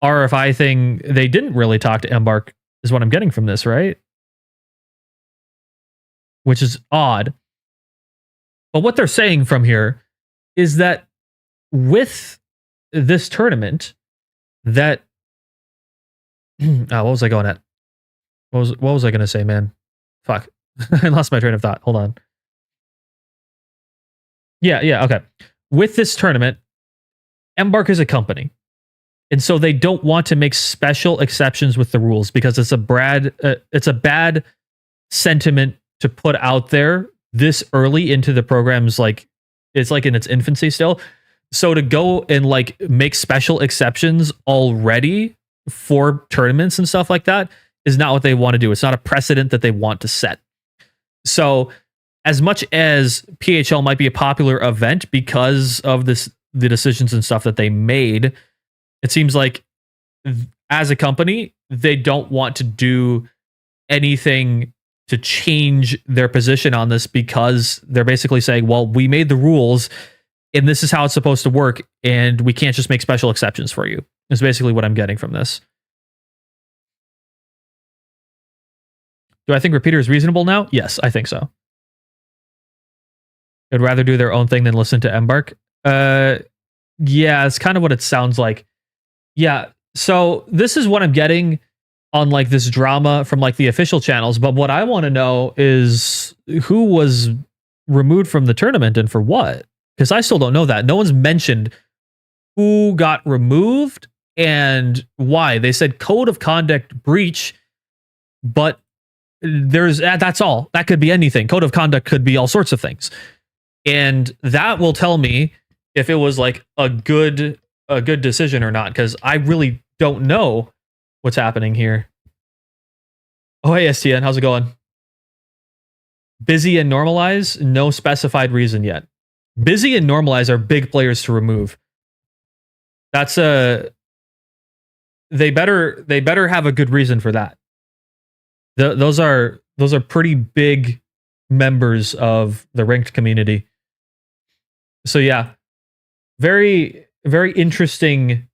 Speaker 1: RFI thing, they didn't really talk to Embark, is what I'm getting from this, right? Which is odd. But what they're saying from here is that with this tournament, that what was I going at? What was I going to say, man? Fuck. I lost my train of thought. Hold on. Yeah, okay. With this tournament, Embark is a company. And so they don't want to make special exceptions with the rules because it's a bad sentiment to put out there this early into the program's, like, it's like in its infancy still. So to go and like make special exceptions already for tournaments and stuff like that is not what they want to do. It's not a precedent that they want to set. So as much as PHL might be a popular event because of the decisions and stuff that they made, it seems like as a company, they don't want to do anything to change their position on this because they're basically saying, well, we made the rules and this is how it's supposed to work, and we can't just make special exceptions for you. Is basically what I'm getting from this. Do I think Repeater is reasonable now? Yes, I think so. They'd rather do their own thing than listen to Embark. Yeah, it's kind of what it sounds like. Yeah, so this is what I'm getting on like this drama from like the official channels, but what I want to know is who was removed from the tournament and for what? Because I still don't know that. No one's mentioned who got removed and why. They said code of conduct breach, but that's all. That could be anything. Code of conduct could be all sorts of things. And that will tell me if it was like a good decision or not, because I really don't know what's happening here. Oh, hey, STN, how's it going? Busy and Normalize, no specified reason yet. Busy and Normalize are big players to remove. That's a they better have a good reason for that. Those are pretty big members of the ranked community. So yeah, very interesting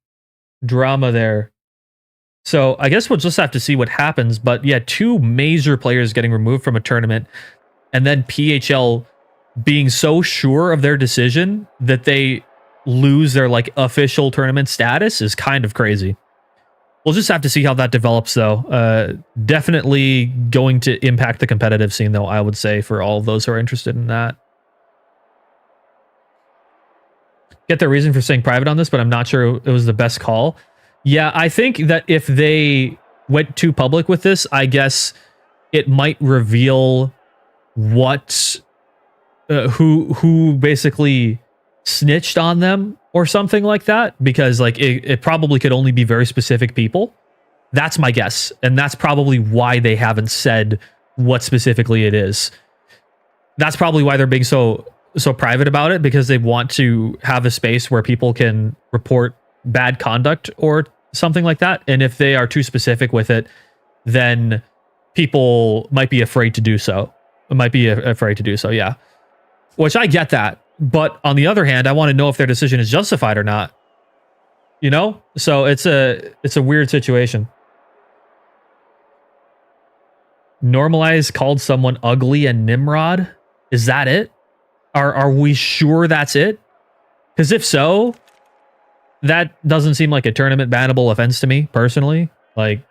Speaker 1: drama there. So I guess we'll just have to see what happens. But yeah, 2 major players getting removed from a tournament, and then PHL being so sure of their decision that they lose their like official tournament status is kind of crazy. We'll just have to see how that develops, though. Definitely going to impact the competitive scene, though, I would say, for all of those who are interested in that. Get their reason for staying private on this, but I'm not sure it was the best call. Yeah, I think that if they went too public with this, I guess it might reveal what who basically snitched on them or something like that, because like it probably could only be very specific people. That's my guess, and that's probably why they haven't said what specifically it is. That's probably why they're being so private about it, because they want to have a space where people can report bad conduct or something like that. And if they are too specific with it, then people might be afraid to do so. Yeah, which I get that. But on the other hand, I want to know if their decision is justified or not. You know? So it's a weird situation. Normalize called someone ugly and Nimrod. Is that it? Are we sure that's it? Because if so, that doesn't seem like a tournament bannable offense to me personally. Like,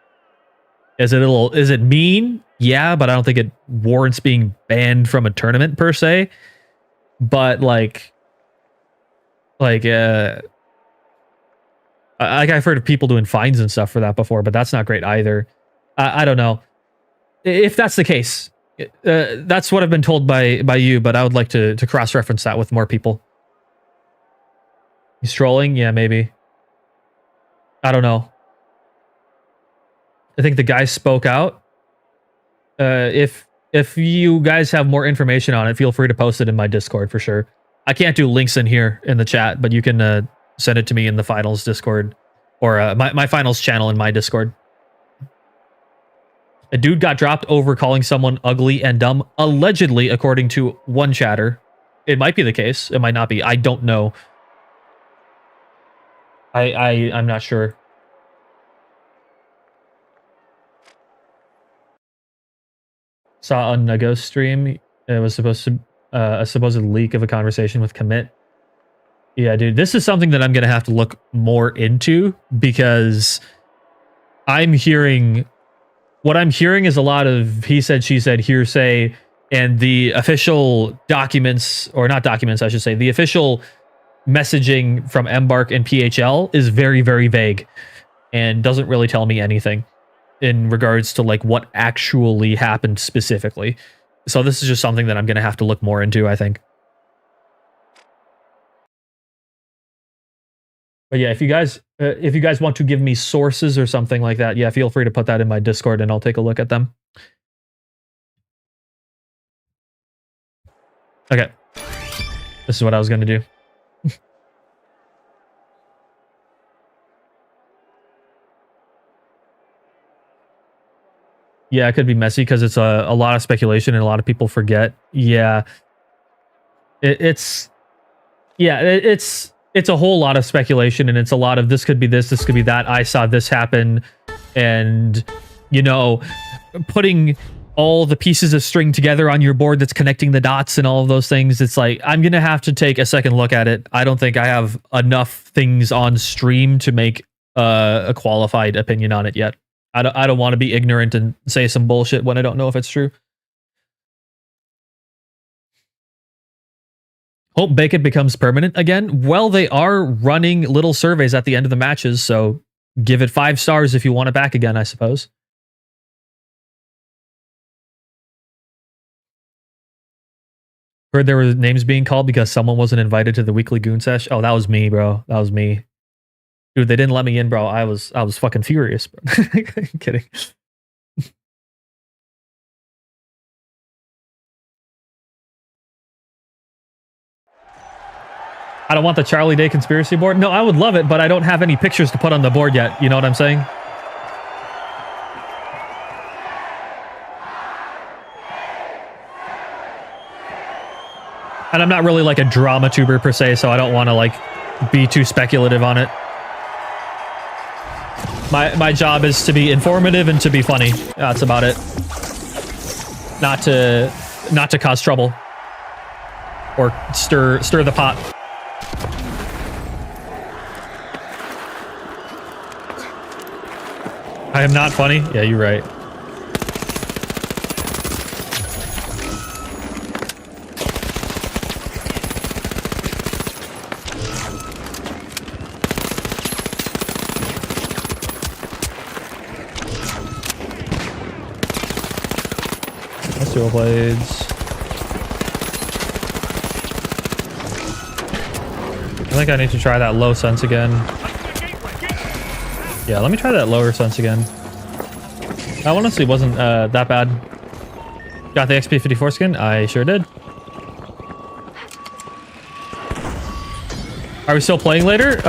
Speaker 1: is it mean? Yeah, but I don't think it warrants being banned from a tournament per se. But I've heard of people doing fines and stuff for that before, but that's not great either. I don't know if that's the case. That's what I've been told by you, but I would like to cross-reference that with more people. He's trolling? Yeah, maybe. I don't know. I think the guy spoke out. If you guys have more information on it, feel free to post it in my Discord for sure. I can't do links in here in the chat, but you can send it to me in the finals Discord, or my finals channel in my Discord. A dude got dropped over calling someone ugly and dumb, allegedly, according to one chatter. It might be the case. It might not be. I don't know. I'm not sure. Saw on a ghost stream. It was supposed to a supposed leak of a conversation with Commit. Yeah, dude, this is something that I'm gonna have to look more into, because what I'm hearing is a lot of he said, she said, hearsay, and the official documents, or not documents, I should say, the official messaging from Embark and PHL is very, very vague and doesn't really tell me anything in regards to like what actually happened specifically. So this is just something that I'm going to have to look more into, I think. But yeah, if you guys want to give me sources or something like that, yeah, feel free to put that in my Discord and I'll take a look at them. Okay. This is what I was going to do. Yeah, it could be messy because it's a lot of speculation and a lot of people forget. Yeah. It's a whole lot of speculation, and it's a lot of this could be this could be that. I saw this happen, and you know, putting all the pieces of string together on your board that's connecting the dots and all of those things. It's like, I'm going to have to take a second look at it. I don't think I have enough things on stream to make a qualified opinion on it yet. I don't want to be ignorant and say some bullshit when I don't know if it's true. Hope Bacon becomes permanent again. Well, they are running little surveys at the end of the matches, so give it 5 stars if you want it back again, I suppose. Heard there were names being called because someone wasn't invited to the weekly goon sesh. Oh, that was me, bro. That was me. Dude, they didn't let me in, bro. I was fucking furious, bro. Kidding. I don't want the Charlie Day conspiracy board. No, I would love it, but I don't have any pictures to put on the board yet. You know what I'm saying? And I'm not really like a drama tuber per se, so I don't want to like be too speculative on it. My job is to be informative and to be funny. That's about it. Not to cause trouble or stir the pot. I am not funny. Yeah, you're right. Let's dual blades. I think I need to try that low sense again. Yeah, let me try that lower sense again. That honestly wasn't that bad. Got the XP54 skin? I sure did. Are we still playing later?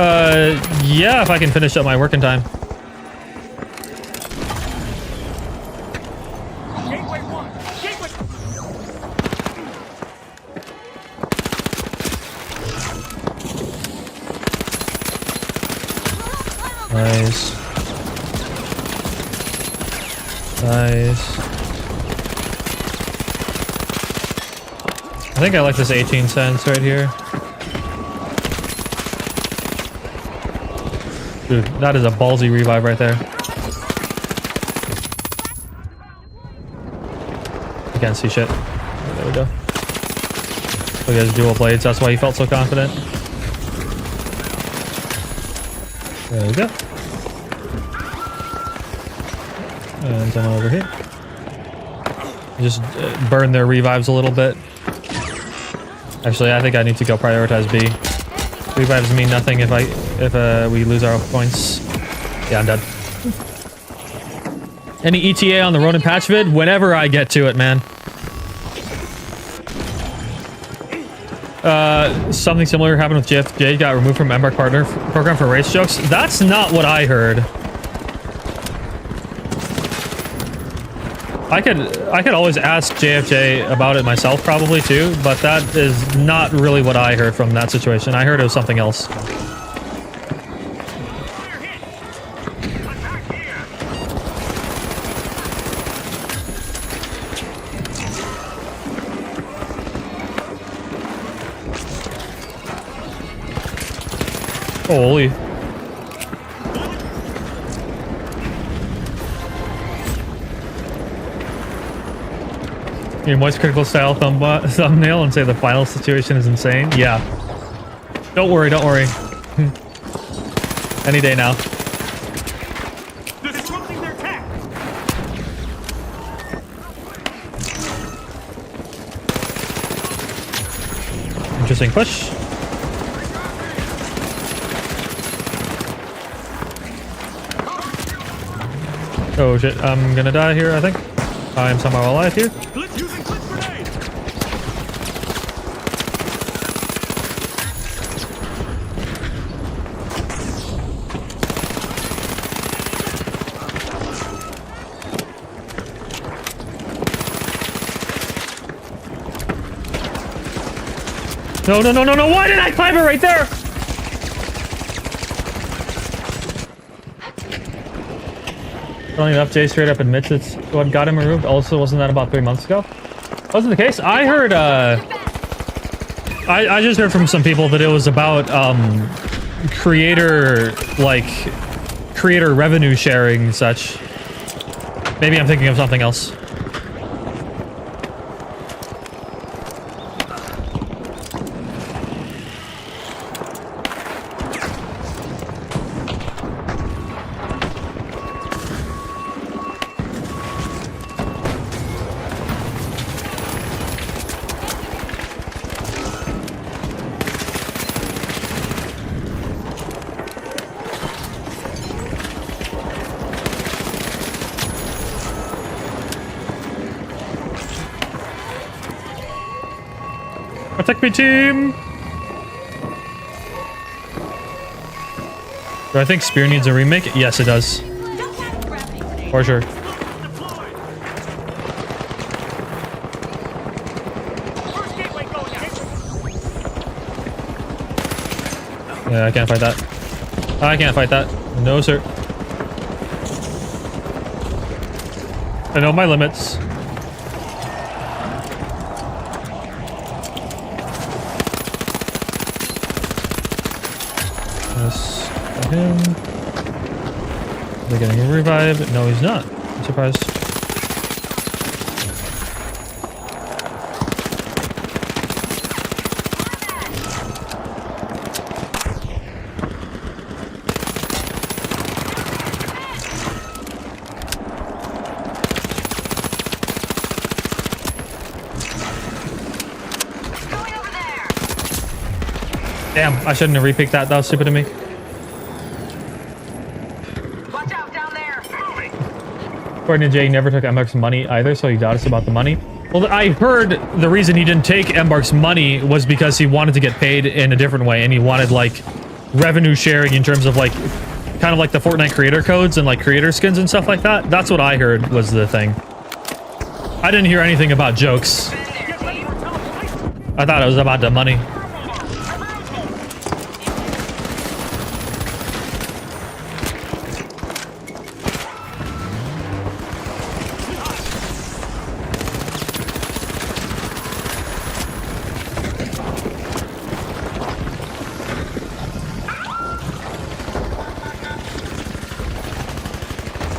Speaker 1: Yeah, if I can finish up my working time. Nice. Nice. I think I like this 18 cents right here. Dude, that is a ballsy revive right there. I can't see shit. There we go. Look at his dual blades. That's why he felt so confident. There we go. And someone over here. Just burn their revives a little bit. Actually, I think I need to go prioritize B. Revives mean nothing if we lose our points. Yeah, I'm dead. Any ETA on the Ronin patch vid? Whenever I get to it, man. Something similar happened with JFJ. Got removed from Embark partner program for race jokes. That's not what I heard. I could always ask JFJ about it myself probably too, but that is not really what I heard from that situation. I heard it was something else. Holy. Your moist critical style thumbnail and say the final situation is insane. Yeah. Don't worry, don't worry. Any day now.
Speaker 2: Disrupting their attack.
Speaker 1: Interesting push. Oh shit, I'm gonna die here, I think. I'm somehow alive here.
Speaker 2: Blitz using blitz grenade.
Speaker 1: No, no, no, no, no, why did I climb it right there? Funny enough, Jay straight up admits it's what got him removed. Also, wasn't that about 3 months ago? Wasn't the case? I heard, I just heard from some people that it was about, creator revenue sharing and such. Maybe I'm thinking of something else. Protect me, team! Do I think Spear needs a remake? Yes, it does. For sure.
Speaker 2: Deployed. First gateway going out.
Speaker 1: Yeah, I can't fight that. I can't fight that. No, sir. I know my limits. Yes, got him. They're getting a revive. No, he's not. I'm surprised.
Speaker 3: Going over there.
Speaker 1: Damn, I shouldn't have repicked that. That was stupid of me.
Speaker 3: Watch out down there. Moving.
Speaker 1: According to Jay, he never took Embark's money either, so he doubted us about the money. Well, I heard the reason he didn't take Embark's money was because he wanted to get paid in a different way, and he wanted, like, revenue sharing in terms of, like, kind of like the Fortnite creator codes and, like, creator skins and stuff like that. That's what I heard was the thing. I didn't hear anything about jokes.
Speaker 2: Get ready for teleportation.
Speaker 1: I thought it was about the money.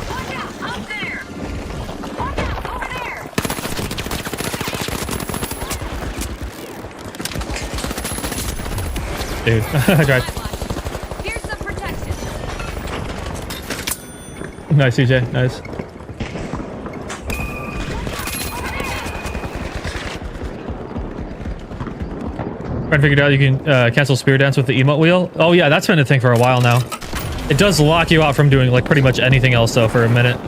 Speaker 3: Watch out up there. Watch out over there.
Speaker 1: Dude, I tried.
Speaker 3: Here's some protection.
Speaker 1: Nice, CJ. Nice. Friend figured out you can cancel Spear Dance with the emote wheel. Oh yeah, that's been a thing for a while now. It does lock you out from doing like pretty much anything else though for a minute.
Speaker 3: Can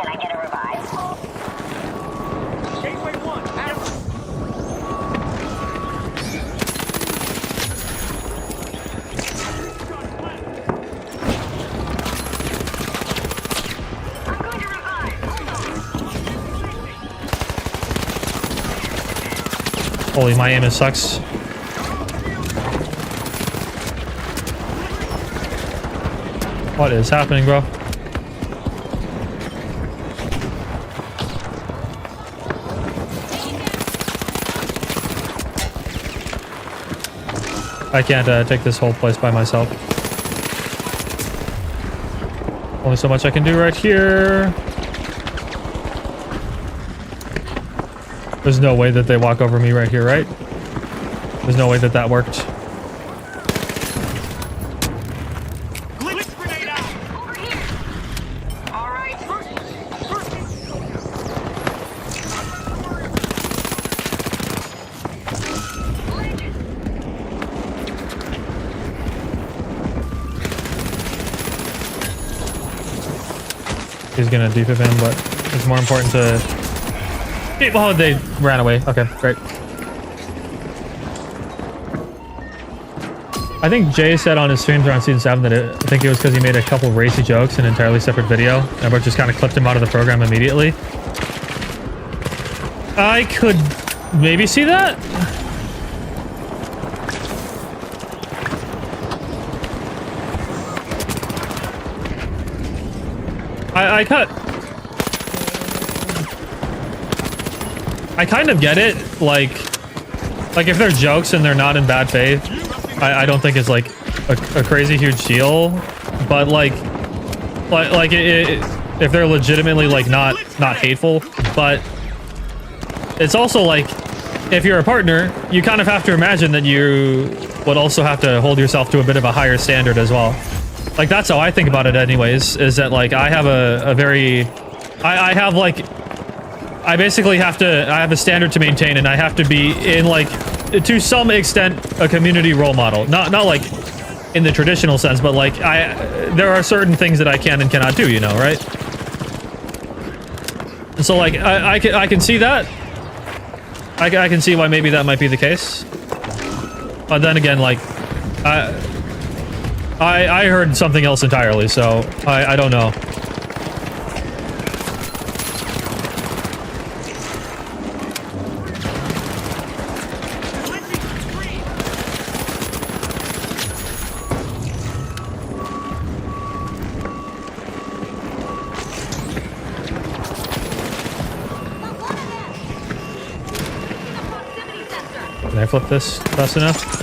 Speaker 3: I get a revive?
Speaker 2: Gateway 1. Active.
Speaker 3: I'm going to revive.
Speaker 1: Holy, my aim is sucks. What is happening, bro? I can't take this whole place by myself. Only so much I can do right here. There's no way that they walk over me right here, right? There's no way that that worked.
Speaker 2: Blitz grenade out.
Speaker 3: Over here. All right.
Speaker 2: First
Speaker 1: He's gonna defib him, but it's more important to... Oh, they ran away. Okay, great. I think Jay said on his streams around season 7 that I think it was because he made a couple racy jokes in an entirely separate video. Embark just kind of clipped him out of the program immediately. I could maybe see that. I kind of get it. Like if they're jokes and they're not in bad faith, I don't think it's like a crazy huge deal. But if they're legitimately like not hateful, but it's also like if you're a partner, you kind of have to imagine that you would also have to hold yourself to a bit of a higher standard as well. Like that's how I think about it anyways, is that like I have I basically have a standard to maintain, and I have to be in like to some extent a community role model. Not like in the traditional sense, but like there are certain things that I can and cannot do, you know, right? And so like I can see that. I can see why maybe that might be the case. But then again, like I heard something else entirely, so I don't know.
Speaker 3: Proximity sensor.
Speaker 1: Can I flip this fast enough?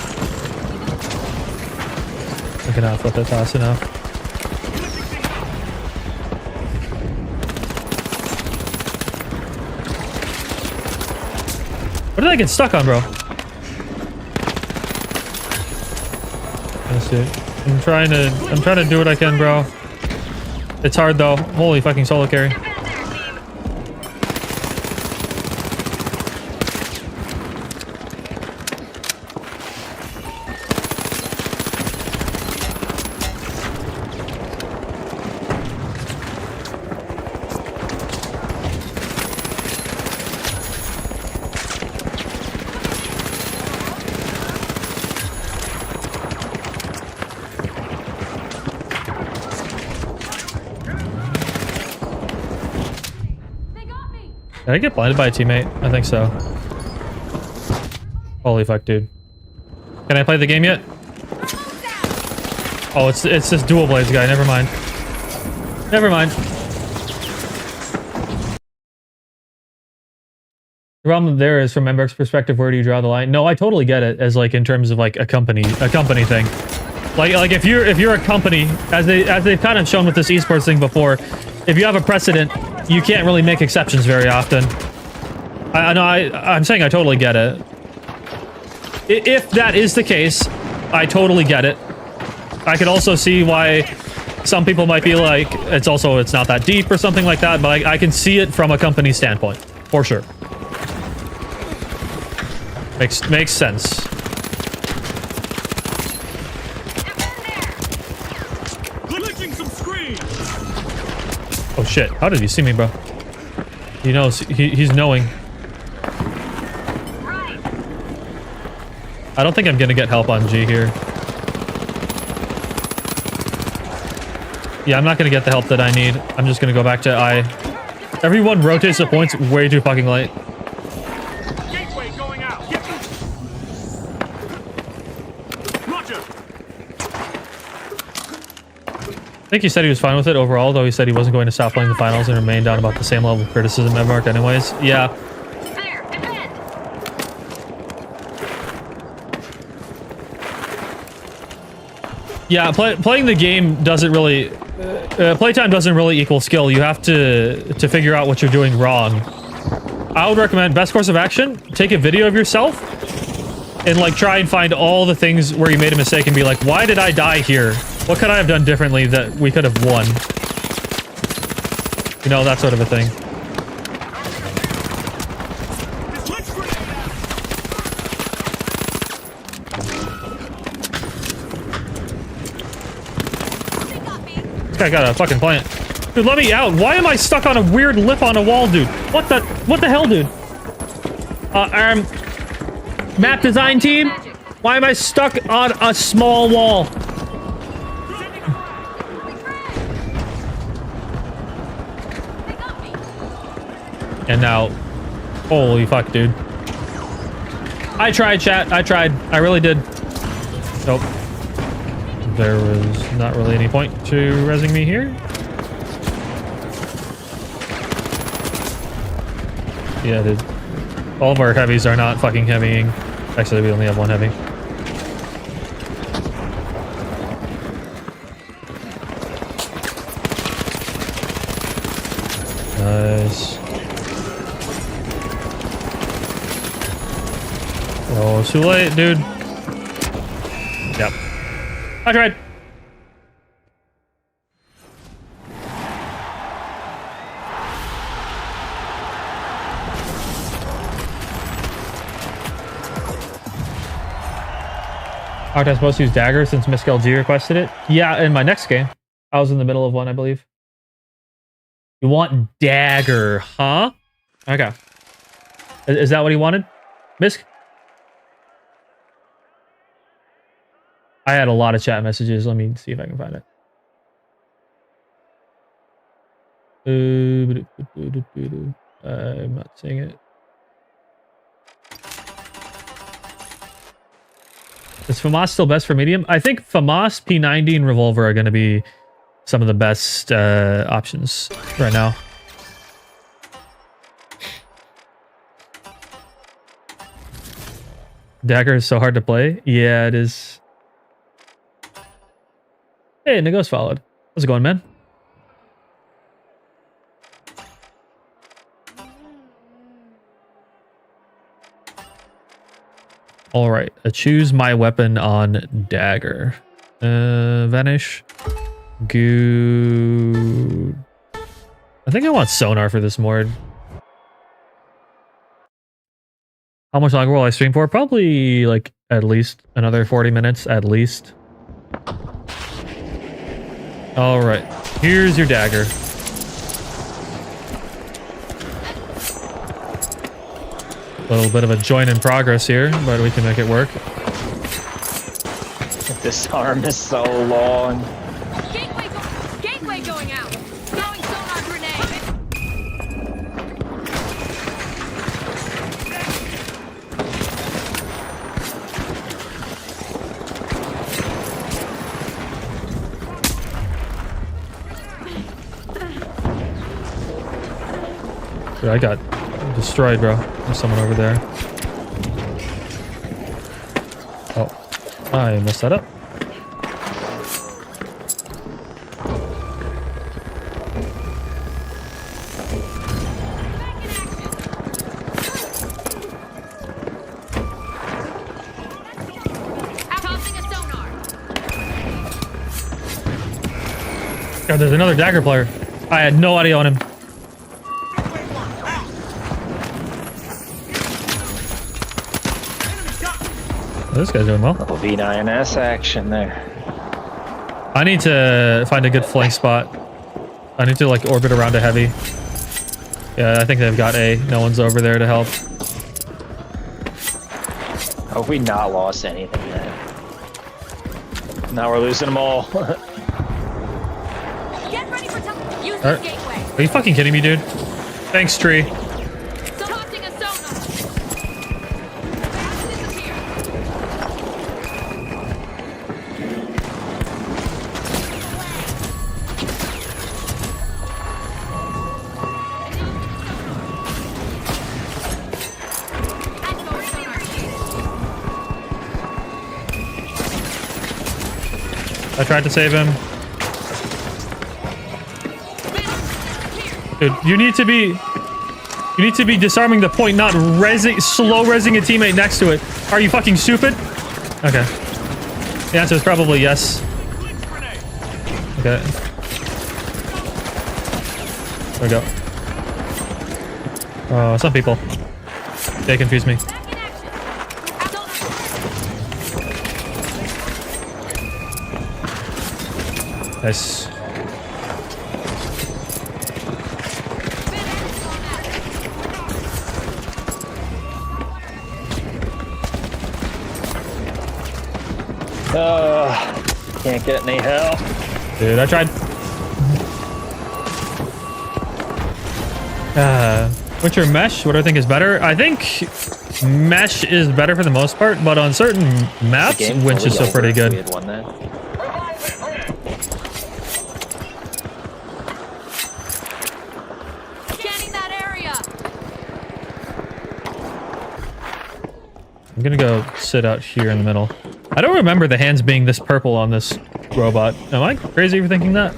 Speaker 1: I cannot flip it fast enough. What did I get stuck on, bro? Let's see. I'm trying to do what I can, bro. It's hard though. Holy fucking solo carry. Did I get blinded by a teammate? I think so. Holy fuck, dude. Can I play the game yet? Oh, it's this dual blades guy. Never mind. Never mind. The problem there is, from Embark's perspective, where do you draw the line? No, I totally get it as like in terms of like a company thing. Like if you're a company, as they've kind of shown with this esports thing before, if you have a precedent, you can't really make exceptions very often. I know. I'm saying I totally get it. If that is the case, I totally get it. I could also see why some people might be like, it's not that deep or something like that, but I can see it from a company standpoint, for sure. Makes sense.
Speaker 2: Glitching some screens.
Speaker 1: Oh shit, how did he see me, bro? He knows, he's knowing.
Speaker 3: Right.
Speaker 1: I don't think I'm gonna get help on G here. Yeah, I'm not gonna get the help that I need. I'm just gonna go back to I. Everyone rotates the points way too fucking late.
Speaker 2: Gateway going out. Roger.
Speaker 1: I think he said he was fine with it overall, though he said he wasn't going to stop playing the finals and remain down about the same level of criticism at Embark anyways. Yeah.
Speaker 3: There, defend.
Speaker 1: Yeah, playing the game doesn't really... playtime doesn't really equal skill. You have to figure out what you're doing wrong. I would recommend best course of action, take a video of yourself and like try and find all the things where you made a mistake and be like, why did I die here? What could I have done differently that we could have won? You know, that sort of a thing.
Speaker 3: They got me.
Speaker 1: This guy got a fucking plant. Dude, let me out. Why am I stuck on a weird lip on a wall, dude? What the hell, dude? Map design team? Why am I stuck on a small wall?
Speaker 3: They got me.
Speaker 1: And now, holy fuck, dude. I tried, chat. I tried. I really did. Nope. There was not really any point to rezzing me here. Yeah, dude. All of our heavies are not fucking heavying. Actually, we only have one heavy. Nice. Oh, it's too late, dude. Yep. I tried. Aren't I supposed to use dagger since Miss LG requested it? Yeah, in my next game. I was in the middle of one, I believe. You want dagger, huh? Okay. Is that what he wanted? Misk? I had a lot of chat messages. Let me see if I can find it. I'm not seeing it. Is FAMAS still best for medium? I think FAMAS, P90, and Revolver are going to be some of the best options right now. Dagger is so hard to play. Yeah, it is. Hey, Nagos followed. How's it going, man? All right, choose my weapon on Dagger. Vanish. Good. I think I want sonar for this mord. How much longer will I stream for? Probably like at least another 40 minutes at least. All right, here's your Dagger. A little bit of a joint in progress here, but we can make it work.
Speaker 4: This arm is so long.
Speaker 3: Gateway going out. Throwing sonar grenade.
Speaker 1: Dude, I got destroyed, bro. There's someone over there. Oh, I messed that up.
Speaker 3: Tossing a sonar.
Speaker 1: God, there's another Dagger player. I had no idea on him. This guy's doing well.
Speaker 4: Little V9S action there.
Speaker 1: I need to find a good flank spot. I need to like orbit around a heavy. Yeah, I think they've got A. No one's over there to help.
Speaker 4: Hope we not lost anything then. Now we're losing them all.
Speaker 3: Get ready for use
Speaker 1: Alright.
Speaker 3: this gateway.
Speaker 1: Are you fucking kidding me, dude? Thanks, tree.
Speaker 3: Tossing a sonar. Disappear.
Speaker 1: I tried to save him. Dude, you need to be disarming the point, not slow resing a teammate next to it. Are you fucking stupid? Okay. The answer is probably yes. Okay. There we go. Oh, some people. They confuse me. Nice.
Speaker 4: Can't get any help.
Speaker 1: Dude, I tried. What's your mesh? What do I think is better? I think mesh is better for the most part, but on certain maps, winch is still pretty good.
Speaker 4: We had won that.
Speaker 3: Scanning that area.
Speaker 1: I'm gonna go sit out here in the middle. I don't remember the hands being this purple on this robot. Am I crazy for thinking that?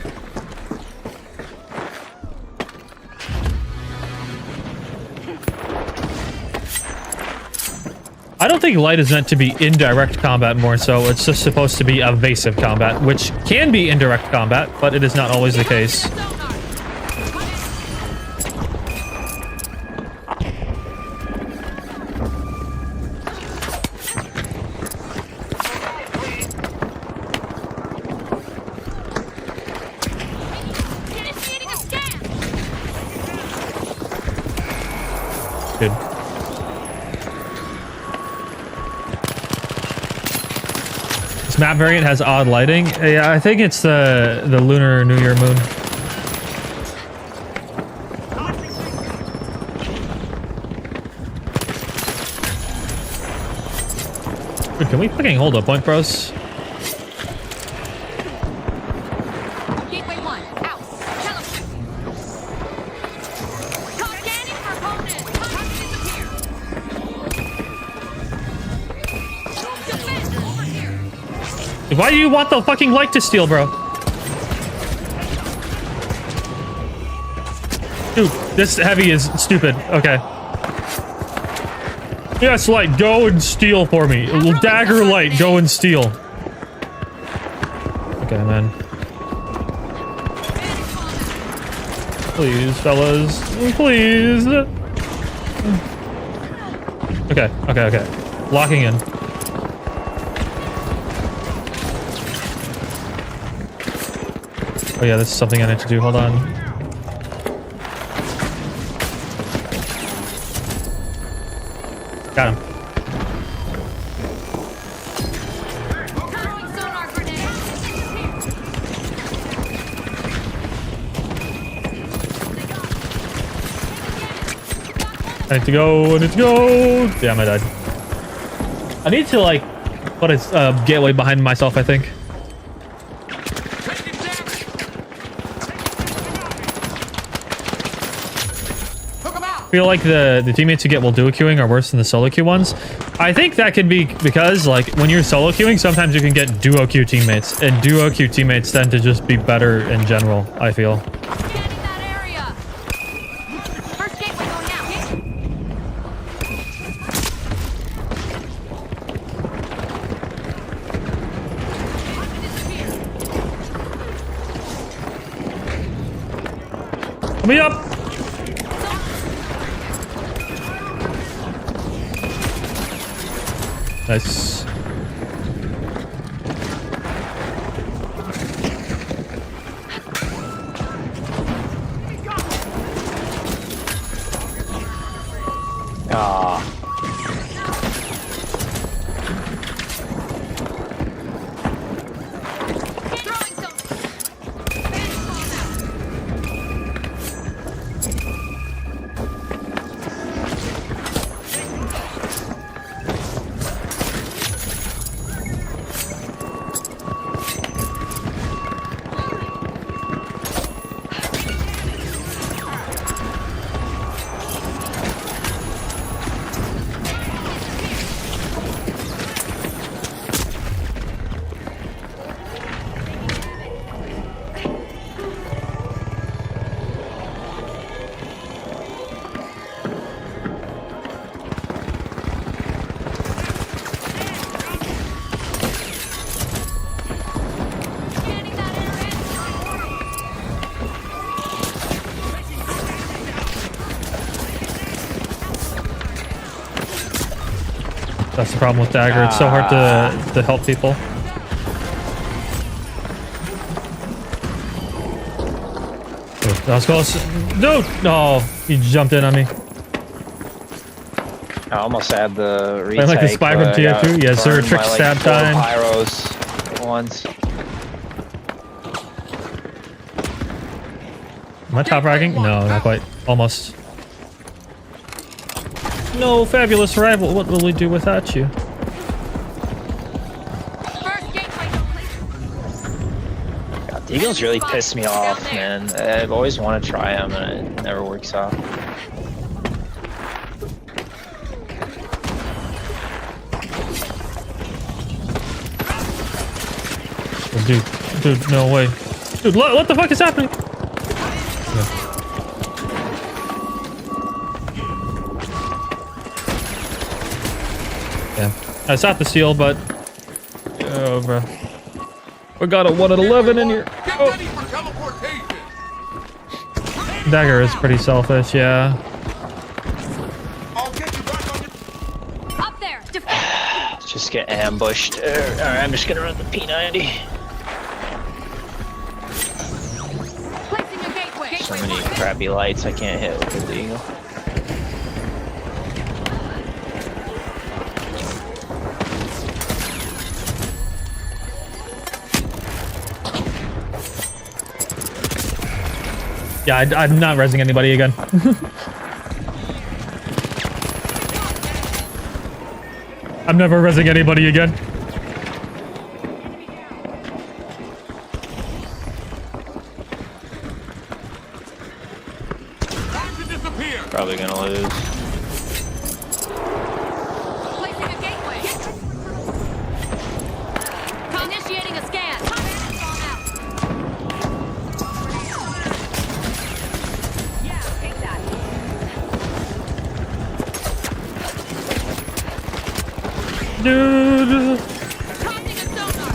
Speaker 1: I don't think light is meant to be indirect combat more so. It's just supposed to be evasive combat, which can be indirect combat, but it is not always the case. Dude. This map variant has odd lighting. Yeah, I think it's the Lunar New Year moon. Dude, can we fucking hold a point, bros?
Speaker 3: Gateway 1, out. Teleport. Top scanning for opponent. Target disappear. Defense over here.
Speaker 1: Why do you want the fucking light to steal, bro? Dude, this heavy is stupid. Okay. Yes, light, go and steal for me. Dagger light, go and steal. Okay, man. Please, fellas. Please. Okay, okay, okay. Locking in. Oh yeah, this is something I need to do. Hold on. Got him.
Speaker 3: Throwing sonar grenade.
Speaker 1: I need to go. I need to go. Damn, I died. I need to like put a gateway behind myself, I think. I feel like the teammates who get will duo queuing are worse than the solo queue ones. I think that could be because like when you're solo queuing, sometimes you can get duo queue teammates, and duo queue teammates tend to just be better in general, I feel.
Speaker 3: Scanning that area. First gateway going out.
Speaker 1: Let me up. Nice.
Speaker 4: Ah.
Speaker 3: Throwing some. Scanning that area.
Speaker 1: That's the problem with Dagger. It's so hard to help people. Ooh, that was close. Dude! No, he jumped in on me.
Speaker 4: I almost had the retake.
Speaker 1: I like the spy from
Speaker 4: but I
Speaker 1: tier
Speaker 4: got
Speaker 1: 2. Yes, sir.
Speaker 4: burned
Speaker 1: Trick
Speaker 4: by, like,
Speaker 1: stab
Speaker 4: 4
Speaker 1: time.
Speaker 4: pyros once.
Speaker 1: Am I top ragging? No, not quite. Almost. No, fabulous rival. What will we do without you?
Speaker 3: First gateway complete.
Speaker 4: God, Deagles really piss me off, man. I've always wanted to try them, and it never works out.
Speaker 1: Oh, dude, no way. Dude, what the fuck is happening? Yeah, I stopped the steal, but oh, bro, we got a 1 at 11 in here. Oh. Dagger is pretty selfish, yeah.
Speaker 3: Up there. Defend.
Speaker 4: Just get ambushed. Alright, I'm just gonna run the P90.
Speaker 3: Placing a gateway.
Speaker 4: So many crappy lights I can't hit with the Deagle.
Speaker 1: Yeah, I'm not resing anybody again. I'm never resing anybody again.
Speaker 2: Time to disappear.
Speaker 4: Probably gonna lose.
Speaker 3: Placing a gateway. Initiating a scan. Yeah, take that.
Speaker 1: Dude.
Speaker 3: Tossing a sonar.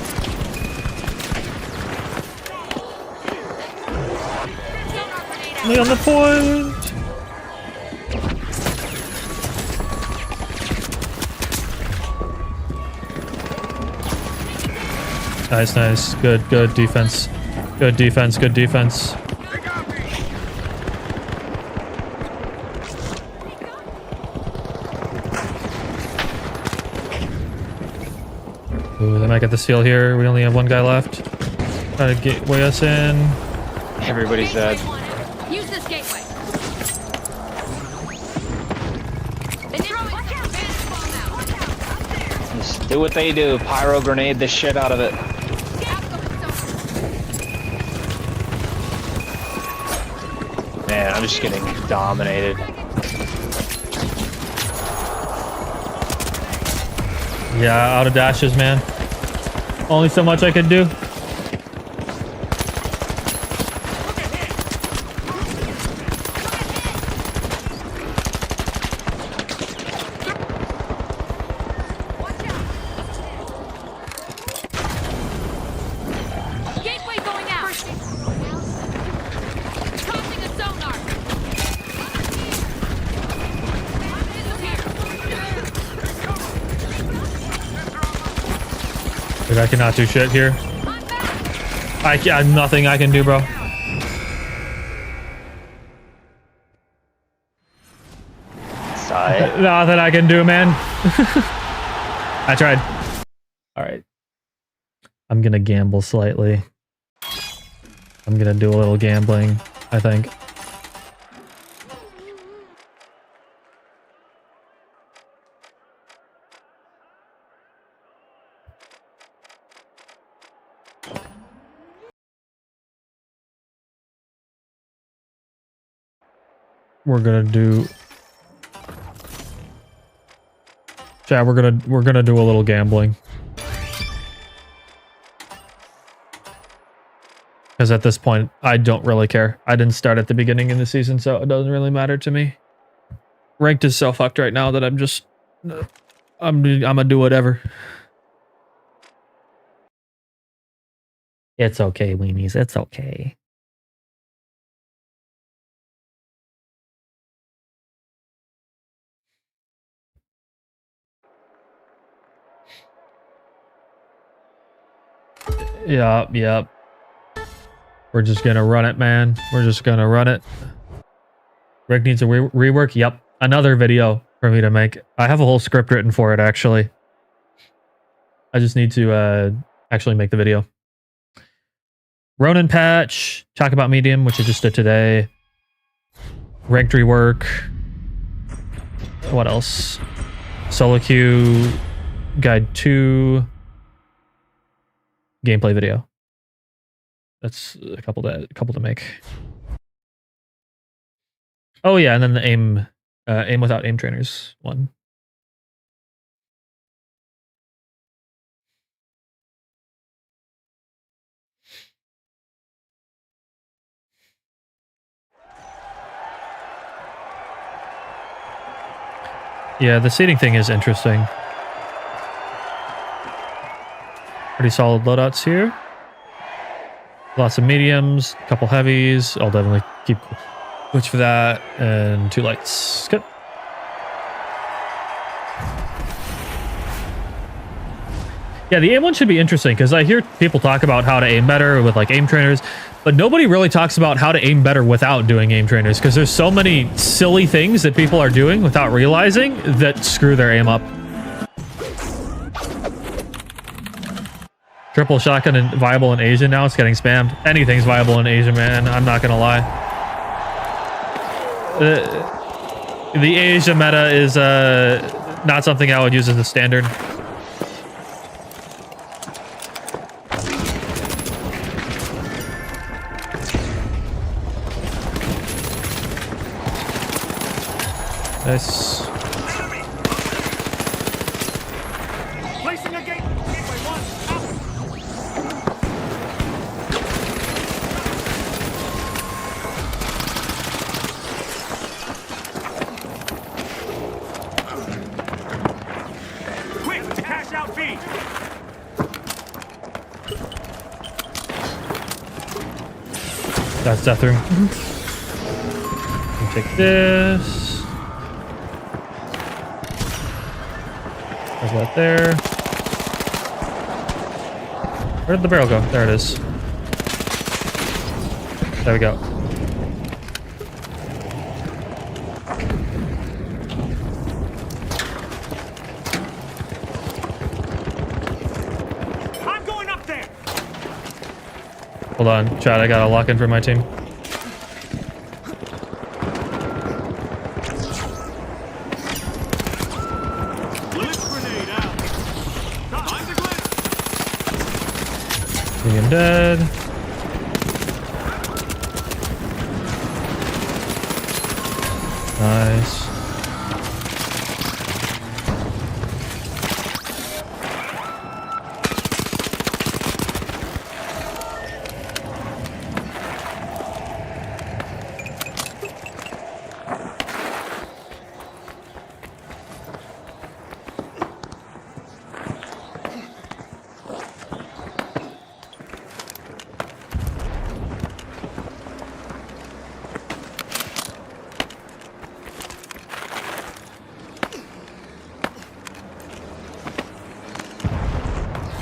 Speaker 3: Sonar grenade out.
Speaker 1: Lay on the point. Nice, nice. Good defense. Good defense, good defense.
Speaker 2: They got me.
Speaker 1: Ooh, they might get the steal here. We only have one guy left. Try to gateway us in.
Speaker 4: Everybody's dead.
Speaker 3: Gateway wanted. Use this gateway. Watch out. Bandit bomb out. Watch out. Up there.
Speaker 4: Just do what they do. Pyro grenade the shit out of it. Man, I'm just getting dominated.
Speaker 1: Yeah, out of dashes, man. Only so much I could do.
Speaker 3: Gateway going out. Tossing a sonar.
Speaker 1: Dude, I cannot do shit here. I nothing I can do, bro.
Speaker 4: Sigh.
Speaker 1: Nothing I can do, man. I tried. All right. I'm gonna gamble slightly. I'm gonna do a little gambling, I think. We're gonna do. Chat, we're gonna do a little gambling. Because at this point, I don't really care. I didn't start at the beginning of the season, so it doesn't really matter to me. Ranked is so fucked right now that I'm just... I'm gonna do whatever. It's okay, weenies. It's okay. Yep. We're just gonna run it, man. We're just gonna run it. Rick needs a rework. Yep. Another video for me to make. I have a whole script written for it, actually. I just need to actually make the video. Ronin patch. Talk about medium, which I just did today. Ranked rework. What else? Solo queue. Guide 2. Gameplay video. That's a couple to make. Oh yeah, and then the aim without aim trainers one. Yeah, the seating thing is interesting. Pretty solid loadouts here. Lots of mediums, a couple heavies. I'll definitely keep switch for that, and 2 lights. Good. Yeah, the aim one should be interesting because I hear people talk about how to aim better with like aim trainers, but nobody really talks about how to aim better without doing aim trainers because there's so many silly things that people are doing without realizing that screw their aim up. Triple shotgun and viable in Asian now. It's getting spammed. Anything's viable in Asian, man. I'm not gonna lie. The Asia meta is not something I would use as a standard. Nice.
Speaker 2: Placing a gate. Gateway 1. Out. Quick, cash out B.
Speaker 1: That's death room. Take this. There's that there. Where did the barrel go? There it is. There we go.
Speaker 2: I'm going up there.
Speaker 1: Hold on, Chad. I gotta lock in for my team.
Speaker 2: Blitz grenade out. Time to glitch.
Speaker 1: Being dead. Nice.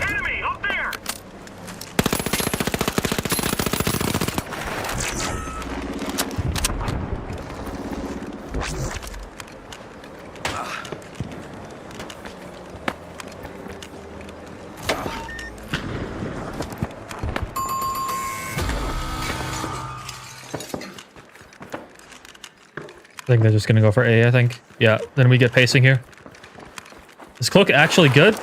Speaker 2: Enemy up there.
Speaker 1: I think they're just gonna go for A, I think. Yeah, then we get pacing here. Is Cloak actually good?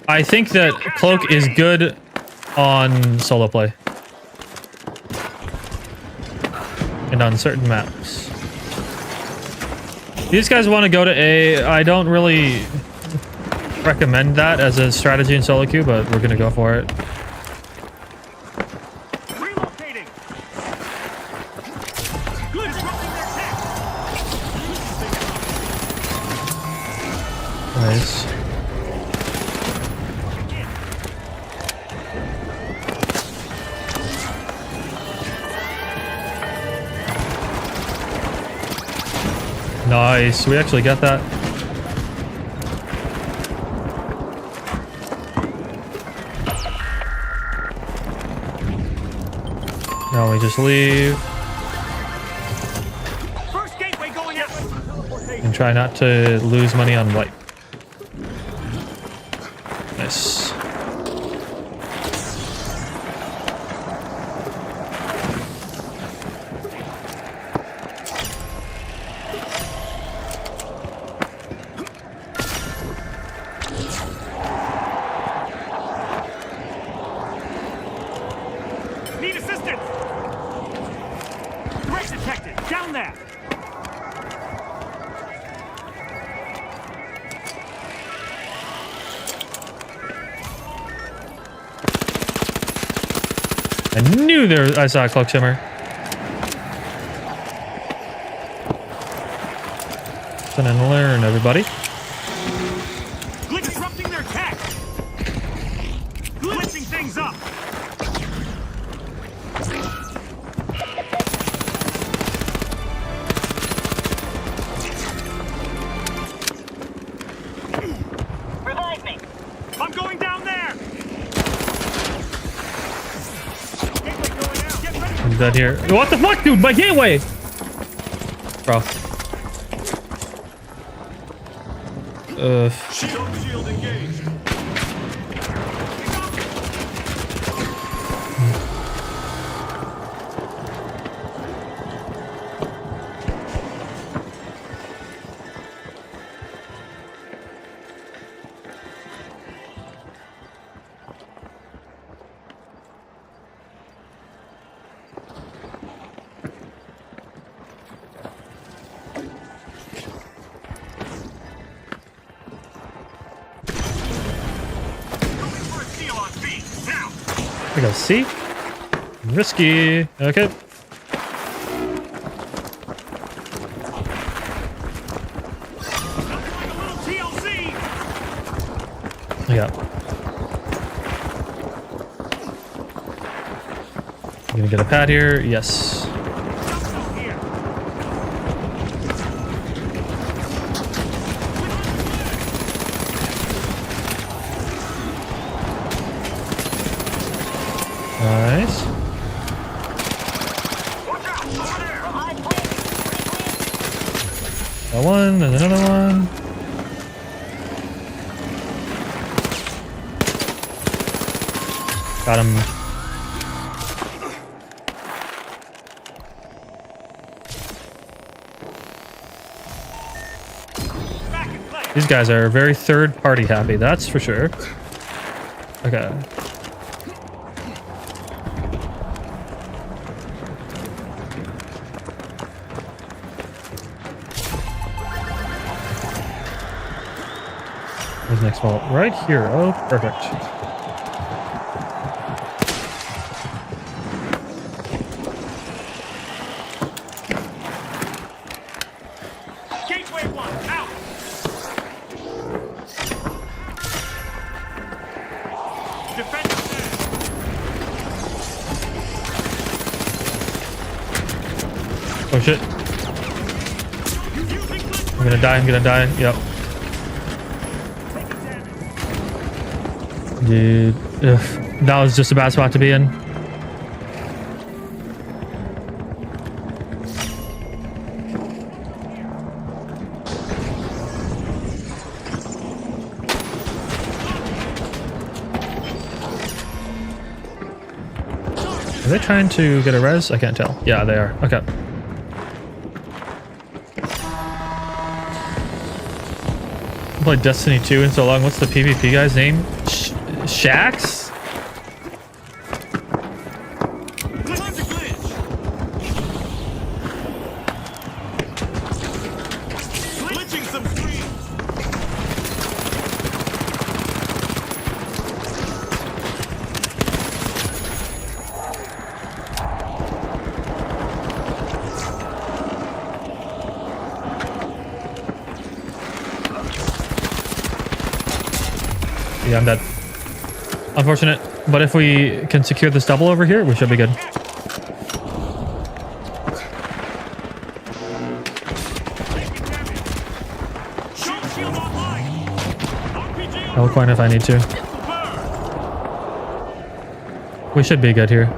Speaker 1: I think that Cloak is good on solo play. And on certain maps. These guys want to go to A. I don't really recommend that as a strategy in solo queue, but we're gonna go for it.
Speaker 2: Relocating. Good. Disrupting their tech.
Speaker 1: Nice. Nice. We actually got that. Now we just leave
Speaker 2: First gateway going out.
Speaker 1: and try not to lose money on white. Nice.
Speaker 2: Need assistance. Threat detected. Down there.
Speaker 1: I knew there. I saw a cloak shimmer. Listen and learn, everybody.
Speaker 2: Disrupting their tech. Glitching things up. Revive me. I'm going down there. Gateway going out. Get ready.
Speaker 1: I'm dead here. What the fuck, dude? My gateway! Bro.
Speaker 2: Shield engaged.
Speaker 1: We go C. Risky. Okay.
Speaker 2: TLC.
Speaker 1: Yeah. I'm gonna get a pad here. Yes.
Speaker 2: Here.
Speaker 1: Nice. Got one. There's another one. Got him.
Speaker 2: Back in play.
Speaker 1: These guys are very third-party happy, that's for sure. Okay. Where's the next ball? Right here. Oh, perfect.
Speaker 2: Gateway 1 out. Defender
Speaker 1: Oh shit. I'm gonna die, Yep. Dude. Ugh. That was just a bad spot to be in. Are they trying to get a res? I can't tell. Yeah, they are. Okay. I played Destiny 2 in so long. What's the PvP guy's name? Shax?
Speaker 2: Time to glitch. Glitching some screens.
Speaker 1: Yeah, I'm dead. Unfortunate, but if we can secure this double over here, we should be good.
Speaker 2: Shield online. RPG.
Speaker 1: I'll coin if I need to. We should be good here.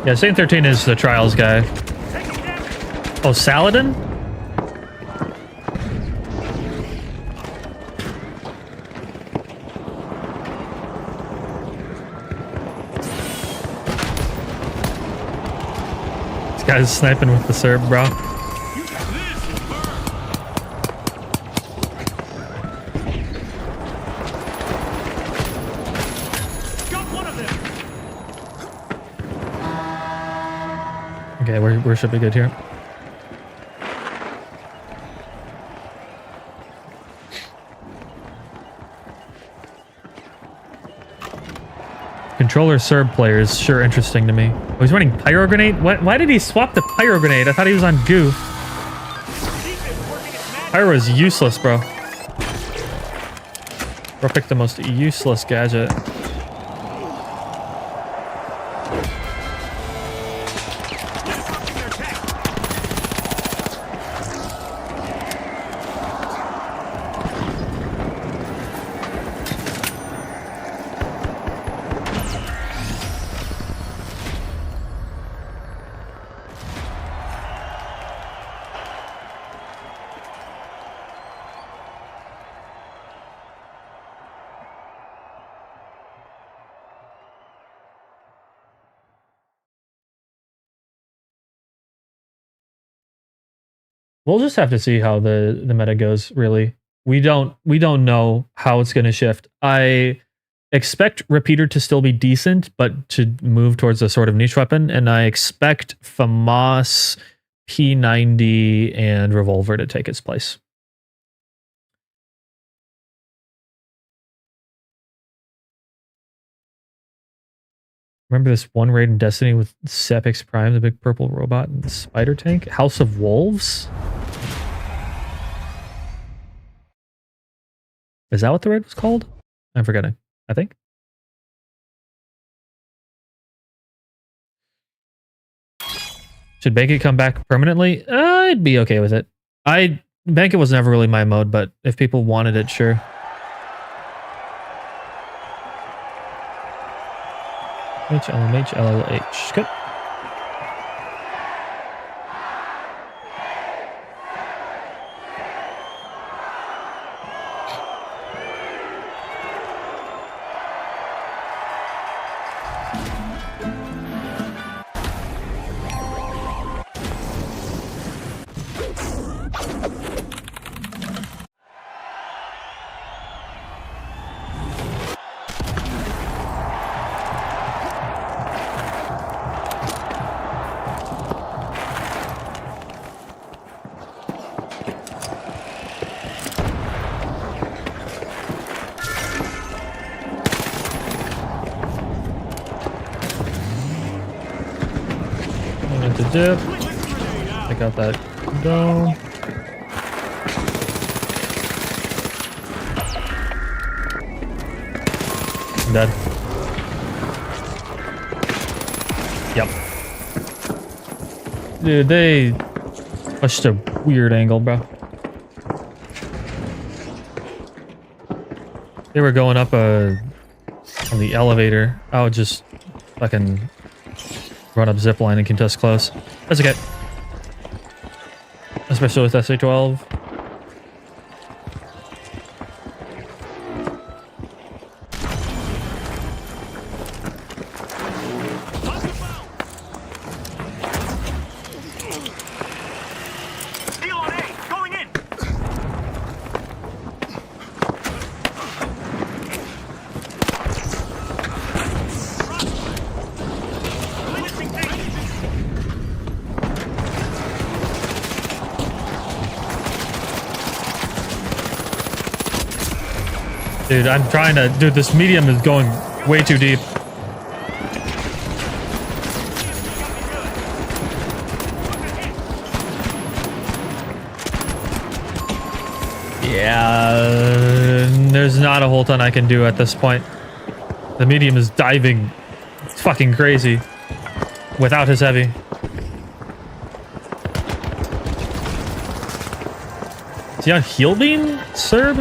Speaker 1: Yeah, Saint 13 is the Trials guy. Oh, Saladin? This guy's sniping with the Serb, bro.
Speaker 2: Got one of them.
Speaker 1: Okay, we should be good here. Controller Serb player is sure interesting to me. Oh, he's running Pyro Grenade? What? Why did he swap the Pyro Grenade? I thought he was on Goo. Pyro is useless, bro. Bro picked the most useless gadget. We'll just have to see how the meta goes, really. We don't know how it's going to shift. I expect Repeater to still be decent, but to move towards a sort of niche weapon, and I expect FAMAS, P90, and Revolver to take its place. Remember this one raid in Destiny with Sepix Prime, the big purple robot, and the spider tank? House of Wolves? Is that what the raid was called? I'm forgetting. I think. Should Bankit come back permanently? I'd be okay with it. Bankit was never really my mode, but if people wanted it, sure. HLMH, LLH. Good. To dip. Take out that dome. I'm dead. Yep. Dude, they pushed a weird angle, bro. They were going up on the elevator. I would just fucking run up zipline and contest close. That's okay. Especially with SA-12.
Speaker 2: Steel on A, going in.
Speaker 1: Dude, I'm trying to... Dude, this medium is going way too deep. Yeah, there's not a whole ton I can do at this point. The medium is diving fucking crazy without his heavy. Is he on heal beam, Serb?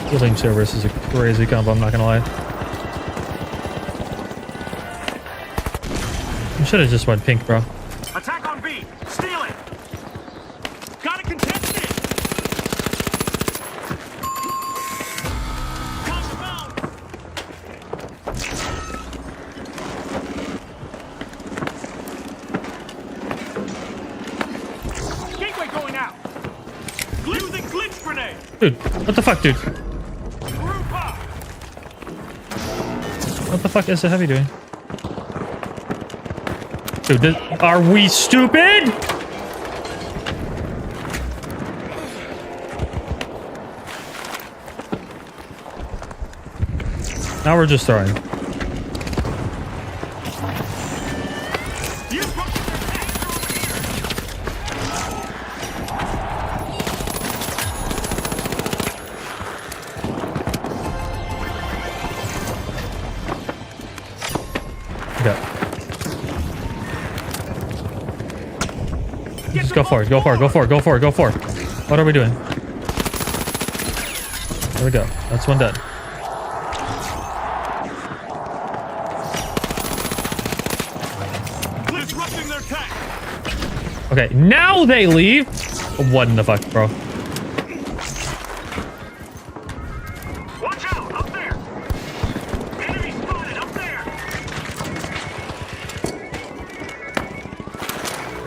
Speaker 1: Heal beam Cerberus is a crazy combo, I'm not gonna lie. I should have just went pink, bro.
Speaker 2: Attack on B. Steal it. Gotta contest it. Counterbound. Gateway going out. Using glitch grenade.
Speaker 1: Dude, what the fuck, dude?
Speaker 2: Group up.
Speaker 1: What the fuck is the heavy doing? Dude, are we stupid? Now we're just throwing.
Speaker 2: You put
Speaker 1: Okay. Just go for it, go for it, go for it, go for it, go for it. What are we doing? There we go. That's one dead.
Speaker 2: disrupting their attack.
Speaker 1: Okay, now they leave. What in the fuck, bro?
Speaker 2: Watch out, up there. Enemy spotted up there.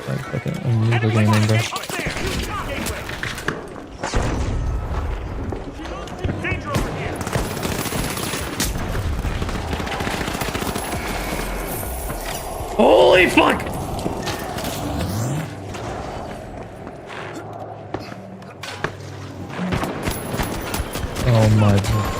Speaker 1: Like, fucking unusable gaming, bro.
Speaker 2: Up there. Gateway. Danger over here.
Speaker 1: Holy fuck! Oh my god.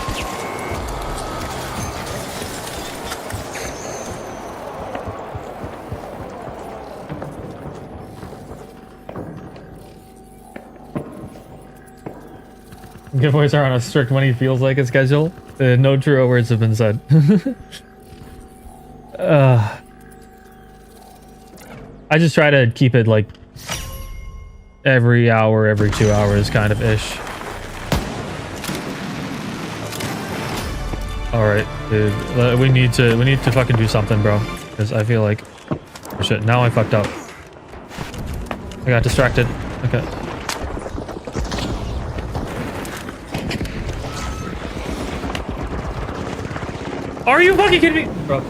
Speaker 1: Giveaways are on a strict when he feels like it schedule. No true words have been said. I just try to keep it like every hour, every 2 hours kind of ish. All right, dude. We need to fucking do something, bro. Because I feel like oh, shit. Now I fucked up. I got distracted. Okay. Are you fucking kidding me, bro?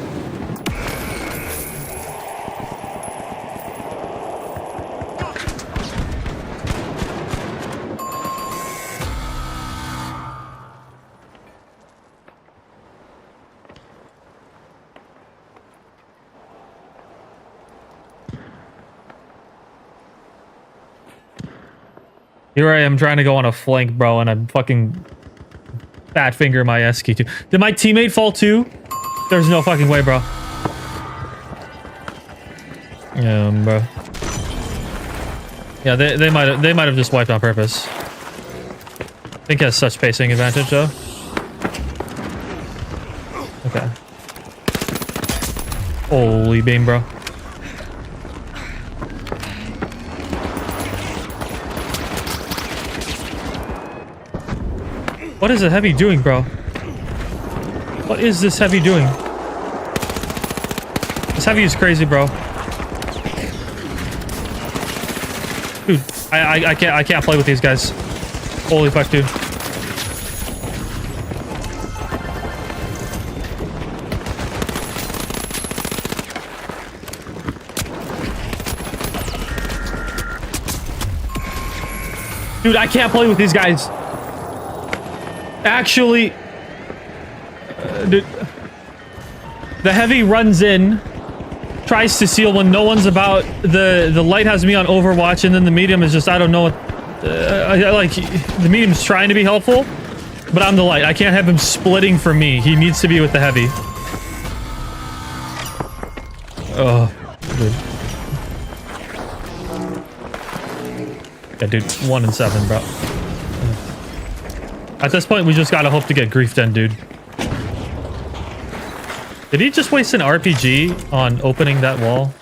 Speaker 1: Here I am trying to go on a flank, bro, and I'm fucking fat finger my SQ2. Did my teammate fall too? There's no fucking way, bro. Yeah, bro. Yeah, they might have just wiped on purpose. I think he has such pacing advantage though. Okay. Holy beam, bro. What is the heavy doing, bro? What is this heavy doing? This heavy is crazy, bro. Dude, I can't play with these guys. Holy fuck, dude. Dude, I can't play with these guys. Actually, dude, the heavy runs in, tries to seal when no one's about. The light has me on Overwatch, and then the medium is just, I don't know what. Like the medium's trying to be helpful, but I'm the light. I can't have him splitting for me. He needs to be with the heavy. Oh, dude. Yeah, dude, 1 and 7, bro. At this point, we just gotta hope to get griefed in, dude. Did he just waste an RPG on opening that wall?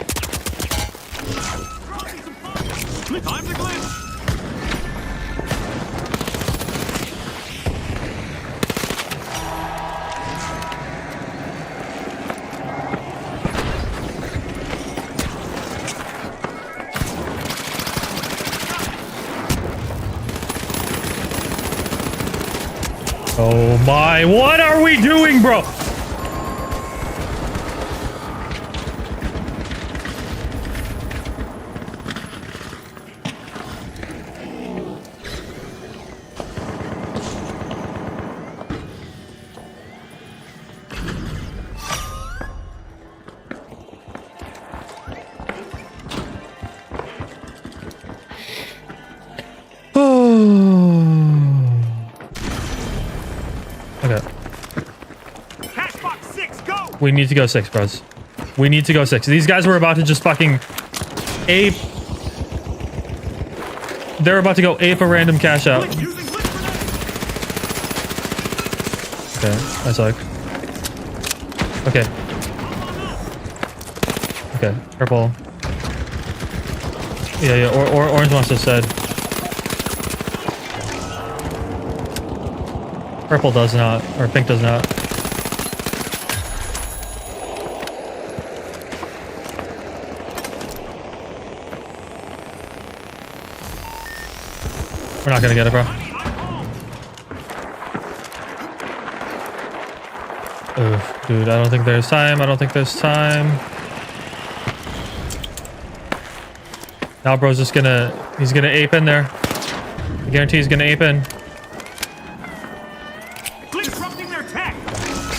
Speaker 1: Oh my, what are we doing, bro? We need to go 6, bros. We need to go 6. These guys were about to just fucking ape. They're about to go ape a random cash out. Okay, I suck. Okay. Okay, purple. Yeah, orange wants to said. Purple does not, or pink does not. We're not gonna get it, bro. Oof, dude, I don't think there's time. I don't think there's time. Now bro's just gonna... He's gonna ape in there. I guarantee he's gonna ape in.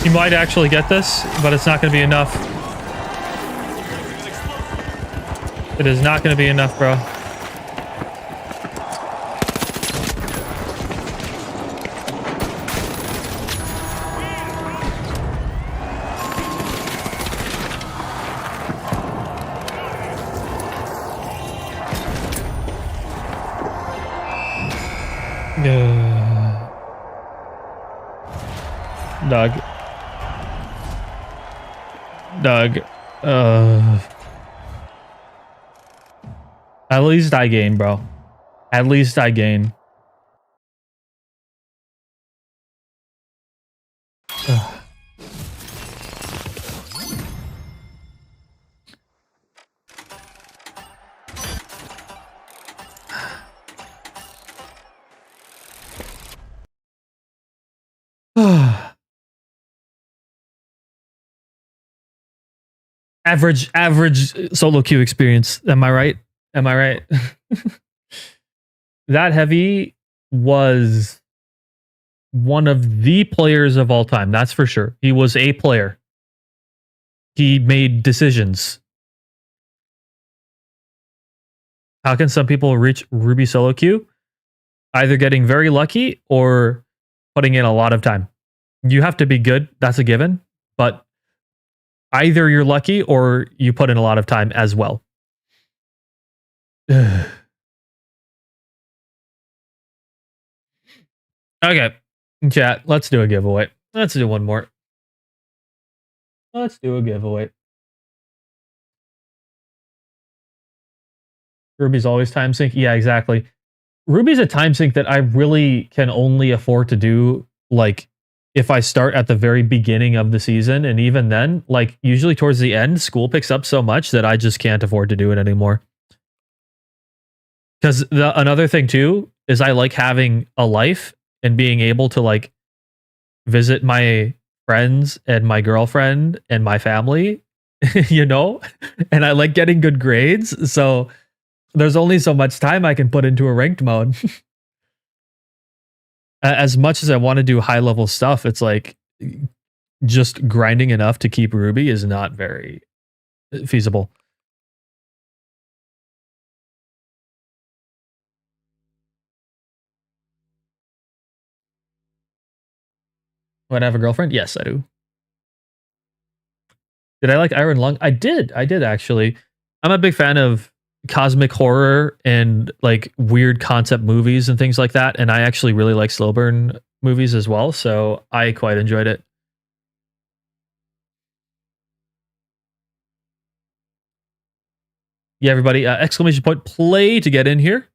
Speaker 1: He might actually get this, but it's not gonna be enough. It is not gonna be enough, bro. Doug. Doug. At least I gain, bro. At least I gain. average solo queue experience. Am I right? Am I right? That heavy was one of the players of all time. That's for sure. He was a player. He made decisions. How can some people reach Ruby solo queue? Either getting very lucky or putting in a lot of time. You have to be good. That's a given. But either you're lucky or you put in a lot of time as well. Okay. Chat, let's do a giveaway. Let's do one more. Let's do a giveaway. Ruby's always time sync. Yeah, exactly. Ruby's a time sync that I really can only afford to do, like, if I start at the very beginning of the season. And even then, like, usually towards the end, school picks up so much that I just can't afford to do it anymore. Because another thing, too, is I like having a life and being able to, like, visit my friends and my girlfriend and my family, you know? And I like getting good grades. So there's only so much time I can put into a ranked mode. As much as I want to do high level stuff, it's like just grinding enough to keep Ruby is not very feasible. When I have a girlfriend? Yes, I do. Did I like Iron Lung? I did actually. I'm a big fan of cosmic horror and like weird concept movies and things like that. And I actually really like slow burn movies as well. So I quite enjoyed it. Yeah, everybody, exclamation point play to get in here.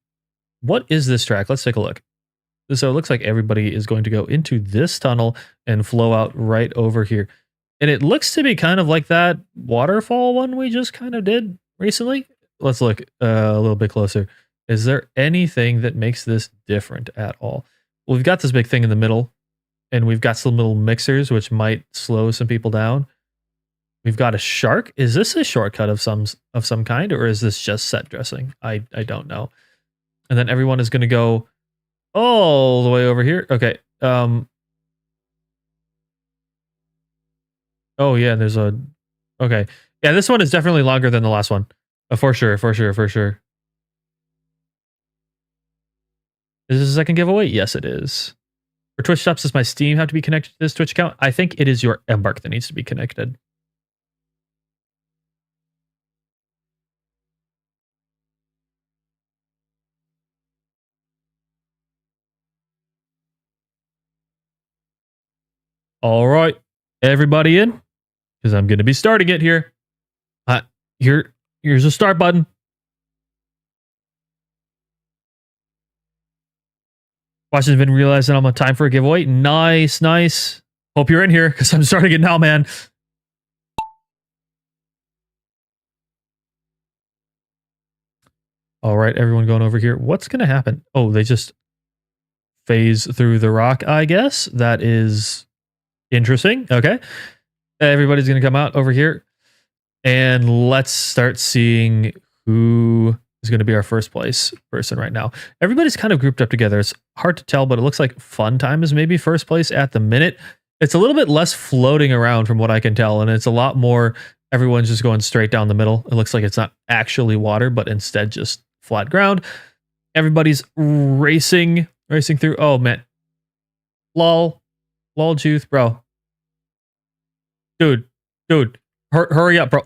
Speaker 1: What is this track? Let's take a look. So it looks like everybody is going to go into this tunnel and flow out right over here. And it looks to be kind of like that waterfall one we just kind of did recently. Let's look a little bit closer. Is there anything that makes this different at all? Well, we've got this big thing in the middle, and we've got some little mixers, which might slow some people down. We've got a shark. Is this a shortcut of some kind, or is this just set dressing? I don't know. And then everyone is going to go all the way over here. Okay. Oh yeah, there's a. Okay. Yeah, this one is definitely longer than the last one. For sure. Is this a second giveaway? Yes, it is. For Twitch stops, does my Steam have to be connected to this Twitch account? I think it is your Embark that needs to be connected. All right, everybody in, because I'm going to be starting it here. Here's a start button. Watching been realizing I'm on time for a giveaway. Nice. Hope you're in here because I'm starting it now, man. All right, everyone going over here. What's going to happen? Oh, they just phase through the rock, I guess. That is interesting. Okay. Everybody's going to come out over here. And let's start seeing who is going to be our first place person right now. Everybody's kind of grouped up together. It's hard to tell, but it looks like Fun Time is maybe first place at the minute. It's a little bit less floating around from what I can tell. And it's a lot more, everyone's just going straight down the middle. It looks like it's not actually water, but instead just flat ground. Everybody's racing through. Oh, man. Lol, juice, bro. Dude. Hurry up, bro.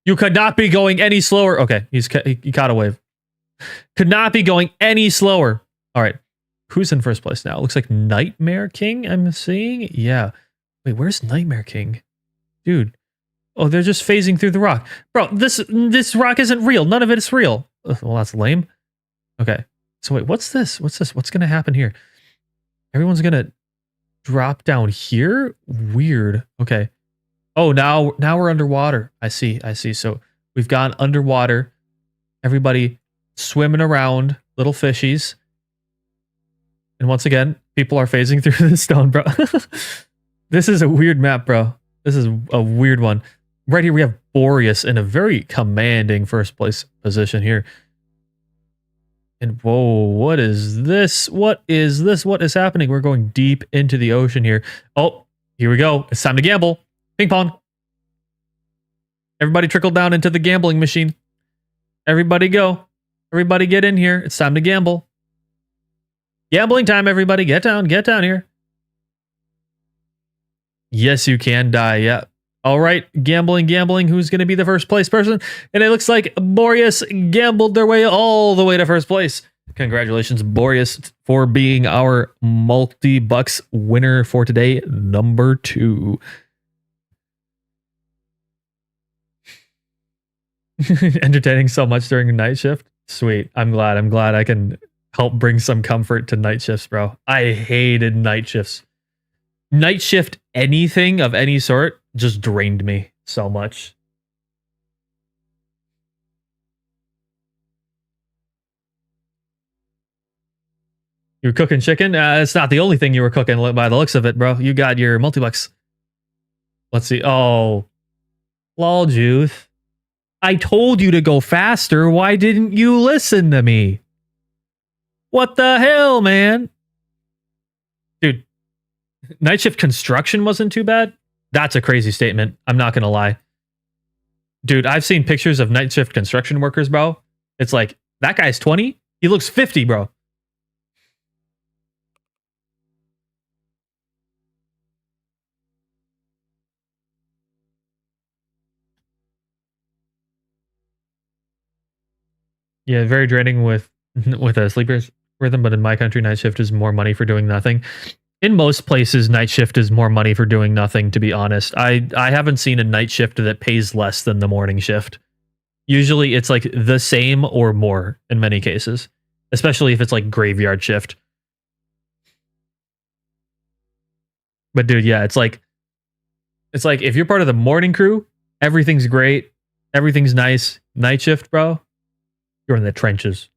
Speaker 1: You could not be going any slower. Okay, he caught a wave. Could not be going any slower. All right. Who's in first place now? Looks like Nightmare King, I'm seeing. Yeah. Wait, where's Nightmare King? Dude. Oh, they're just phasing through the rock. Bro, this rock isn't real. None of it is real. Well, that's lame. Okay. So wait, what's this? What's this? What's going to happen here? Everyone's going to drop down here? Weird. Okay. Oh, now we're underwater. I see. So we've gone underwater. Everybody swimming around, little fishies. And once again, people are phasing through the stone, bro. This is a weird map, bro. This is a weird one. Right here, we have Boreas in a very commanding first place position here. And whoa, what is this? What is this? What is happening? We're going deep into the ocean here. Oh, here we go. It's time to gamble. Ping pong. Everybody trickle down into the gambling machine. Everybody go. Everybody get in here. It's time to gamble. Gambling time, everybody. Get down here. Yes, you can die. Yeah. All right. Gambling. Who's going to be the first place person? And it looks like Boreas gambled their way all the way to first place. Congratulations, Boreas, for being our multi-bucks winner for today, number 2. Entertaining so much during night shift. Sweet. I'm glad I can help bring some comfort to night shifts, bro. I hated night shifts. Night shift anything of any sort just drained me so much. You were cooking chicken? It's not the only thing you were cooking by the looks of it, bro. You got your multi-bucks. Let's see. Oh. Lol, Juth. I told you to go faster. Why didn't you listen to me? What the hell, man? Dude, night shift construction wasn't too bad. That's a crazy statement. I'm not going to lie. Dude, I've seen pictures of night shift construction workers, bro. It's like, that guy's 20. He looks 50, bro. Yeah, very draining with a sleeper's rhythm, but in my country, night shift is more money for doing nothing. In most places, night shift is more money for doing nothing, to be honest. I haven't seen a night shift that pays less than the morning shift. Usually it's like the same or more in many cases, especially if it's like graveyard shift. But dude, yeah, it's like if you're part of the morning crew, everything's great, everything's nice. Night shift, bro, you're in the trenches.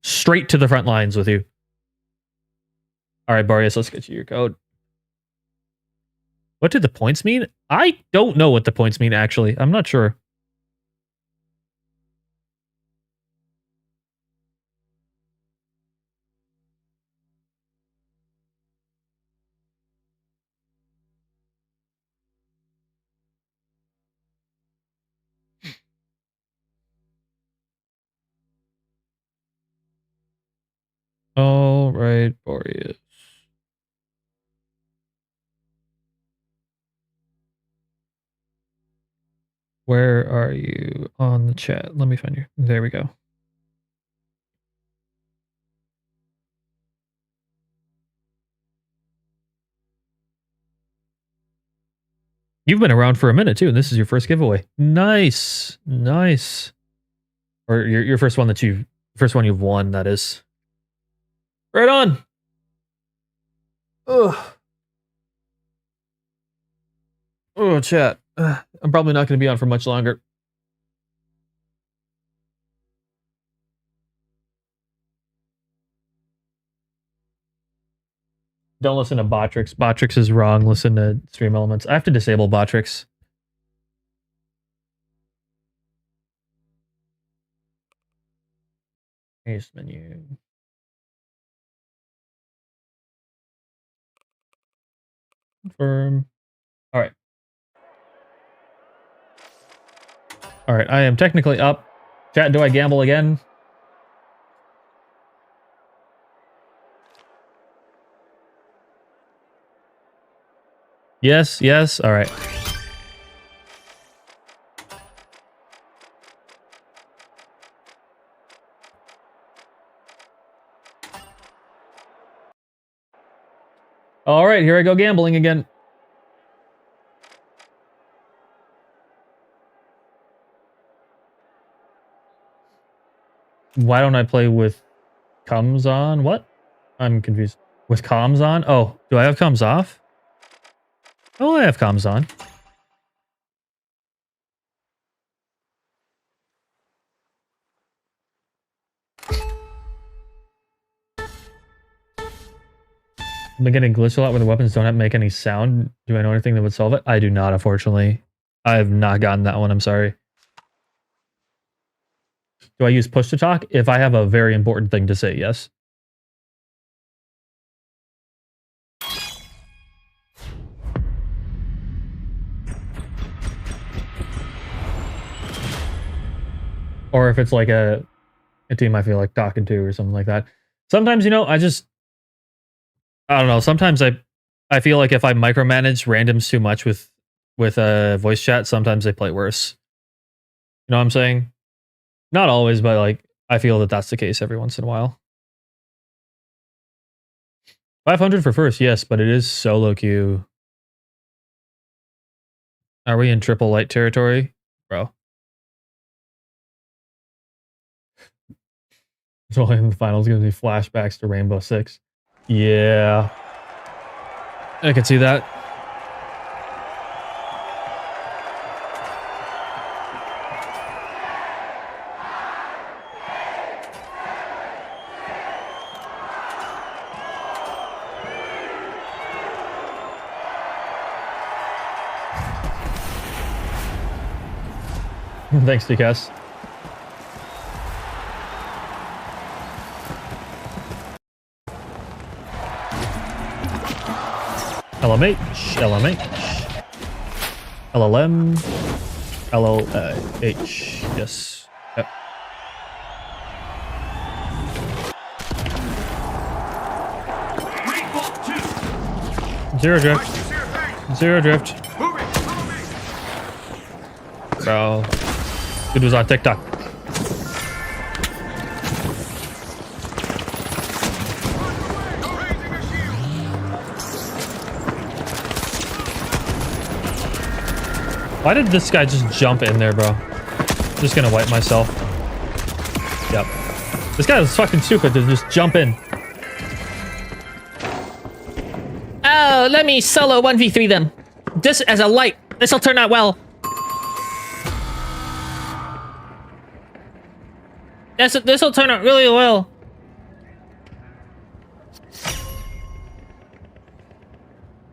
Speaker 1: Straight to the front lines with you. All right, Boreas, let's get you your code. What did the points mean? I don't know what the points mean, actually. I'm not sure. All right, Boreas. Where are you on the chat? Let me find you. There we go. You've been around for a minute too, and this is your first giveaway. Nice. Or your first one you've won, that is. Right on. Ugh. Oh, chat. I'm probably not going to be on for much longer. Don't listen to Botrix. Botrix is wrong. Listen to Stream Elements. I have to disable Botrix. Here's menu. Confirm. All right. All right. I am technically up. Chat, do I gamble again? Yes. All right. All right, here I go gambling again. Why don't I play with comms on? What? I'm confused. With comms on? Oh, do I have comms off? Oh, I have comms on. I've been getting glitched a lot where the weapons don't make any sound. Do I know anything that would solve it? I do not, unfortunately. I have not gotten that one. I'm sorry. Do I use push to talk? If I have a very important thing to say, yes. Or if it's like a team I feel like talking to or something like that. Sometimes, you know, I don't know. Sometimes I feel like if I micromanage randoms too much with voice chat, sometimes they play worse. You know what I'm saying? Not always, but like I feel that that's the case every once in a while. 500 for first, yes, but it is solo queue. Are we in triple light territory, bro? So in the finals going to be flashbacks to Rainbow Six. Yeah, I could see that. Thanks, DKS. LMH, LMH, LLM, LLH, yes. Yep. Zero drift. Zero drift. Bro. Dude was on TikTok. Why did this guy just jump in there, bro? Just gonna wipe myself. Yep. This guy was fucking stupid to just jump in.
Speaker 5: Oh, let me solo 1v3 them. This as a light. This'll turn out well. This'll turn out really well.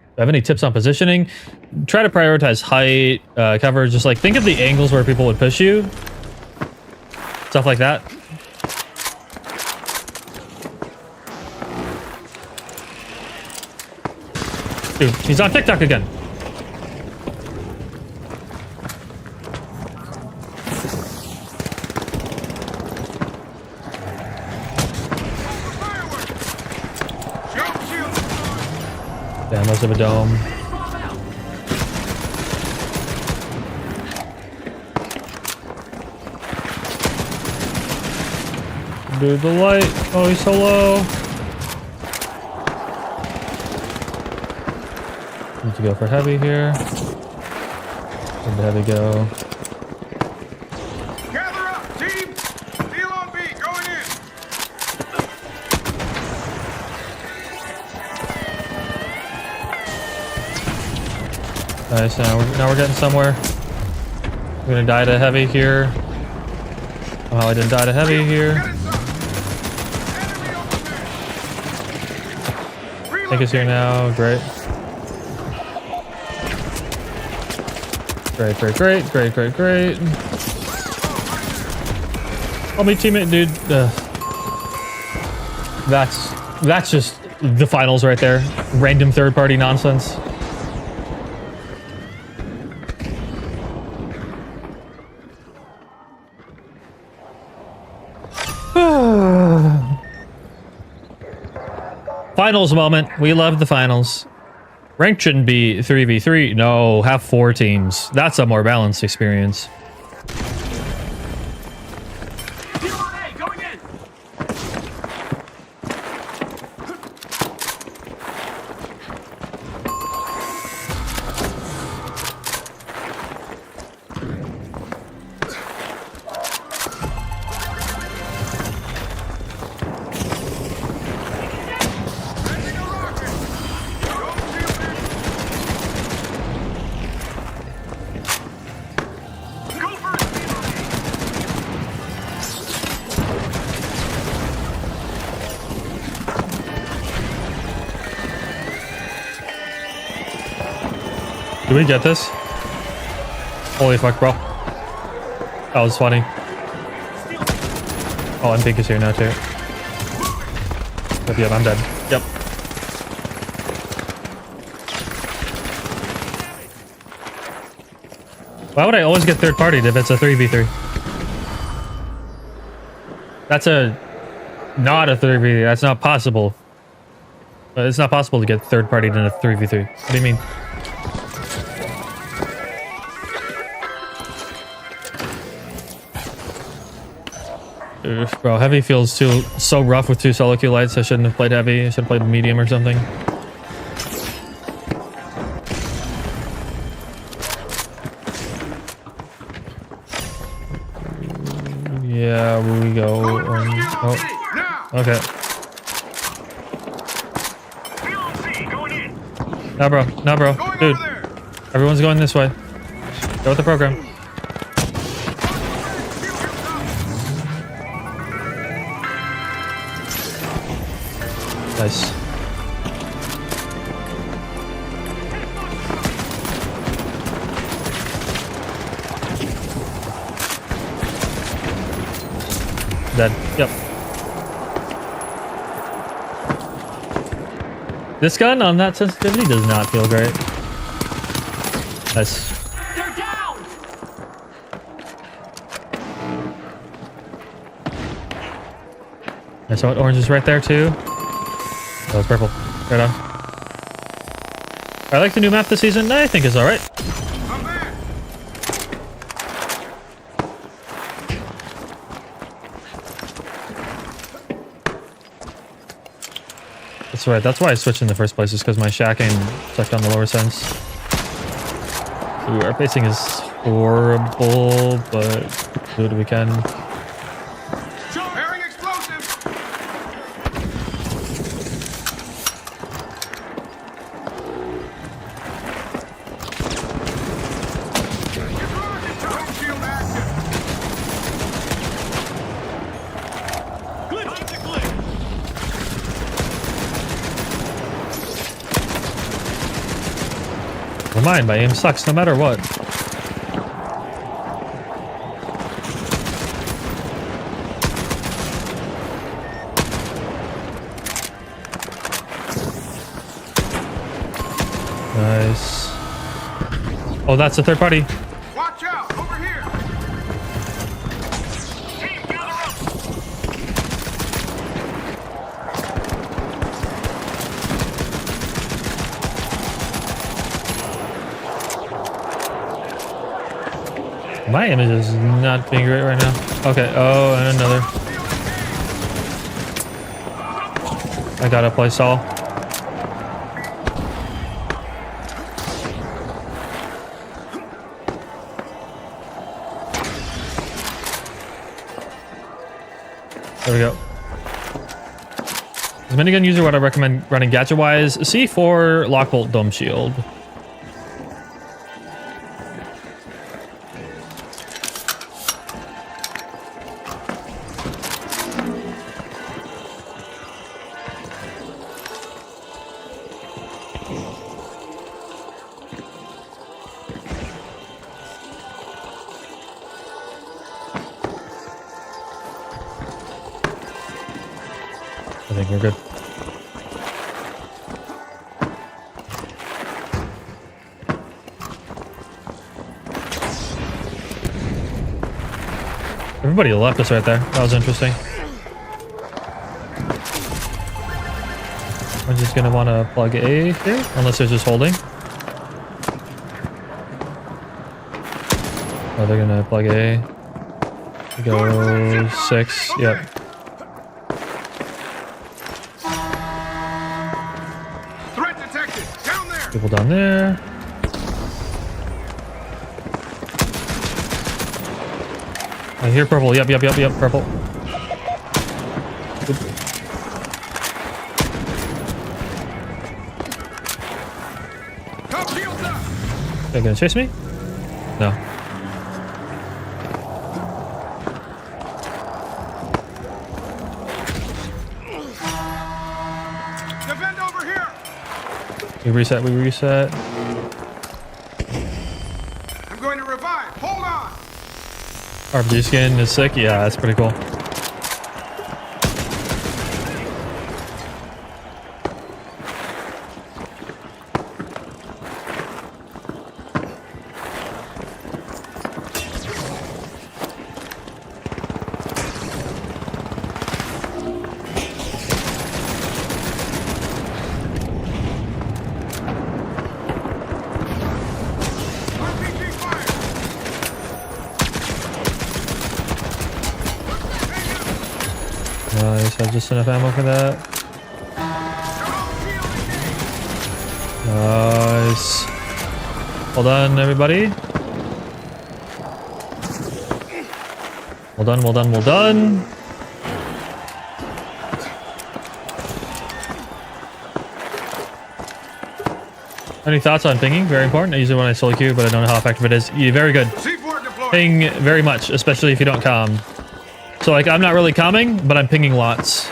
Speaker 1: Do I have any tips on positioning? Try to prioritize height, cover. Just like think of the angles where people would push you. Stuff like that. Dude, he's on TikTok again. Damn, most of a dome. Dude, the light. Oh, he's so low. Need to go for heavy here. Where'd the heavy go?
Speaker 2: Gather up, team! Deal on B, going in!
Speaker 1: Nice, now we're getting somewhere. I'm gonna die to heavy here. Oh, I didn't die to heavy here. Take us here now. Great. Great, great, great, great, great, great. Help me, teammate, dude. That's just the finals right there. Random third-party nonsense. Finals moment. We love the finals. Rank shouldn't be 3v3. No, have 4 teams. That's a more balanced experience.
Speaker 2: Deal on A, going in!
Speaker 1: Do we get this? Holy fuck, bro. That was funny. Oh, and Pink is here now too. Yep, I'm dead. Yep. Why would I always get third partied if it's a 3v3? That's not a 3v3. That's not possible. It's not possible to get third partied in a 3v3. What do you mean? Oof, bro, heavy feels so rough with 2 solo Q lights. I shouldn't have played heavy. I should have played medium or something. Yeah, we go. Oh, okay. Nah, bro. Nah, bro. Dude, everyone's going this way. Go with the program. Nice. Dead. Yep. This gun on that sensitivity does not feel great. Nice.
Speaker 2: They're down.
Speaker 1: I saw orange is right there too. That was purple. Right on. I like the new map this season. I think it's alright.
Speaker 2: I'm there.
Speaker 1: That's right. That's why I switched in the first place, is because my shack aim sucked on the lower sense. Ooh, our pacing is horrible, but do what we can.
Speaker 2: Bearing explosive. Shield active. Time to click.
Speaker 1: Never mind, my aim sucks no matter what. Nice. Oh, that's a third party.
Speaker 2: Watch out! Over here! Team, gather up!
Speaker 1: My image is not being great right now. Okay. Oh, and another. I gotta play Saul. There we go. As minigun user, what I recommend running gadget wise: C4, lockbolt, dome shield. I think we're good. Everybody left us right there. That was interesting. I'm just gonna want to plug A here, unless they're just holding. Oh, they're gonna plug A. Go 6. Yep.
Speaker 2: Threat detected! Down there!
Speaker 1: People down there. I hear purple. Yep, purple. Oop.
Speaker 2: Top shields up!
Speaker 1: They're gonna chase me? No.
Speaker 2: Defend over here!
Speaker 1: We reset. RPG skin is sick. Yeah, that's pretty cool.
Speaker 2: RPG fire!
Speaker 1: Nice. I have just enough ammo for that. Nice. Well done, everybody. Well done, well done, well done. Any thoughts on pinging? Very important. I use it when I solo queue, but I don't know how effective it is. Yeah, very good.
Speaker 2: C4 deployed.
Speaker 1: Ping very much, especially if you don't calm. So like, I'm not really calming, but I'm pinging lots.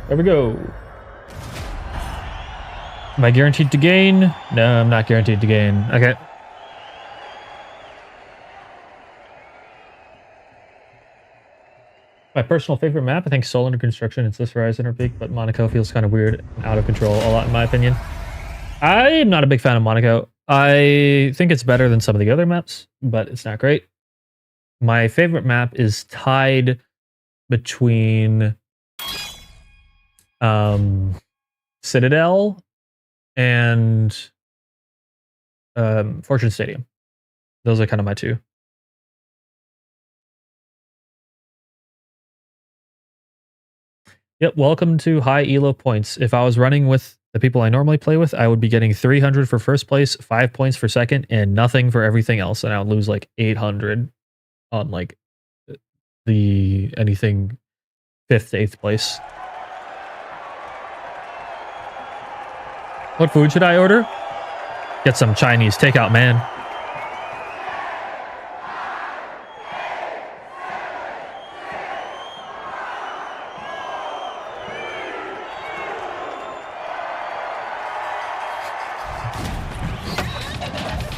Speaker 1: There we go. Am I guaranteed to gain? No, I'm not guaranteed to gain. Okay. My personal favorite map, I think Soul Under Construction and Swiss Horizon are big, but Monaco feels kind of weird and out of control a lot in my opinion. I am not a big fan of Monaco. I think it's better than some of the other maps, but it's not great. My favorite map is tied between Citadel and Fortune Stadium. Those are kind of my two. Yep, welcome to high elo points. If I was running with the people I normally play with, I would be getting 300 for first place, 5 points for second, and nothing for everything else, and I would lose like 800 on like the anything 5th to 8th place. What food should I order? Get some Chinese takeout, man.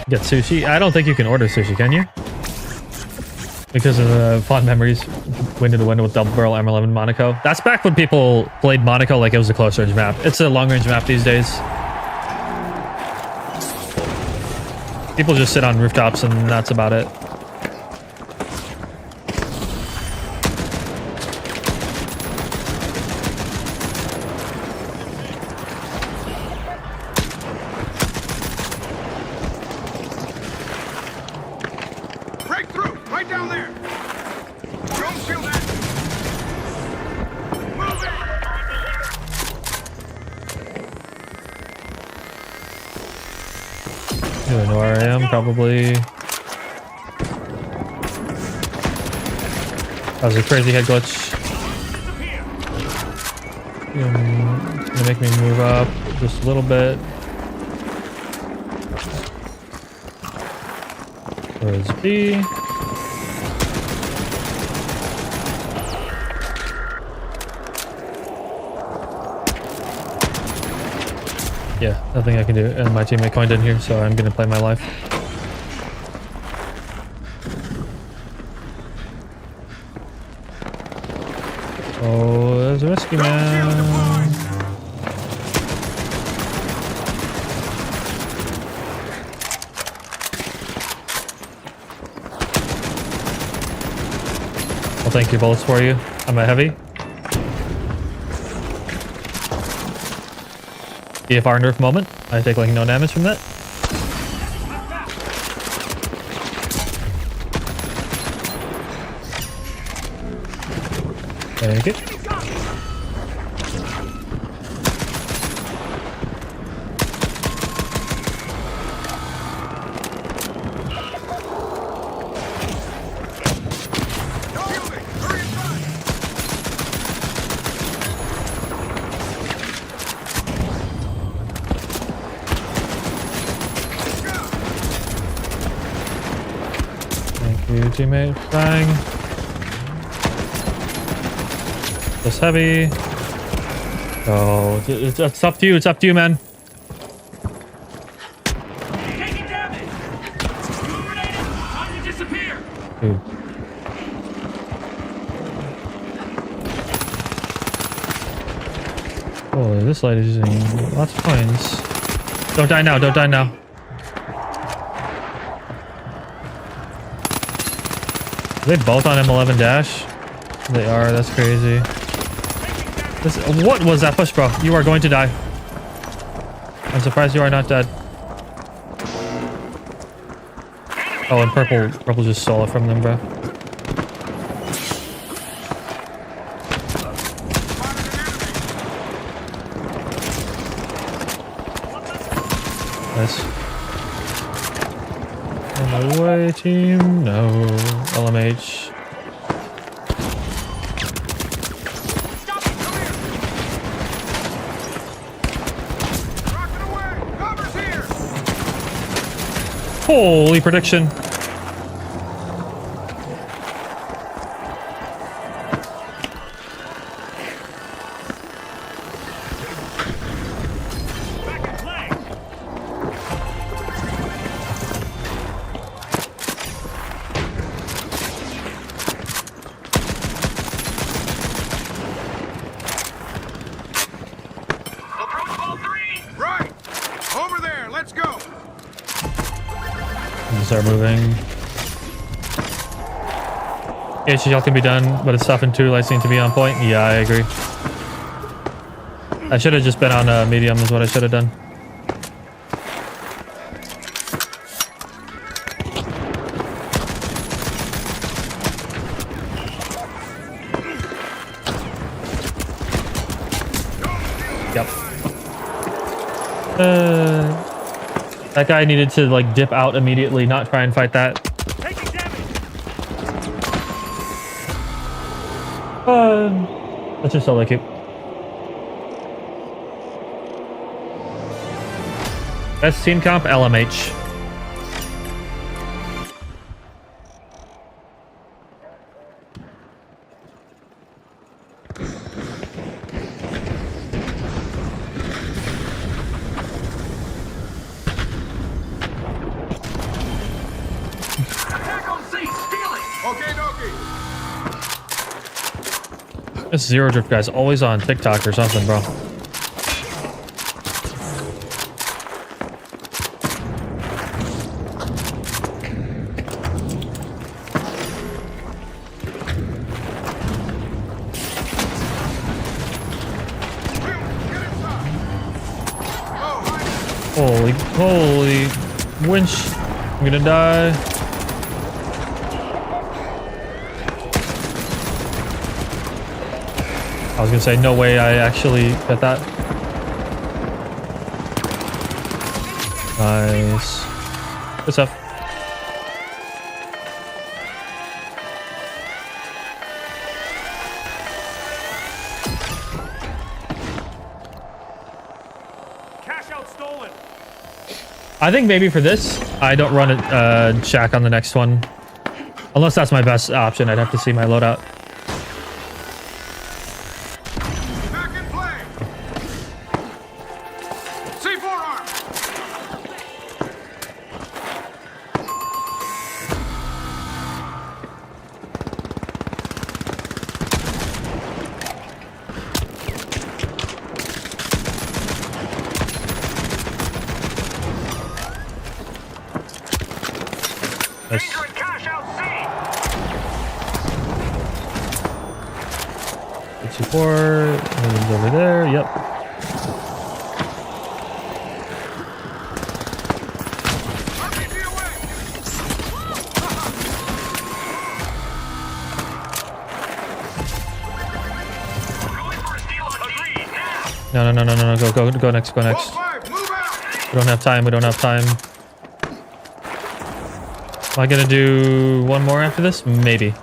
Speaker 1: Get sushi? I don't think you can order sushi, can you? Because of the fond memories. Window to window with double barrel M11 Monaco. That's back when people played Monaco like it was a close range map. It's a long range map these days. People just sit on rooftops and that's about it.
Speaker 2: Breakthrough! Right down there! Don't kill that! Move it!
Speaker 1: You don't know where I am, probably. That was a crazy head glitch. It's gonna make me move up just a little bit. Where's B? Yeah, nothing I can do. And my teammate coined in here, so I'm gonna play my life. Oh, there's a rescue man. I'll thank your bullets for you. I'm a heavy. EFR nerf moment. I take like no damage from that. Thank you. teammate. Bang. This heavy. Oh, it's up to you. It's up to you, man.
Speaker 2: Taking damage. Illuminated. Time to disappear.
Speaker 1: Dude. Holy, this light is using lots of coins. Don't die now. Don't die now. Are they both on M11 dash? They are. That's crazy. What was that push, bro? You are going to die. I'm surprised you are not dead. Oh, and purple just stole it from them, bro. Nice. On my way, team. No. LMH. Holy prediction.
Speaker 2: Back in play. Approach ball 3.
Speaker 6: Right! Over there, let's go!
Speaker 1: Start moving. HCL can be done, but it's tough and 2 lights need to be on point. Yeah, I agree. I should have just been on medium is what I should have done. Yep. That guy needed to like dip out immediately, not try and fight that.
Speaker 2: Taking damage.
Speaker 1: That's just all I keep. Best team comp, LMH.
Speaker 2: Attack on C. Stealing.
Speaker 6: Okay, dokie.
Speaker 1: This Zero Drift guy's always on TikTok or something, bro. Holy winch. I'm gonna die. I was gonna say, no way I actually get that. Nice. Good stuff.
Speaker 2: Cash out stolen.
Speaker 1: I think maybe for this, I don't run a shack on the next one. Unless that's my best option, I'd have to see my loadout.
Speaker 6: Back in play! C4 arm!
Speaker 1: Nice.
Speaker 2: Danger and cash out C.
Speaker 1: 64. One's over there. Yep.
Speaker 6: RPG away!
Speaker 2: Going for a steal on agreed. Now.
Speaker 1: No. Go next. Go next.
Speaker 6: 5, move out!
Speaker 1: We don't have time. We don't have time. Am I gonna do one more after this? Maybe.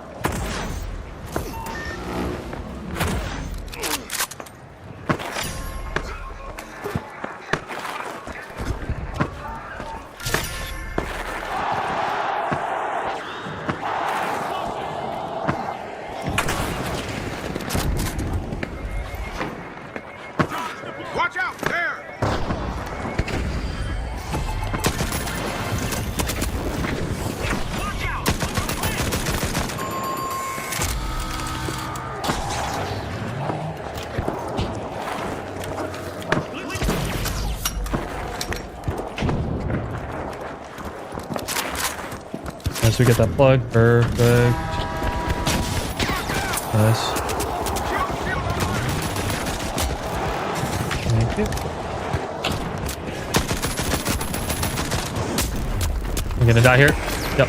Speaker 1: Once we get that plug, perfect. Nice. Thank you. I'm gonna die here. Yep.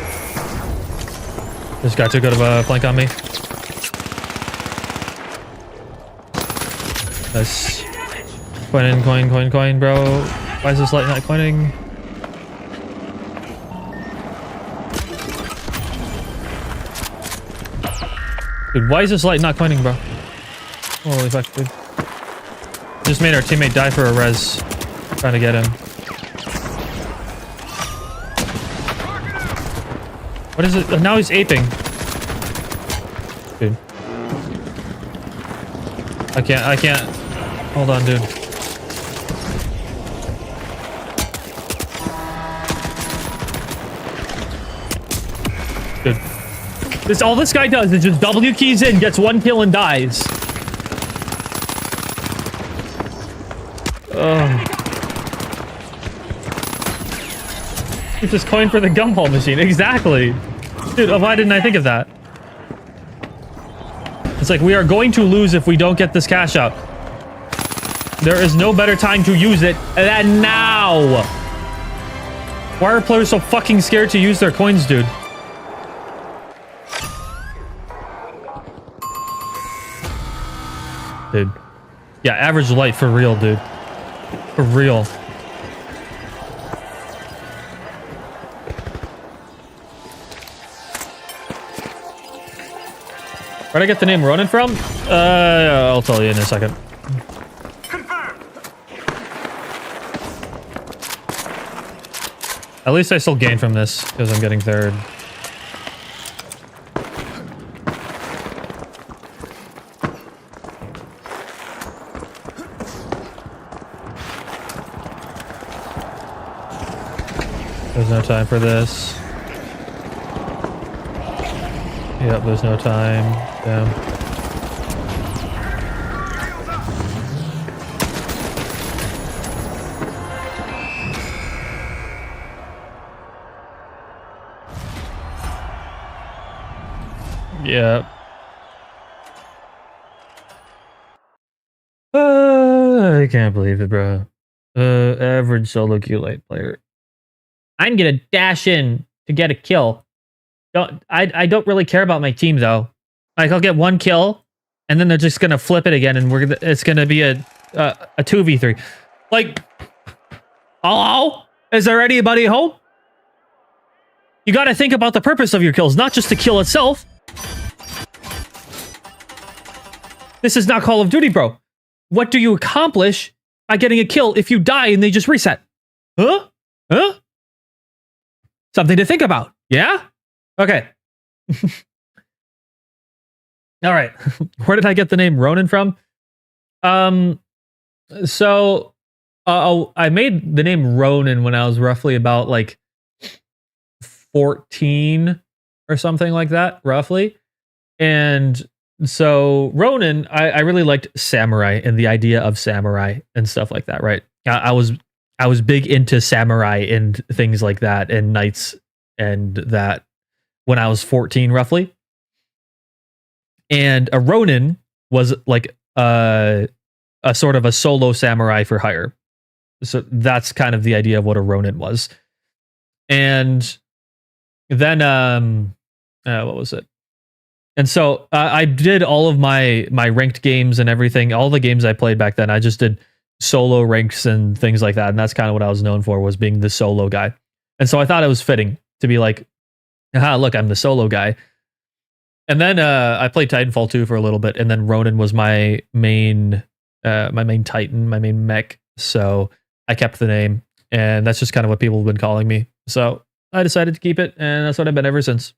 Speaker 1: This guy took out of a flank on me. Nice. Coin, bro. Why is this light not coining? Dude, why is this light not coining, bro? Holy fuck, dude. Just made our teammate die for a res. Trying to get him. What is it? Oh, now he's aping. Dude. I can't. Hold on, dude. Dude. All this guy does is just W keys in, gets 1 kill and dies. He just coined for the gumball machine. Exactly. Dude, why didn't I think of that? It's like, we are going to lose if we don't get this cash out. There is no better time to use it than now. Why are players so fucking scared to use their coins, dude? Dude. Yeah, average light for real, dude. For real. Where'd I get the name Ronin from? I'll tell you in a second.
Speaker 2: Confirmed.
Speaker 1: At least I still gain from this, because I'm getting third. There's no time for this. Yep, there's no time. Damn. Yeah. I can't believe it, bro. Average solo queue light player. I'm gonna dash in to get a kill. I don't really care about my team though. Like, I'll get 1 kill, and then they're just gonna flip it again, and it's gonna be a 2v3. Like, hello? Is there anybody home? You gotta think about the purpose of your kills, not just the kill itself. This is not Call of Duty, bro. What do you accomplish by getting a kill if you die and they just reset? Huh? Huh? Something to think about. Yeah? Okay. All right. Where did I get the name Ronin from? So I made the name Ronin when I was roughly about like 14 or something like that, roughly. And so Ronin, I really liked samurai and the idea of samurai and stuff like that, right? I was big into samurai and things like that and knights and that when I was 14 roughly. And a Ronin was like a sort of a solo samurai for hire. So that's kind of the idea of what a Ronin was. And then what was it? And so I did all of my ranked games and everything. All the games I played back then, I just did solo ranks and things like that. And that's kind of what I was known for, was being the solo guy. And so I thought it was fitting to be like, aha, look, I'm the solo guy. And then I played Titanfall 2 for a little bit, and then Ronin was my main Titan, my main mech. So I kept the name, and that's just kind of what people have been calling me. So I decided to keep it, and that's what I've been ever since.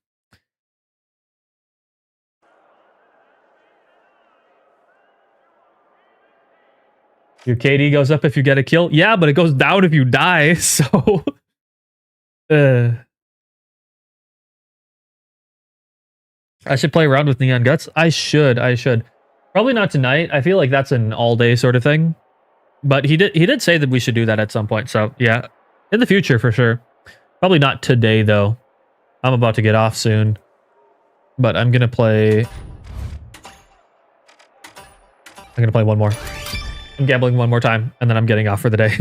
Speaker 1: Your KD goes up if you get a kill. Yeah, but it goes down if you die. So I should play around with Neon Guts. I should. Probably not tonight. I feel like that's an all-day sort of thing. But he did say that we should do that at some point. So yeah, in the future for sure. Probably not today though. I'm about to get off soon, but I'm gonna play one more. I'm gambling one more time, and then I'm getting off for the day.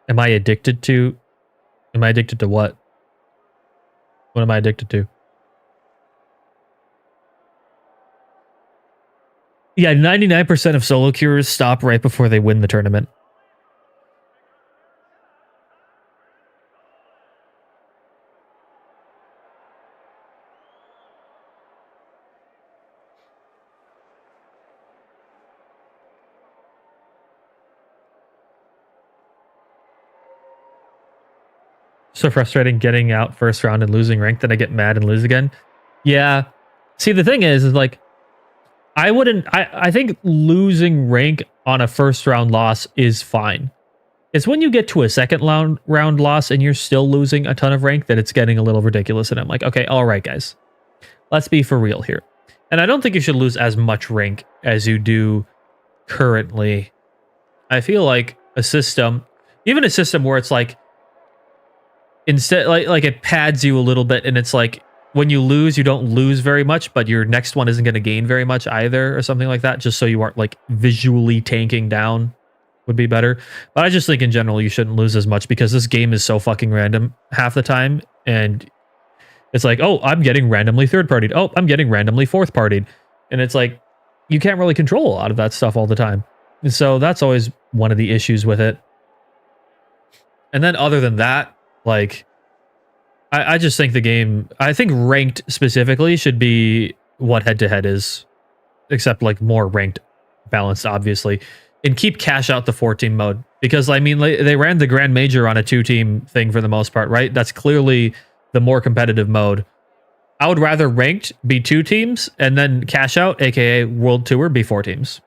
Speaker 1: Am I addicted to what? What am I addicted to? Yeah, 99% of solo queuers stop right before they win the tournament. So frustrating getting out first round and losing rank, then I get mad and lose again. Yeah. See, the thing is like, I think losing rank on a first round loss is fine. It's when you get to a second round loss and you're still losing a ton of rank that it's getting a little ridiculous. And I'm like, okay, all right, guys, let's be for real here. And I don't think you should lose as much rank as you do currently. I feel like a system, even a system where it's like, instead, like it pads you a little bit, and it's like when you lose, you don't lose very much, but your next one isn't going to gain very much either, or something like that, just so you aren't like visually tanking down would be better. But I just think in general you shouldn't lose as much, because this game is so fucking random half the time, and it's like, oh, I'm getting randomly third partied, oh, I'm getting randomly fourth partied, and it's like you can't really control a lot of that stuff all the time. And so that's always one of the issues with it. And then other than that, like, I just think the game, I think ranked specifically should be what head-to-head is, except like more ranked balanced, obviously, and keep cash out the 4-team mode, because I mean, they ran the Grand Major on a 2-team thing for the most part, right? That's clearly the more competitive mode. I would rather ranked be 2 teams and then cash out, aka World Tour, be 4 teams.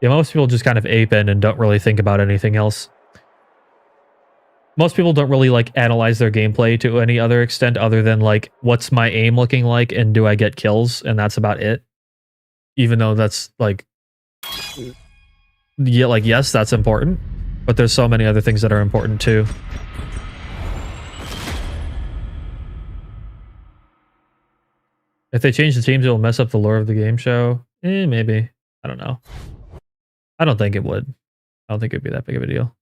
Speaker 1: Yeah, most people just kind of ape in and don't really think about anything else. Most people don't really like analyze their gameplay to any other extent other than like, what's my aim looking like and do I get kills? And that's about it. Even though that's like, yeah, like, yes, that's important, but there's so many other things that are important too. If they change the teams, it will mess up the lore of the game show. Maybe. I don't know. I don't think it would. I don't think it'd be that big of a deal.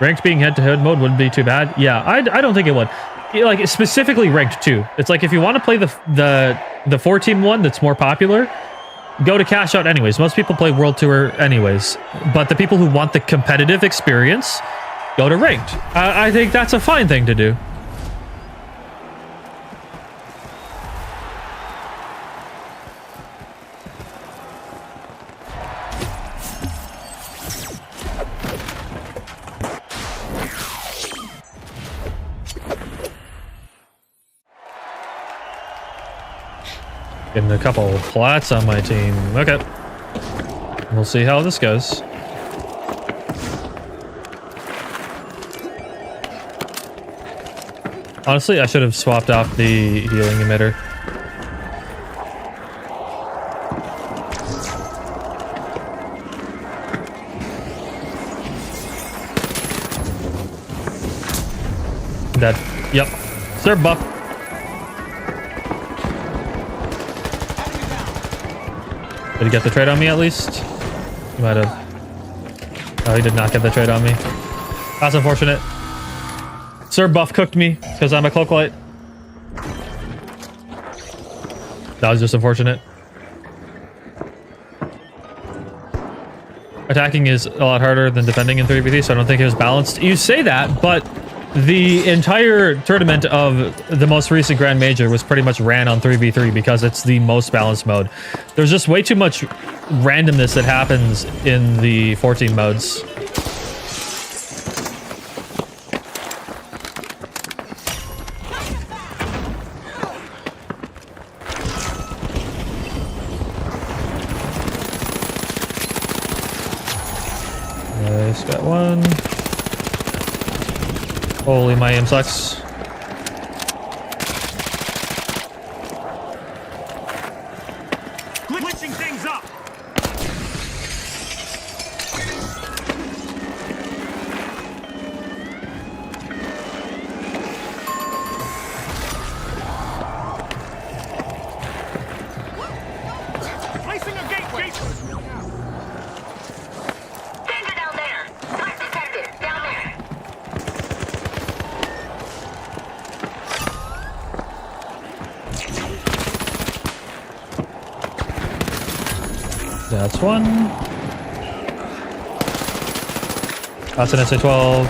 Speaker 1: Ranked being head-to-head mode wouldn't be too bad. Yeah, I don't think it would. Like, specifically ranked too. It's like if you want to play the 4-team one that's more popular, go to cash out anyways. Most people play World Tour anyways. But the people who want the competitive experience, go to ranked. I think that's a fine thing to do. Getting a couple plats on my team. Okay. We'll see how this goes. Honestly, I should have swapped off the healing emitter. Dead. Yep. Sir buff. Did he get the trade on me at least? He might have. Oh, he did not get the trade on me. That's unfortunate. Sir buff cooked me because I'm a cloak light. That was just unfortunate. Attacking is a lot harder than defending in 3v3, so I don't think it was balanced. You say that, but the entire tournament of the most recent Grand Major was pretty much ran on 3v3 because it's the most balanced mode. There's just way too much randomness that happens in the 14 modes. Just got one. Holy, my aim sucks.
Speaker 2: Glitching things up. Placing a gateway.
Speaker 3: Danger down there. Not detected. Down there.
Speaker 1: That's one. That's an SA-12.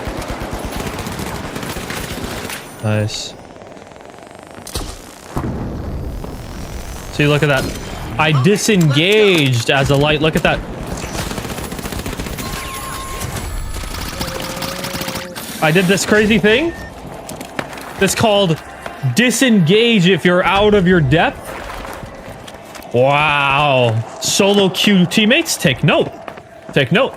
Speaker 1: Nice. See, look at that. I disengaged as a light. Look at that. I did this crazy thing. It's called disengage if you're out of your depth. Wow. Solo queue teammates, take note. Take note.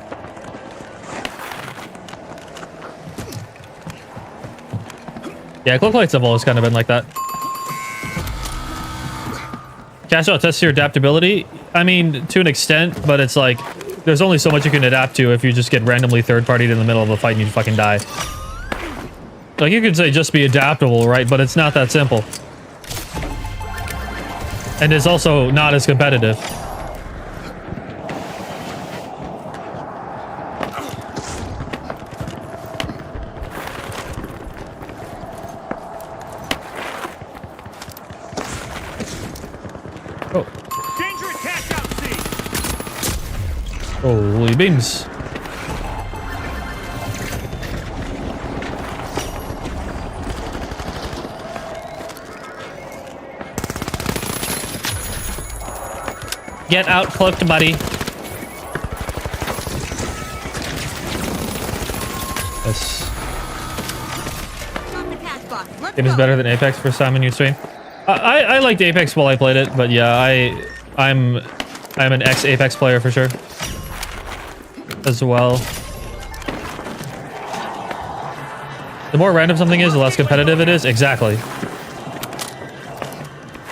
Speaker 1: Yeah, cloak lights have always kind of been like that. Cash out tests your adaptability. I mean, to an extent, but it's like there's only so much you can adapt to if you just get randomly third-partied in the middle of a fight and you fucking die. Like, you could say just be adaptable, right? But it's not that simple. And it's also not as competitive. Oh.
Speaker 2: Danger at cash out C.
Speaker 1: Holy beams. Get out cloaked, buddy. This
Speaker 3: Drop the cash box. Let's
Speaker 1: game is
Speaker 3: go.
Speaker 1: better than Apex for Simon you stream. I liked Apex while I played it, but yeah, I'm an ex-Apex player for sure. As well. The more random something is, the less competitive it is. Exactly.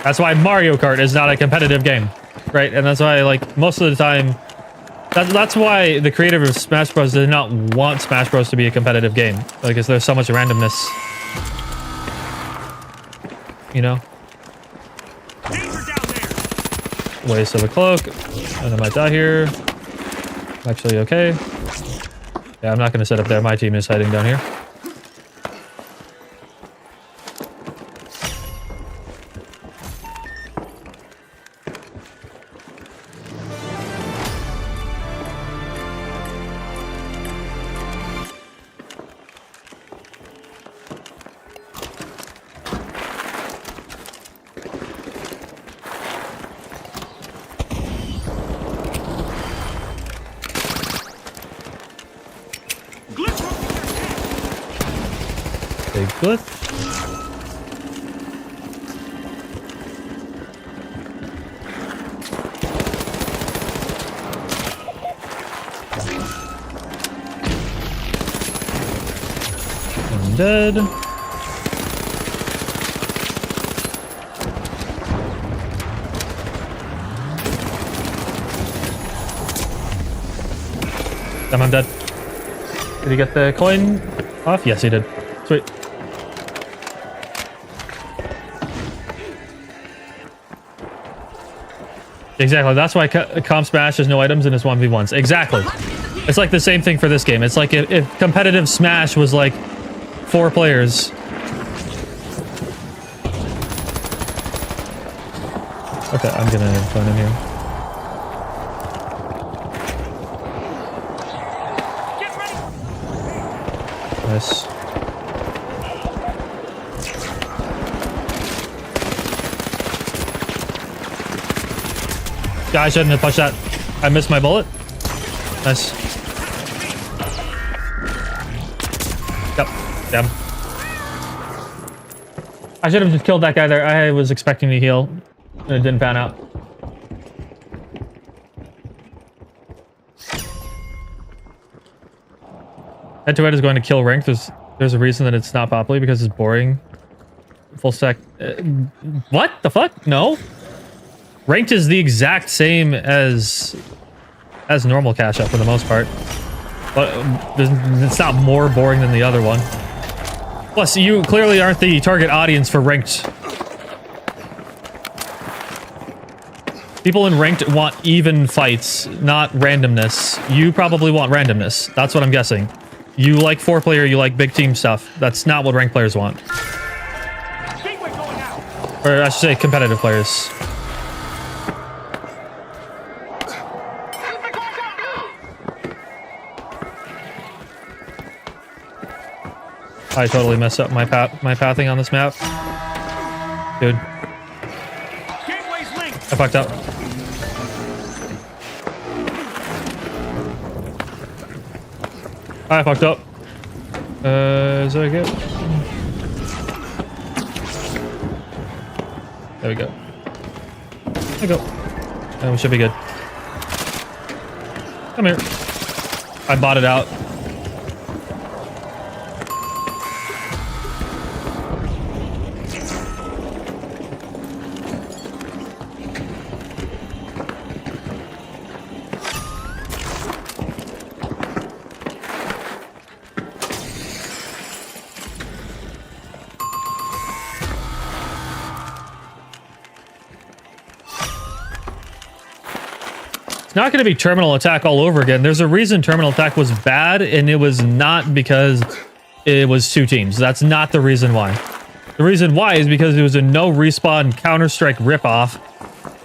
Speaker 1: That's why Mario Kart is not a competitive game. Right, and that's why, like, most of the time, that's why the creator of Smash Bros. Did not want Smash Bros. To be a competitive game. Like, because there's so much randomness. You know?
Speaker 2: Danger down there.
Speaker 1: Waste of a cloak. And I might die here. Actually, okay. Yeah, I'm not going to set up there. My team is hiding down here. Big glitch. I'm dead. I'm dead. Did he get the coin off? Yes, he did. Sweet. Exactly. That's why Comp Smash has no items and it's 1v1s. Exactly. It's like the same thing for this game. It's like if competitive Smash was like 4 players. Okay, I'm gonna phone in here. Nice. I shouldn't have pushed that. I missed my bullet. Nice. Yep. Damn. I should have just killed that guy there. I was expecting to heal. And it didn't pan out. Head-to-head is going to kill ranked. There's a reason that it's not popular because it's boring. Full stack. What the fuck? No. Ranked is the exact same as normal cash out for the most part, but it's not more boring than the other one. Plus, you clearly aren't the target audience for ranked. People in ranked want even fights, not randomness. You probably want randomness. That's what I'm guessing. You like 4-player, you like big team stuff. That's not what ranked players want.
Speaker 2: Gateway going out.
Speaker 1: Or I should say competitive players. I totally messed up my pathing on this map. Dude.
Speaker 2: Gateway's linked.
Speaker 1: I fucked up. I fucked up. Is that good? There we go. There we go. And we should be good. Come here. I bought it out. Not going to be terminal attack all over again. There's a reason terminal attack was bad, and it was not because it was 2 teams. That's not the reason why. The reason why is because it was a no respawn Counter-Strike ripoff,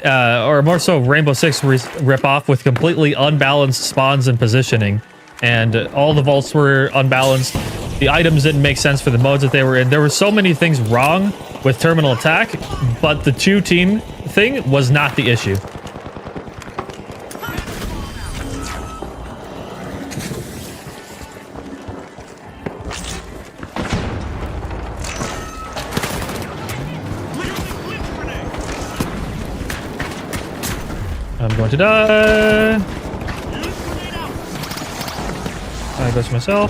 Speaker 1: or more so Rainbow Six ripoff with completely unbalanced spawns and positioning, and all the vaults were unbalanced. The items didn't make sense for the modes that they were in. There were so many things wrong with terminal attack, but the 2-team thing was not the issue. I'm going to die. I goes myself.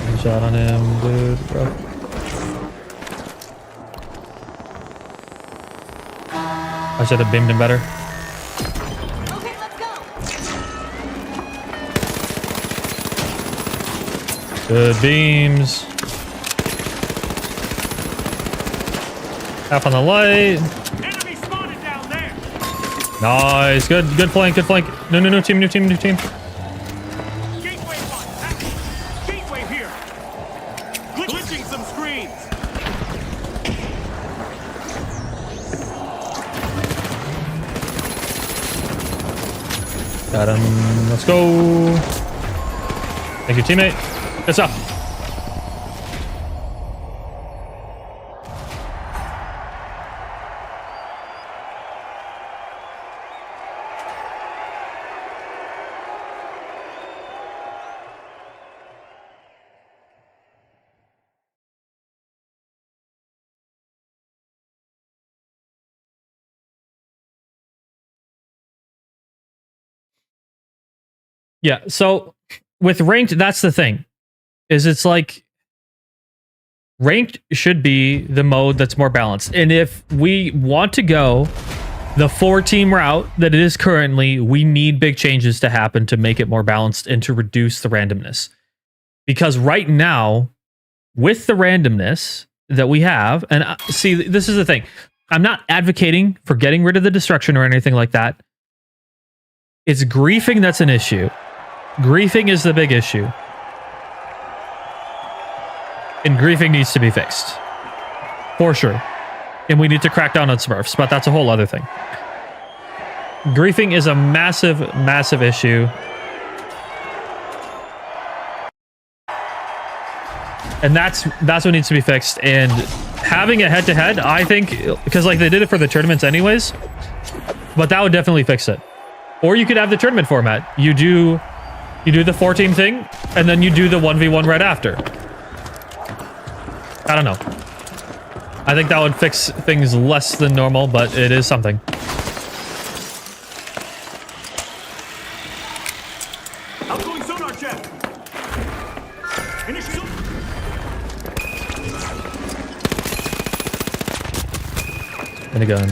Speaker 1: One shot on him, dude, bro. I should have beamed him better.
Speaker 3: Okay, let's go.
Speaker 1: Good beams. Half on the light.
Speaker 2: Enemy spotted down there.
Speaker 1: Nice. Good flank, good flank. No, new team.
Speaker 2: Gateway one. Gateway here. Glitching some screens.
Speaker 1: Got him. Let's go. Thank you, teammate. Good stuff. Yeah, so with ranked, that's the thing. Is it's like ranked should be the mode that's more balanced. And if we want to go the 4-team route that it is currently, we need big changes to happen to make it more balanced and to reduce the randomness. Because right now, with the randomness that we have, and see, this is the thing. I'm not advocating for getting rid of the destruction or anything like that. It's griefing that's an issue. Griefing is the big issue. And griefing needs to be fixed. For sure. And we need to crack down on Smurfs, but that's a whole other thing. Griefing is a massive, massive issue. And that's what needs to be fixed. And having a head-to-head, I think, because like they did it for the tournaments anyways, but that would definitely fix it. Or you could have the tournament format. You do the 4-team thing, and then you do the 1v1 right after. I don't know. I think that would fix things less than normal, but it is something. And a gun.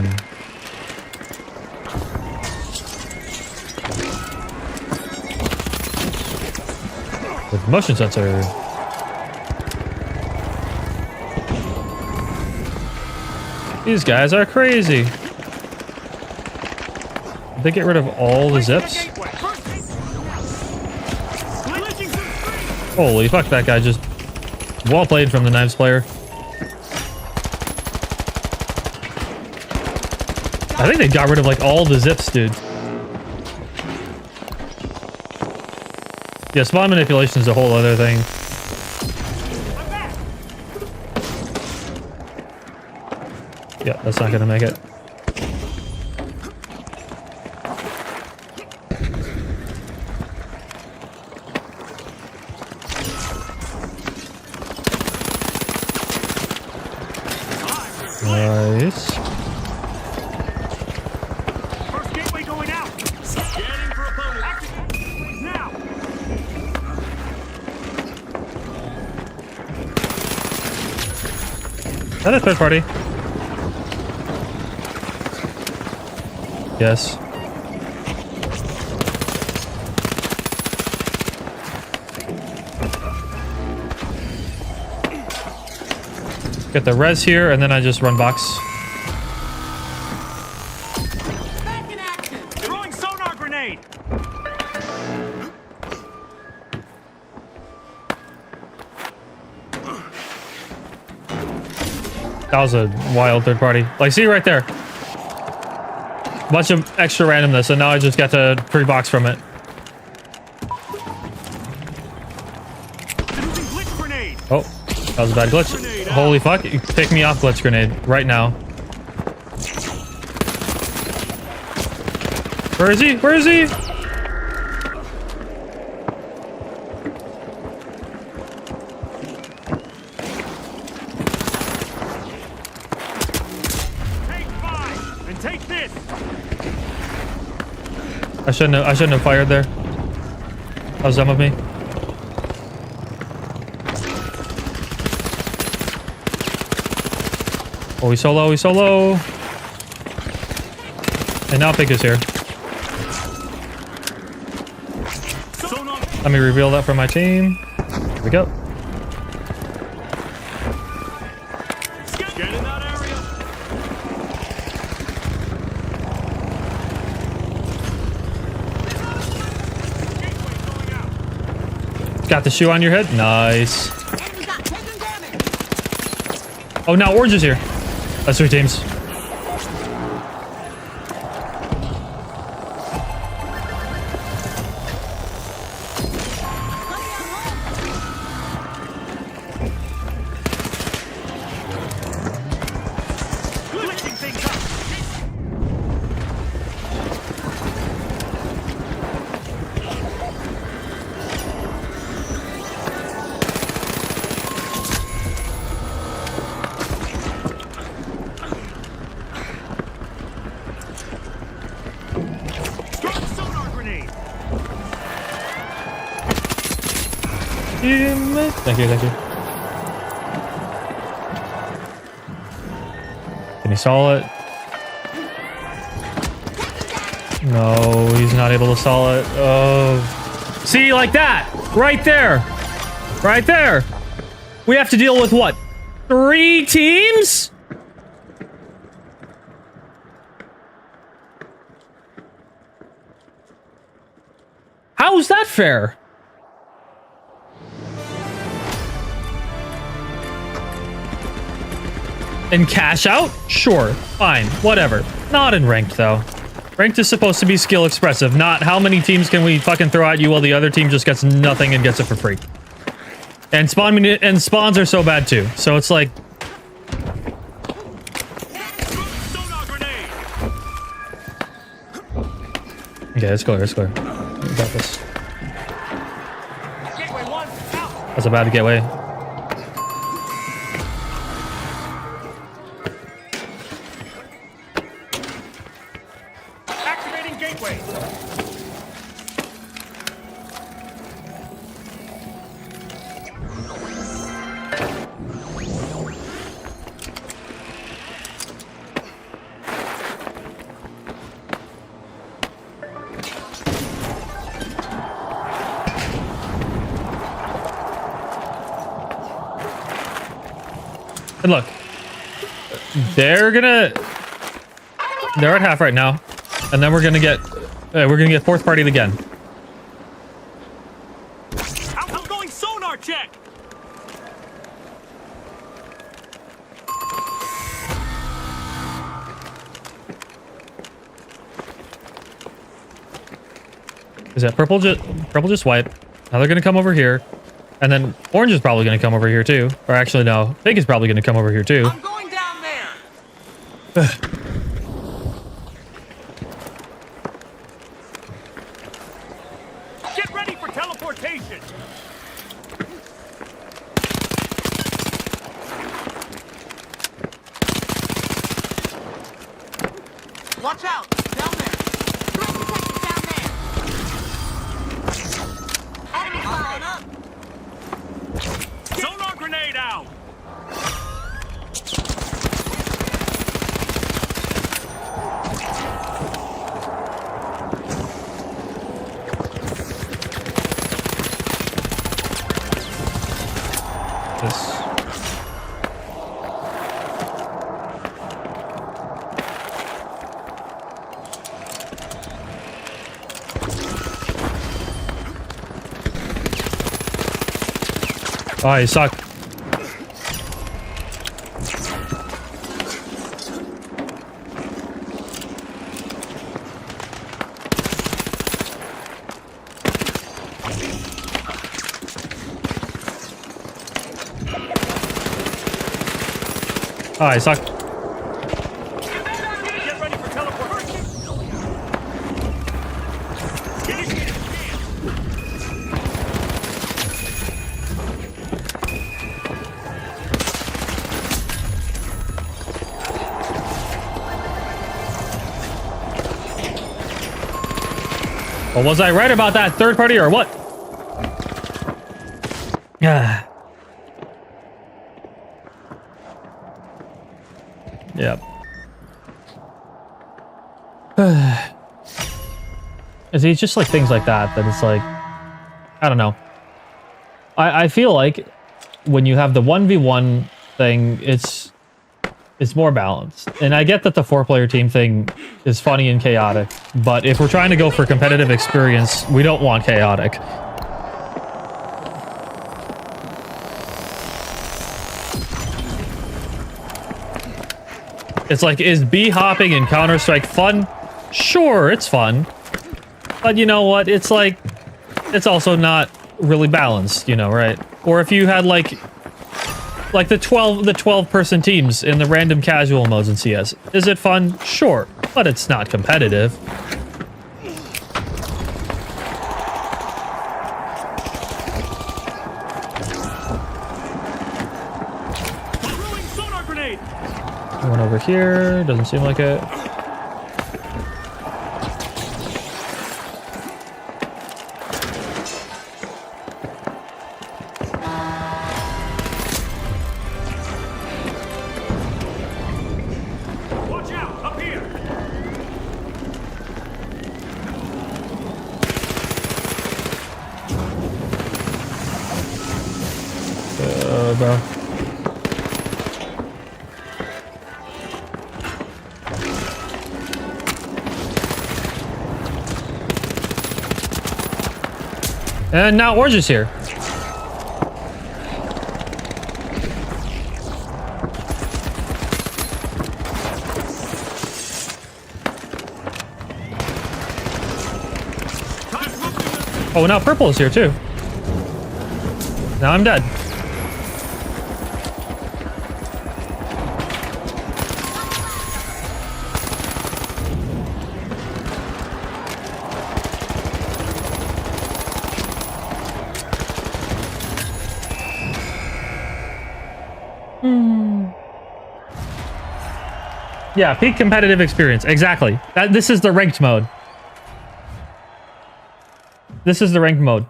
Speaker 1: With motion sensor. These guys are crazy. Did they get rid of all the zips? Holy fuck, that guy just well played from the knives player. I think they got rid of like all the zips, dude. Yeah, spawn manipulation is a whole other thing. Yeah, that's not gonna make it. Nice.
Speaker 2: First gateway going out. Scanning for opponent. Activate now.
Speaker 1: Is that a third party? Yes. Get the res here, and then I just run box.
Speaker 3: Back in action.
Speaker 2: Throwing sonar grenade.
Speaker 1: That was a wild third party. Like, see right there. Bunch of extra randomness, and now I just got to pre-box from it.
Speaker 2: Using blitz grenade.
Speaker 1: Oh, that was a bad glitch. Holy fuck. Pick me off, glitch grenade, right now. Where is he? Where is he?
Speaker 2: Take 5 and take this.
Speaker 1: I shouldn't have fired there. That was dumb of me. Oh, he's solo, he's solo. And now Pick is here.
Speaker 2: Sonar.
Speaker 1: Let me reveal that for my team. Here we go.
Speaker 2: Scanning that area. Gateway going out.
Speaker 1: Got the shoe on your head? Nice.
Speaker 3: Enemy got taken damage.
Speaker 1: Oh, now Orange is here. That's 3 teams.
Speaker 2: Glitching things up. Throwing sonar grenade.
Speaker 1: Thank you, thank you. Can he stall it? No, he's not able to stall it. Oh. See, like that. Right there. Right there. We have to deal with what? 3 teams? How's that fair? In cash out? Sure. Fine. Whatever. Not in ranked, though. Ranked is supposed to be skill expressive, not how many teams can we fucking throw at you while the other team just gets nothing and gets it for free. And spawns are so bad, too. So it's like...
Speaker 2: Sonar grenade.
Speaker 1: Okay, it's clear, it's clear. We got this.
Speaker 2: Gateway 1 out.
Speaker 1: That's a bad gateway.
Speaker 2: Activating gateway.
Speaker 1: And look, they're at half right now, and then we're gonna get fourth partied again.
Speaker 2: Outgoing sonar check.
Speaker 1: Is that purple just wipe? Now they're gonna come over here, and then orange is probably gonna come over here too. Or actually, no, pink is probably gonna come over here too.
Speaker 6: I'm going down there.
Speaker 2: Get ready for teleportation.
Speaker 6: Watch out. Down there.
Speaker 3: Down there. Enemy spotted.
Speaker 2: Sonar grenade out.
Speaker 1: This. Oh, you suck. Oh, you suck.
Speaker 2: Get ready for teleportation. Initiate scan.
Speaker 1: Well, was I right about that third party or what? Yeah. Yep. It's just like things like that it's like, I don't know. I feel like when you have the 1v1 thing, it's more balanced. And I get that the 4-player team thing is funny and chaotic, but if we're trying to go for competitive experience, we don't want chaotic. It's like, is B-hopping in Counter-Strike fun? Sure, it's fun. But you know what? It's like, it's also not really balanced, you know, right? Or if you had like the 12-person teams in the random casual modes in CS. Is it fun? Sure, but it's not competitive.
Speaker 2: Throwing sonar grenade.
Speaker 1: One over here, doesn't seem like it.
Speaker 2: Watch out. Up here.
Speaker 1: Bro. And now orange is here. Oh, now purple is here too. Now I'm dead. Yeah, peak competitive experience. Exactly. This is the ranked mode. This is the ranked mode.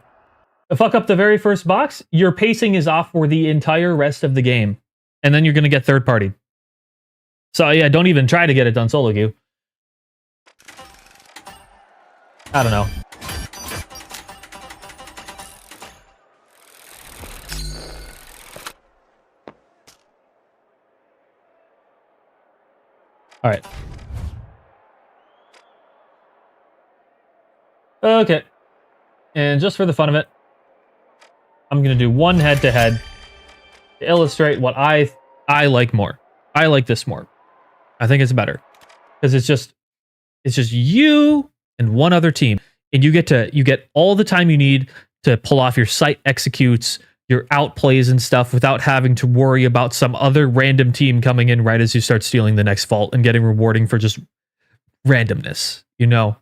Speaker 1: Fuck up the very first box, your pacing is off for the entire rest of the game. And then you're going to get third party. So yeah, don't even try to get it done solo queue. I don't know. All right. Okay. And just for the fun of it, I'm going to do one head-to-head to illustrate what I like more. I like this more. I think it's better because it's just you and one other team, and you get all the time you need to pull off your site executes, your outplays and stuff without having to worry about some other random team coming in right as you start stealing the next vault and getting rewarding for just randomness. You know,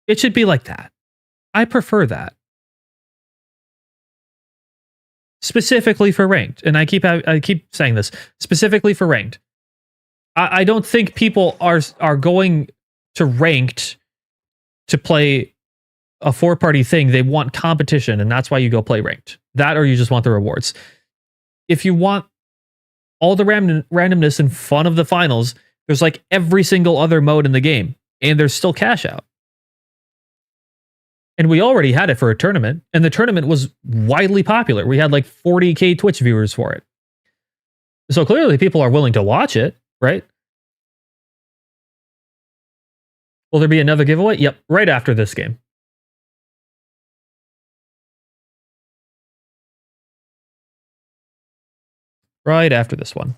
Speaker 1: it should be like that. I prefer that. Specifically for ranked, and I keep saying this, specifically for ranked. I don't think people are going to ranked to play a 4-party thing. They want competition, and that's why you go play ranked. That, or you just want the rewards. If you want all the randomness and fun of the finals, there's like every single other mode in the game, and there's still cash out. And we already had it for a tournament, and the tournament was widely popular. We had like 40K Twitch viewers for it. So clearly people are willing to watch it, right? Will there be another giveaway? Yep, right after this game. Right after this one.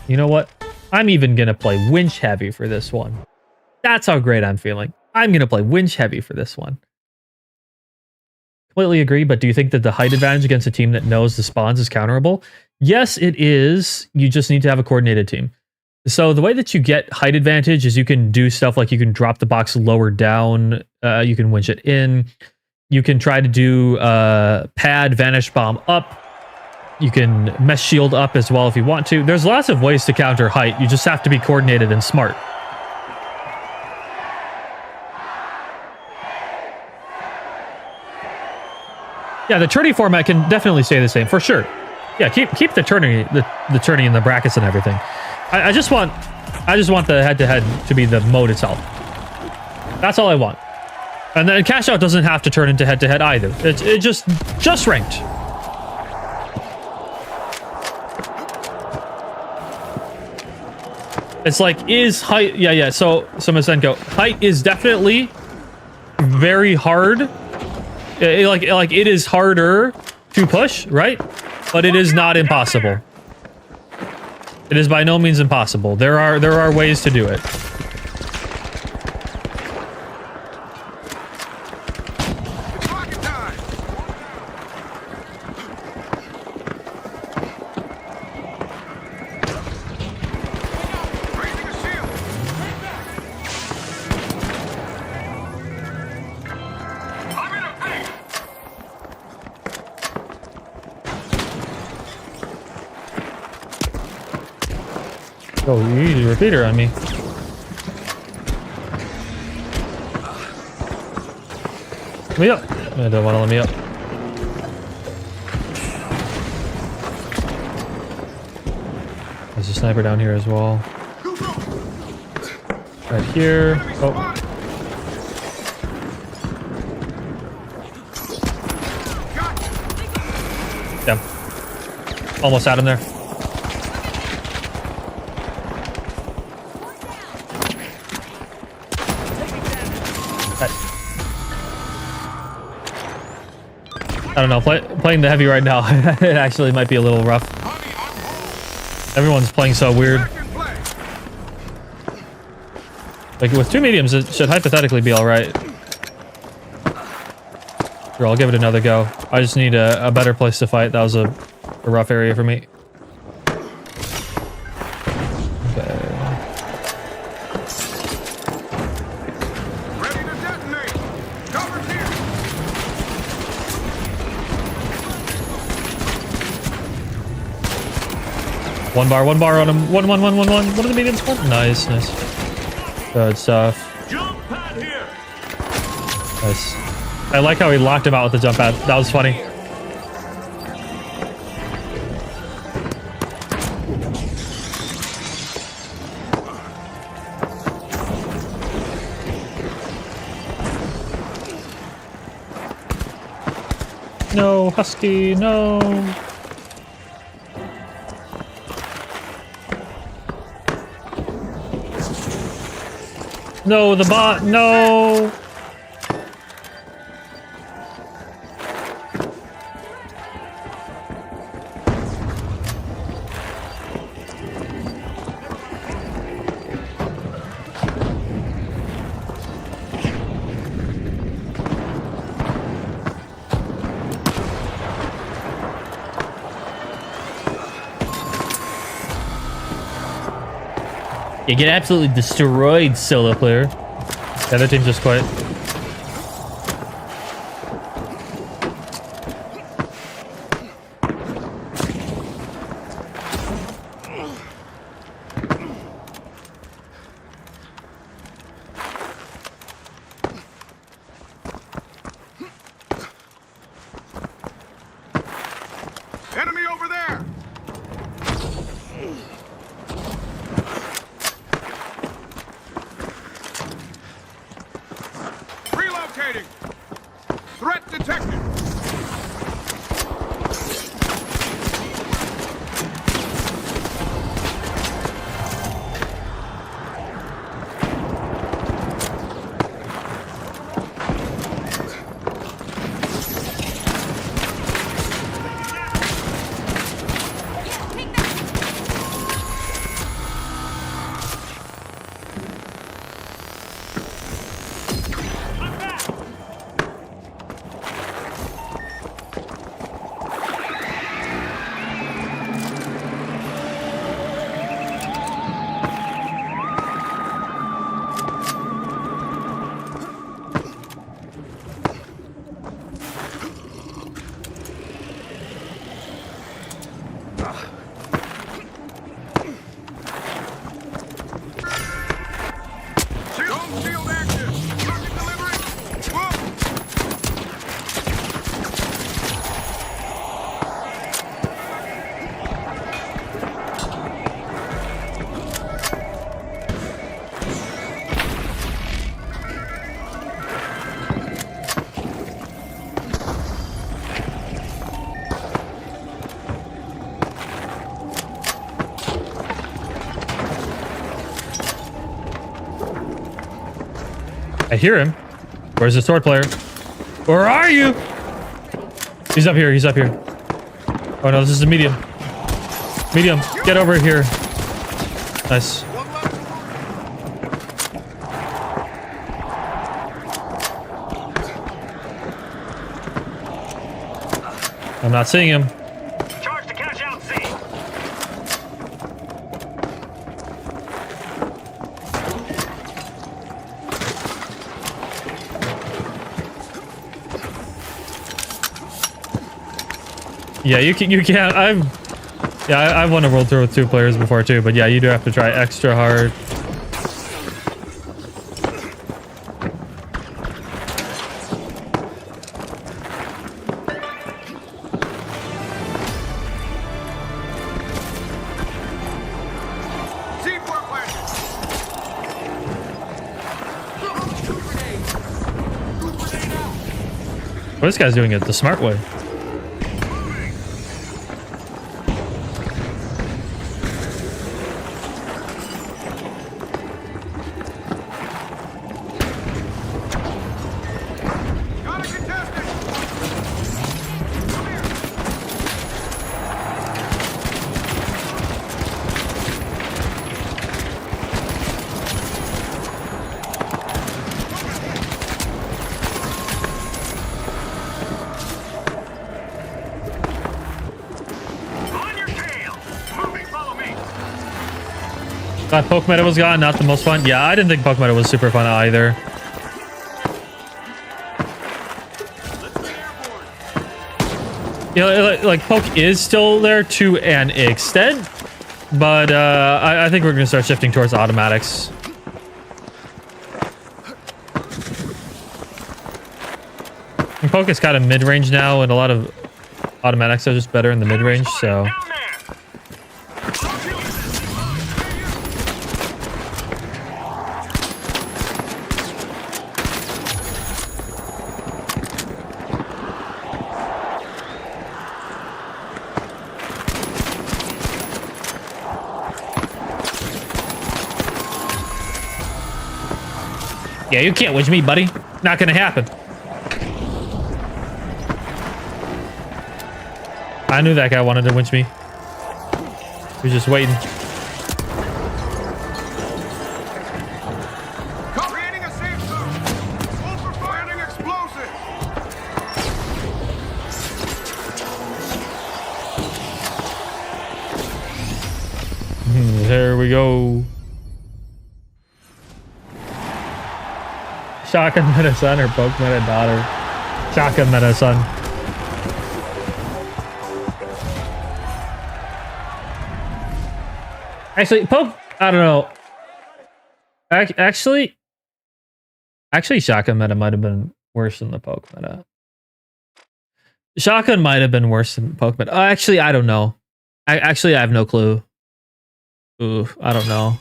Speaker 1: You know what? I'm even going to play winch heavy for this one. That's how great I'm feeling. I'm going to play winch heavy for this one. Completely agree, but do you think that the height advantage against a team that knows the spawns is counterable? Yes, it is. You just need to have a coordinated team. So the way that you get height advantage is you can do stuff like you can drop the box lower down, you can winch it in, you can try to do pad vanish bomb up, you can mesh shield up as well if you want to. There's lots of ways to counter height. You just have to be coordinated and smart. Yeah, the tourney format can definitely stay the same for sure. Yeah, keep the tourney the tourney in the brackets and everything. I just want the head-to-head to be the mode itself. That's all I want. And then cash out doesn't have to turn into head-to-head either. It just ranked. It's like, is height... Yeah. So Masenko, height is definitely very hard. Like it is harder to push, right? But it is not impossible. It is by no means impossible. There are ways to do it. Oh, you used a repeater on me. Let me up. I don't want to let me up. There's a sniper down here as well. Right here. Oh. Yeah. Almost had him there. I don't know, playing the heavy right now, it actually might be a little rough. Everyone's playing so weird. Like, with 2 mediums, it should hypothetically be alright. Sure, I'll give it another go. I just need a better place to fight. That was a rough area for me. One bar on him. One. One of the mediums one. Nice. Good stuff.
Speaker 2: Jump pad here.
Speaker 1: Nice. I like how he locked him out with the jump pad. That was funny. No, Husky, no. No, the bot, no. You get absolutely destroyed, solo player. The other team just quit.
Speaker 2: Enemy over there! Relocating! Threat detected! Shield active! Target delivery! Whoa!
Speaker 1: I hear him. Where's the sword player? Where are you? He's up here. He's up here. Oh no, this is a medium. Medium, get over here. Nice. I'm not seeing him.
Speaker 2: Charge to cash out C!
Speaker 1: Yeah, you can't. I've won a world tour with 2 players before too, but yeah, you do have to try extra hard.
Speaker 2: C4 planted!
Speaker 1: Well, this guy's doing it the smart way.
Speaker 2: Got a contestant! Come here! On your tail! Moving, follow me!
Speaker 1: That poke meta was gone, not the most fun. Yeah, I didn't think poke meta was super fun either. You know, like poke is still there to an extent, but I think we're gonna start shifting towards automatics. And poke is kind of mid-range now, and a lot of automatics are just better in the mid-range. So
Speaker 2: Down there!
Speaker 1: Yeah, you can't winch me, buddy. Not gonna happen. I knew that guy wanted to winch me. He was just waiting.
Speaker 2: Creating a safe zone. Over firing explosive.
Speaker 1: There we go. Shotgun meta son or poke meta daughter? Shotgun meta son. Actually, poke. I don't know. Actually, shotgun meta might have been worse than the poke meta. Shotgun might have been worse than poke meta. Actually, I don't know. I have no clue. Ooh, I don't know.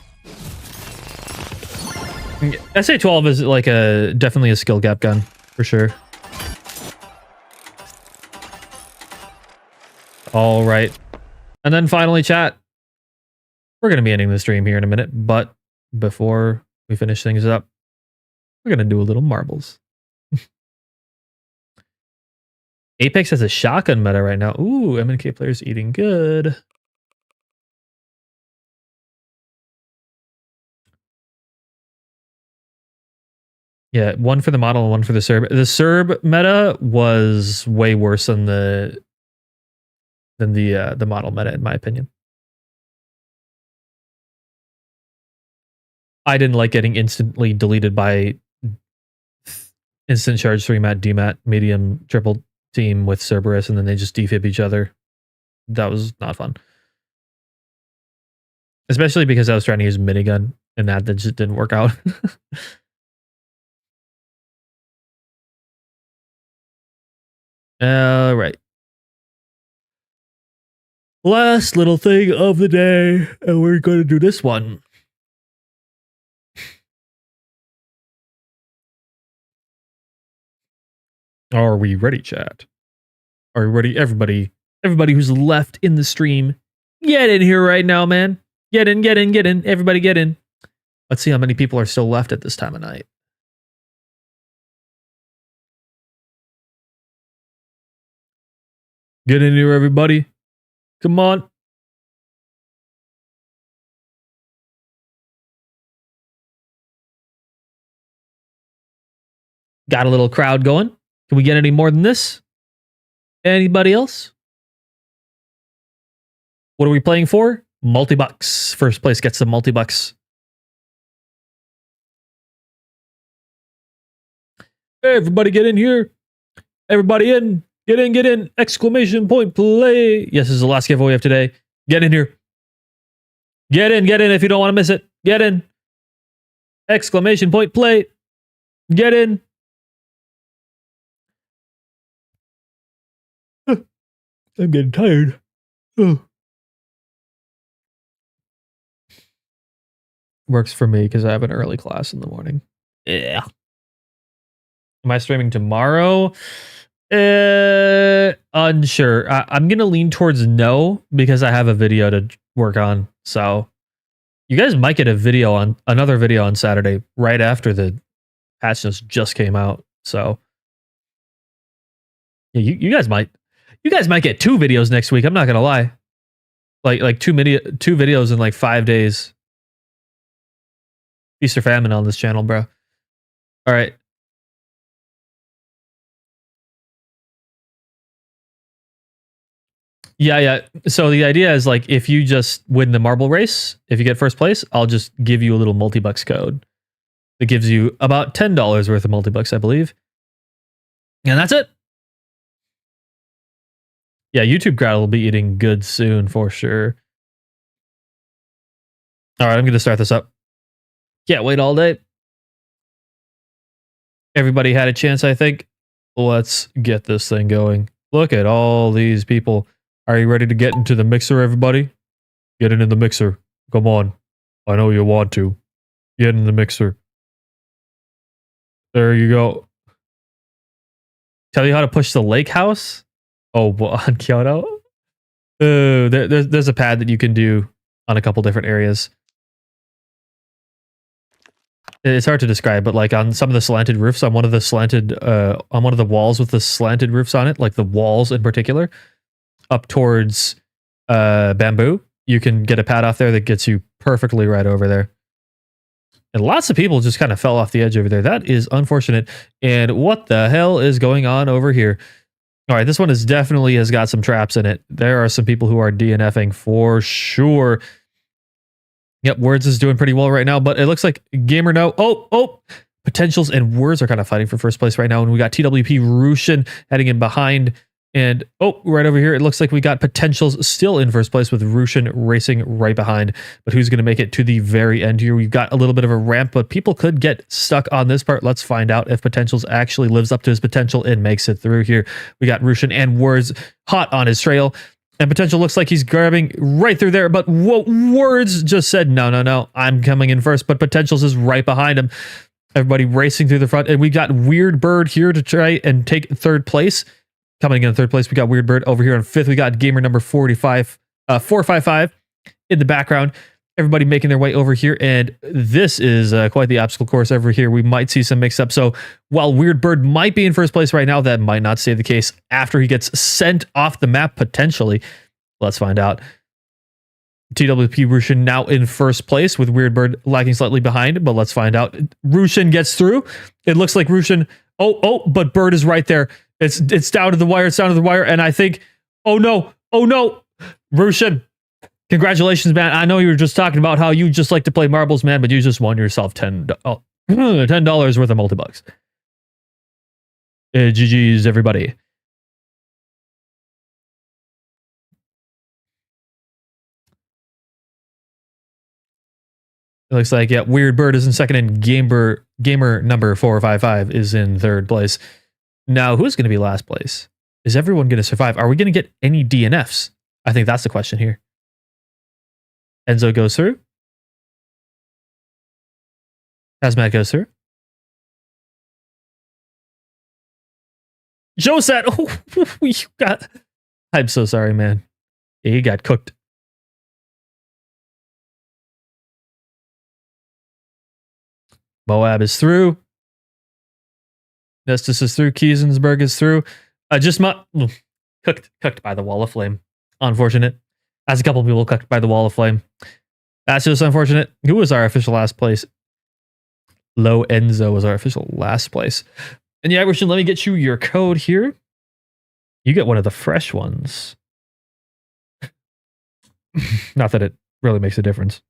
Speaker 1: SA-12 is like definitely a skill gap gun for sure. All right, and then finally, chat. We're gonna be ending the stream here in a minute, but before we finish things up, we're gonna do a little marbles. Apex has a shotgun meta right now. Ooh, MNK players eating good. Yeah, one for the model and one for the Serb. The Serb meta was way worse than the model meta, in my opinion. I didn't like getting instantly deleted by instant charge 3 mat DMAT medium triple team with Cerberus, and then they just defib each other. That was not fun. Especially because I was trying to use minigun and that just didn't work out. All right. Last little thing of the day, and we're going to do this one. Are we ready, chat? Are we ready? Everybody who's left in the stream, get in here right now, man. Get in. Everybody get in. Let's see how many people are still left at this time of night. Get in here, everybody. Come on. Got a little crowd going. Can we get any more than this? Anybody else? What are we playing for? Multi-bucks. First place gets the multi-bucks. Hey, everybody get in here. Everybody in. Get in. Exclamation point play. Yes, this is the last giveaway of today. Get in here. Get in if you don't want to miss it. Get in. Exclamation point play. Get in. I'm getting tired. Works for me because I have an early class in the morning. Yeah. Am I streaming tomorrow? Unsure. I'm going to lean towards no because I have a video to work on. So you guys might get another video on Saturday right after the patch notes just came out. So yeah, you guys might get 2 videos next week. I'm not going to lie. Like 2 videos in like 5 days. Feast or famine on this channel, bro. All right. Yeah. So the idea is like if you just win the marble race, if you get first place, I'll just give you a little multi-bucks code. It gives you about $10 worth of multi-bucks, I believe. And that's it. Yeah, YouTube crowd will be eating good soon for sure. All right, I'm going to start this up. Can't wait all day. Everybody had a chance, I think. Let's get this thing going. Look at all these people. Are you ready to get into the mixer, everybody? Get into the mixer. Come on. I know you want to. Get in the mixer. There you go. Tell you how to push the lake house? Oh, on Kyoto? There's a pad that you can do on a couple different areas. It's hard to describe, but like on some of the slanted roofs, on one of the walls with the slanted roofs on it, like the walls in particular, up towards bamboo, you can get a pad off there that gets you perfectly right over there. And lots of people just kind of fell off the edge over there. That is unfortunate. And what the hell is going on over here? All right, this one is definitely has got some traps in it. There are some people who are DNFing for sure. Yep, Words is doing pretty well right now, but it looks like Gamer No. Oh, Potentials and Words are kind of fighting for first place right now. And we got TWP Rushin heading in behind. And right over here, it looks like we got Potentials still in first place with Rushin racing right behind. But who's going to make it to the very end here? We've got a little bit of a ramp, but people could get stuck on this part. Let's find out if Potentials actually lives up to his potential and makes it through here. We got Rushin and Words hot on his trail. And Potential looks like he's grabbing right through there. But Words just said, no, I'm coming in first. But Potentials is right behind him. Everybody racing through the front. And we got Weird Bird here to try and take third place. Coming in third place, we got Weird Bird over here in fifth. We got gamer number 455 in the background. Everybody making their way over here. And this is quite the obstacle course over here. We might see some mix up. So while Weird Bird might be in first place right now, that might not stay the case after he gets sent off the map potentially. Let's find out. TWP Rushin now in first place with Weird Bird lagging slightly behind, but let's find out. Rushin gets through. It looks like Rushin. But Bird is right there. It's down to the wire. It's down to the wire. And I think, oh no. Rushin, congratulations, man. I know you were just talking about how you just like to play marbles, man, but you just won yourself $10 worth of multi-bucks. GG's, everybody. It looks like, yeah, Weird Bird is in second and gamer number 455 is in third place. Now, who's going to be last place? Is everyone going to survive? Are we going to get any DNFs? I think that's the question here. Enzo goes through. Cosmetic goes through. Josat! I'm so sorry, man. Yeah, he got cooked. Moab is through. Nestus is through. Kiesensberg is through. Cooked by the wall of flame. Unfortunate. As a couple people cooked by the wall of flame. That's just unfortunate. Who was our official last place? Low Enzo was our official last place. And yeah, Rushin, let me get you your code here. You get one of the fresh ones. Not that it really makes a difference.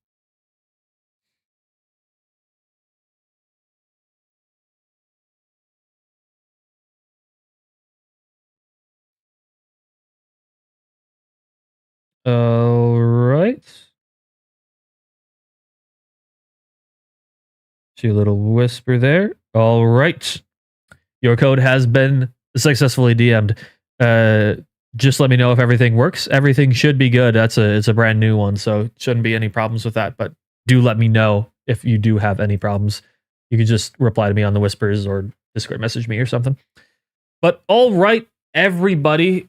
Speaker 1: All right. See a little whisper there. All right. Your code has been successfully DM'd. Just let me know if everything works. Everything should be good. It's a brand new one, so shouldn't be any problems with that. But do let me know if you do have any problems. You can just reply to me on the whispers or Discord message me or something. But all right, everybody.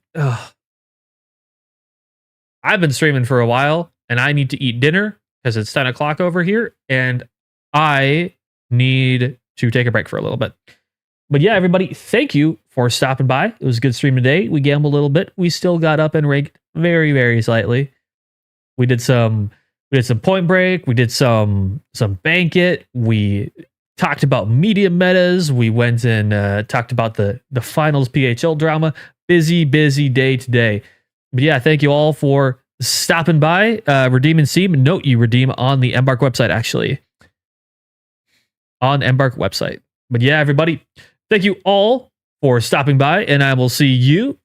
Speaker 1: I've been streaming for a while, and I need to eat dinner because it's 10 o'clock over here, and I need to take a break for a little bit. But yeah, everybody, thank you for stopping by. It was a good stream today. We gambled a little bit. We still got up and ranked very, very slightly. We did some Point Break. We did some Banquet. We talked about media metas. We went and talked about the finals PHL drama. Busy day today. But yeah, thank you all for stopping by. Redeem and Steam. Note you redeem on the Embark website, actually. On Embark website. But yeah, everybody, thank you all for stopping by, and I will see you